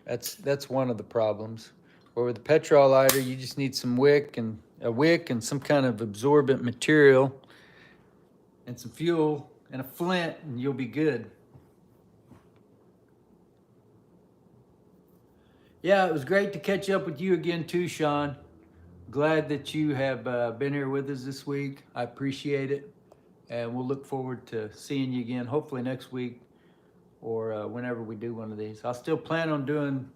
That's one of the problems. Where with the petrol lighter, you just need some wick and a wick and some kind of absorbent material and some fuel and a flint, and you'll be good. Yeah, it was great to catch up with you again too, Sean. Glad that you have been here with us this week. I appreciate it. And we'll look forward to seeing you again, hopefully next week or whenever we do one of these. I'll still plan on doing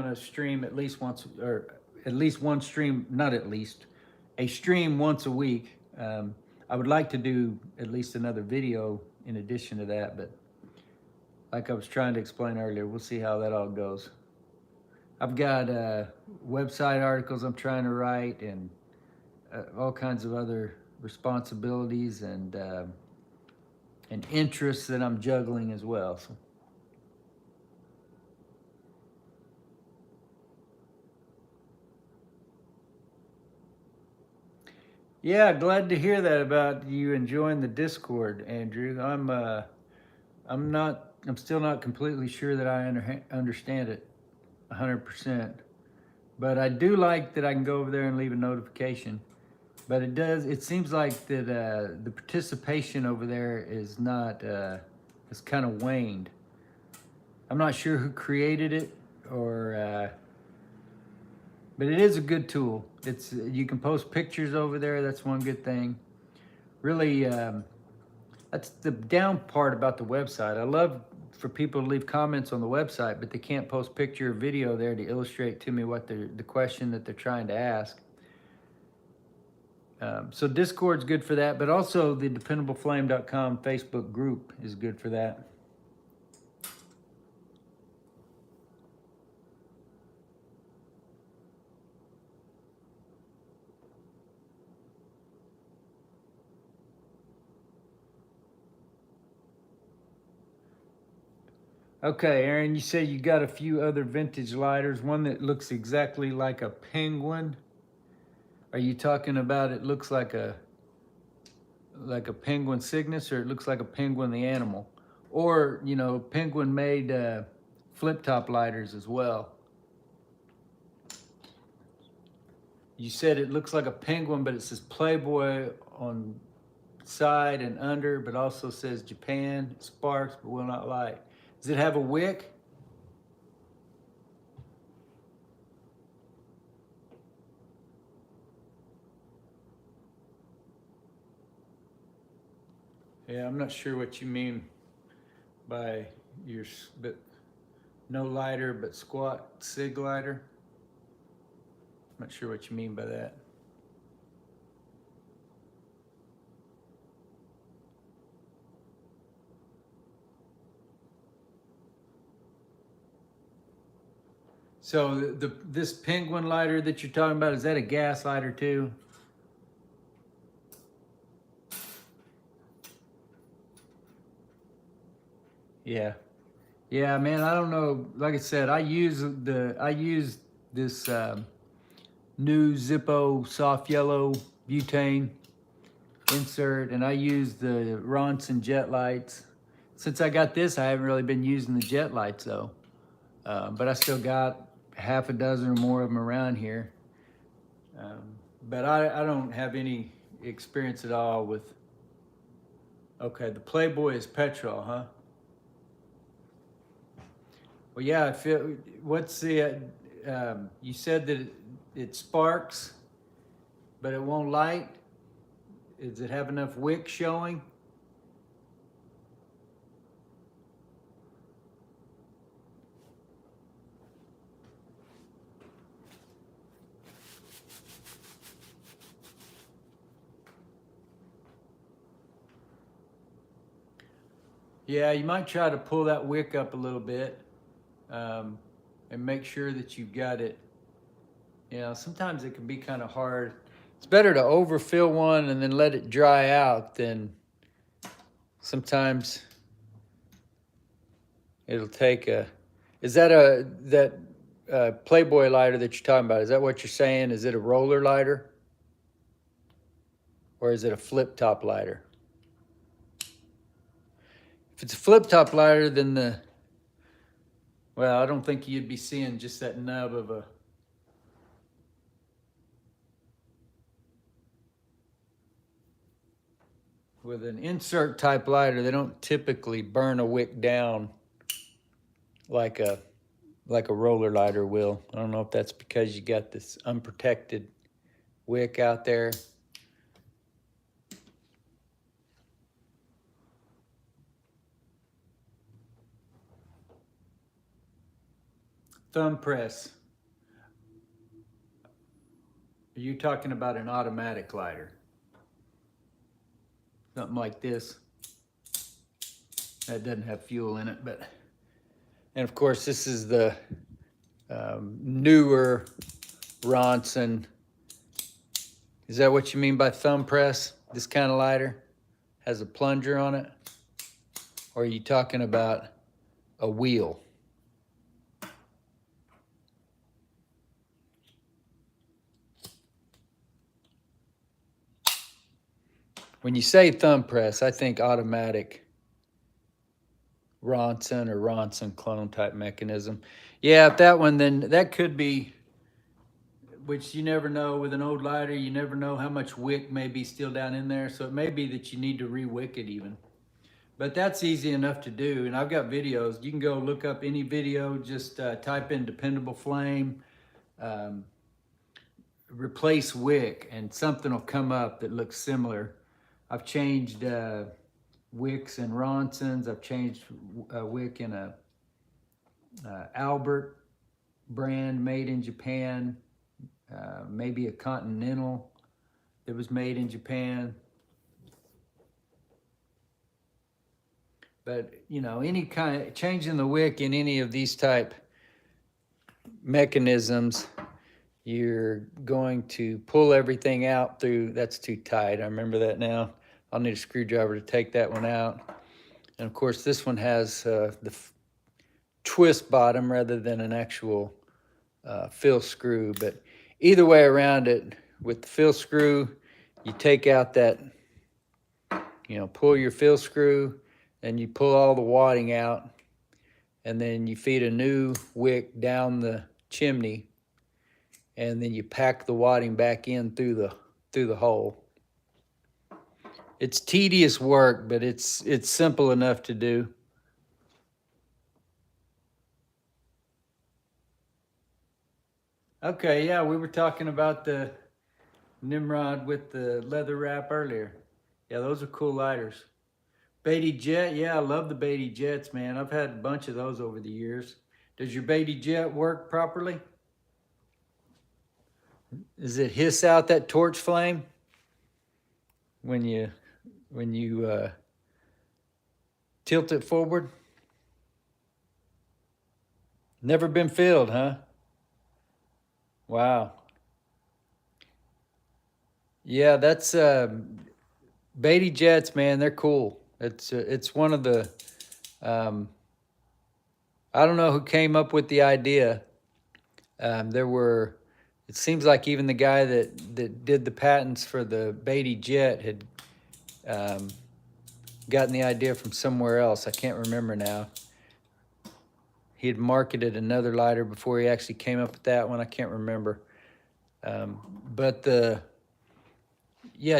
a stream at least once, or at least one stream, not at least, a stream once a week. I would like to do at least another video in addition to that, but like I was trying to explain earlier, we'll see how that all goes. I've got website articles I'm trying to write and all kinds of other responsibilities and interests that I'm juggling as well. So. Yeah, glad to hear that about you enjoying the Discord, Andrew. I'm still not completely sure that I understand it 100%, but I do like that I can go over there and leave a notification. But it seems like that the participation over there is not, it's kind of waned. I'm not sure who created it or, but it is a good tool. You can post pictures over there. That's one good thing. Really, that's the down part about the website. I love for people to leave comments on the website, but they can't post picture or video there to illustrate to me what the question that they're trying to ask. So Discord's good for that, but also the DependableFlame.com Facebook group is good for that. Okay, Aaron, you say you got a few other vintage lighters, one that looks exactly like a penguin. Are you talking about it looks like a penguin Cygnus, or it looks like a penguin the animal? Or, you know, penguin made flip-top lighters as well. You said it looks like a penguin, but it says Playboy on side and under, but also says Japan, sparks, but will not light. Does it have a wick? Yeah, I'm not sure what you mean by but no lighter, but squat sig lighter. I'm not sure what you mean by that. So this penguin lighter that you're talking about, is that a gas lighter too? Yeah. Yeah, man, I don't know. Like I said, I use this new Zippo soft yellow butane insert, and I use the Ronson jet lights. Since I got this, I haven't really been using the jet lights though. But I still got half a dozen or more of them around here. But I don't have any experience at all with, okay, the Playboy is petrol, huh? Well, yeah, I feel, what's the, you said that it sparks, but it won't light. Does it have enough wick showing? Yeah, you might try to pull that wick up a little bit and make sure that you've got it. You know, sometimes it can be kind of hard. It's better to overfill one and then let it dry out than sometimes it'll take a, is that Playboy lighter that you're talking about? Is that what you're saying? Is it a roller lighter? Or is it a flip top lighter? If it's a flip top lighter, then Well, I don't think you'd be seeing just that nub of a with an insert type lighter. They don't typically burn a wick down like a roller lighter will. I don't know if that's because you got this unprotected wick out there. Thumb press. Are you talking about an automatic lighter? Something like this. That doesn't have fuel in it, but, and of course this is the newer Ronson. Is that what you mean by thumb press? This kind of lighter has a plunger on it? Or are you talking about a wheel? When you say thumb press, I think automatic Ronson or Ronson clone type mechanism. Yeah, if that one, then that could be, which you never know with an old lighter, you never know how much wick may be still down in there. So it may be that you need to re-wick it even. But that's easy enough to do. And I've got videos. You can go look up any video, just type in dependable flame, replace wick, and something will come up that looks similar. I've changed wicks in Ronsons. I've changed a wick in a Albert brand made in Japan. Maybe a Continental that was made in Japan. But, you know, any kind of changing the wick in any of these type mechanisms, you're going to pull everything out through, that's too tight. I remember that now. I'll need a screwdriver to take that one out. And of course, this one has the twist bottom rather than an actual fill screw. But either way around it, with the fill screw, you take out that, you know, pull your fill screw, and you pull all the wadding out, and then you feed a new wick down the chimney, and then you pack the wadding back in through the hole. It's tedious work, but it's simple enough to do. Okay, yeah, we were talking about the Nimrod with the leather wrap earlier. Yeah, those are cool lighters. Beatty Jet, yeah, I love the Beatty Jets, man. I've had a bunch of those over the years. Does your Beatty Jet work properly? Does it hiss out that torch flame when you tilt it forward? Never been filled, huh? Wow. Yeah, that's Beatty Jets, man. They're cool. It's one of the I don't know who came up with the idea. It seems like even the guy that did the patents for the Beatty Jet had gotten the idea from somewhere else. I can't remember now. He had marketed another lighter before he actually came up with that one. I can't remember. But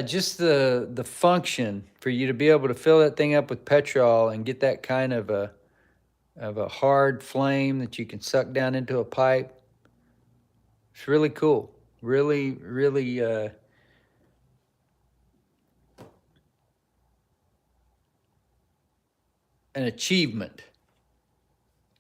just the function for you to be able to fill that thing up with petrol and get that kind of a hard flame that you can suck down into a pipe. It's really cool. Really, really an achievement.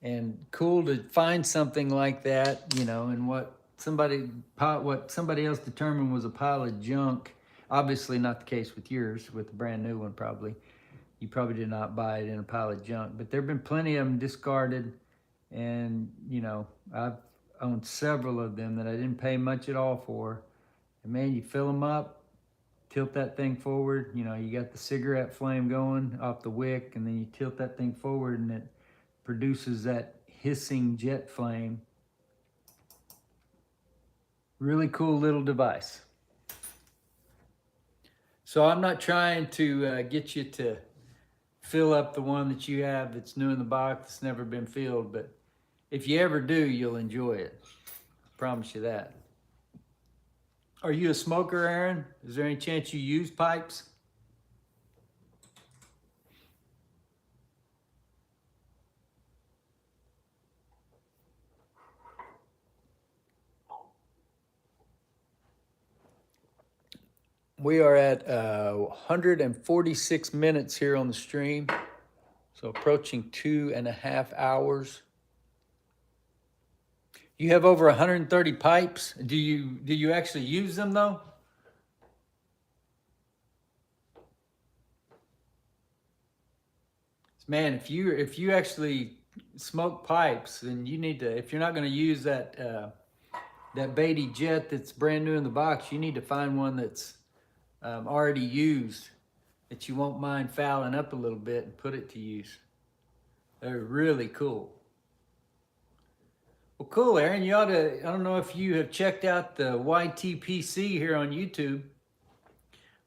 And cool to find something like that, you know, and what somebody else determined was a pile of junk. Obviously not the case with yours, with the brand new one probably. You probably did not buy it in a pile of junk, but there have been plenty of them discarded. And, you know, I've owned several of them that I didn't pay much at all for. And man, you fill them up, tilt that thing forward. You know, you got the cigarette flame going off the wick, and then you tilt that thing forward and it produces that hissing jet flame. Really cool little device. So I'm not trying to get you to fill up the one that you have that's new in the box, that's never been filled, but If you ever do, you'll enjoy it. I promise you that. Are you a smoker, Aaron? Is there any chance you use pipes? We are at 146 minutes here on the stream, so approaching 2.5 hours. You have over 130 pipes. Do you actually use them though? Man, if you actually smoke pipes, then you need to. If you're not going to use that Beatty Jet that's brand new in the box, you need to find one that's already used that you won't mind fouling up a little bit and put it to use. They're really cool. Well, cool, Aaron. You ought to. I don't know if you have checked out the YTPC here on YouTube,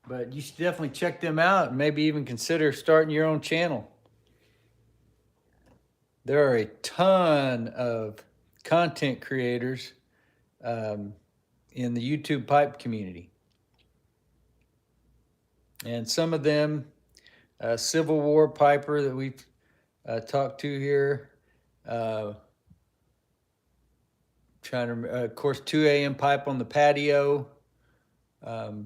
but you should definitely check them out and maybe even consider starting your own channel. There are a ton of content creators in the YouTube pipe community. And some of them, Civil War Piper that we've talked to here, trying to, of course, 2 a.m. pipe on the patio. There's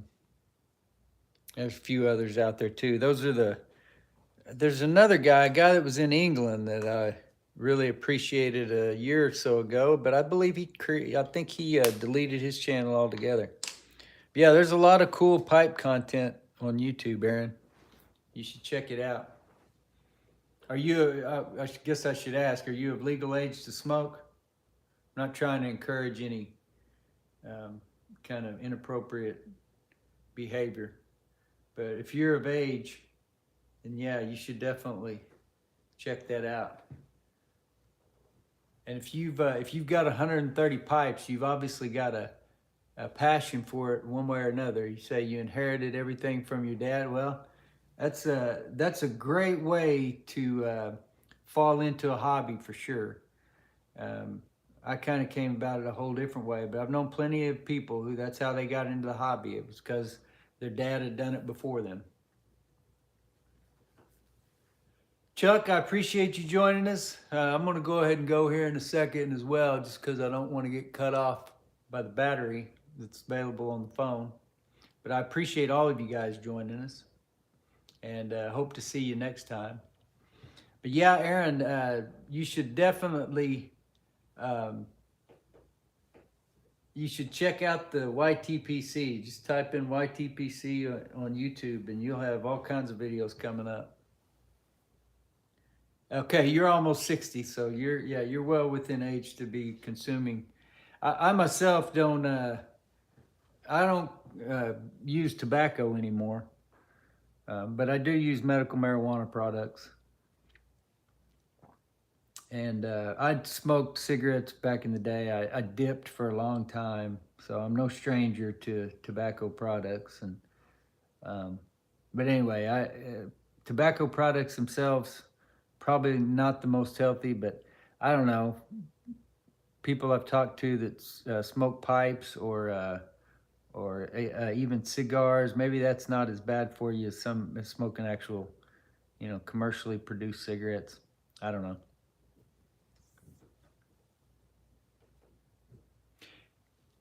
a few others out there too. There's another guy, a guy that was in England that I really appreciated a year or so ago, but I believe I think he deleted his channel altogether. But yeah, there's a lot of cool pipe content on YouTube, Aaron. You should check it out. Are you, I guess I should ask, are you of legal age to smoke? I'm not trying to encourage any kind of inappropriate behavior, but if you're of age, then yeah, you should definitely check that out. And if you've got 130 pipes, you've obviously got a passion for it one way or another. You say you inherited everything from your dad. Well, that's a great way to fall into a hobby for sure. I kind of came about it a whole different way, but I've known plenty of people who that's how they got into the hobby. It was because their dad had done it before them. Chuck, I appreciate you joining us. I'm going to go ahead and go here in a second as well, just because I don't want to get cut off by the battery that's available on the phone. But I appreciate all of you guys joining us, and hope to see you next time. But yeah, Aaron, you should definitely you should check out the YTPC. Just type in YTPC on YouTube, and you'll have all kinds of videos coming up. Okay, you're almost 60, so you're well within age to be consuming. I myself don't use tobacco anymore, but I do use medical marijuana products. And I'd smoked cigarettes back in the day. I dipped for a long time, so I'm no stranger to tobacco products. And but anyway, tobacco products themselves probably not the most healthy, but I don't know. People I've talked to that smoke pipes or even cigars, maybe that's not as bad for you as some smoking actual, commercially produced cigarettes. I don't know.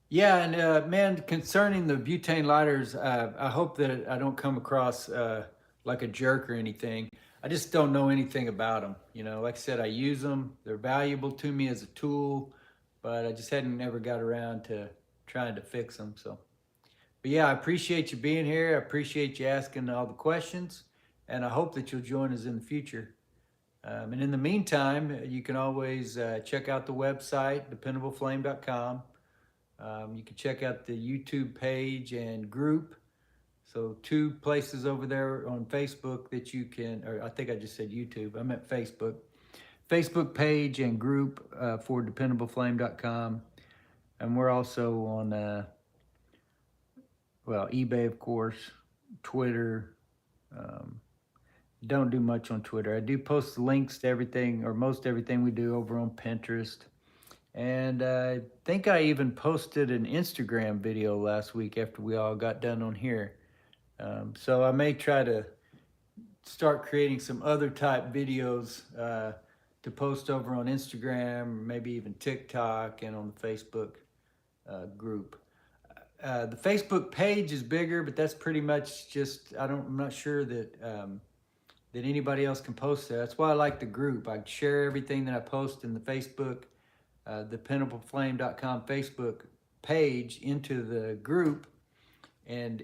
Yeah, and man, concerning the butane lighters, I hope that I don't come across like a jerk or anything. I just don't know anything about them. Like I said, I use them. They're valuable to me as a tool, but I just hadn't never got around to trying to fix them. So, but yeah, I appreciate you being here. I appreciate you asking all the questions, and I hope that you'll join us in the future. And in the meantime, you can always check out the website, dependableflame.com. You can check out the YouTube page and group. So 2 places over there on Facebook that you can, or I think I just said YouTube. I meant Facebook. Facebook page and group for dependableflame.com. And we're also on, eBay, of course, Twitter, don't do much on Twitter. I do post the links to everything, or most everything we do, over on Pinterest. And I think I even posted an Instagram video last week after we all got done on here. So I may try to start creating some other type videos to post over on Instagram, maybe even TikTok, and on the Facebook group. The Facebook page is bigger, but that's pretty much just, I'm not sure that that anybody else can post there. That's why I like the group. I share everything that I post in the Facebook, the PenableFlame.com Facebook page into the group, and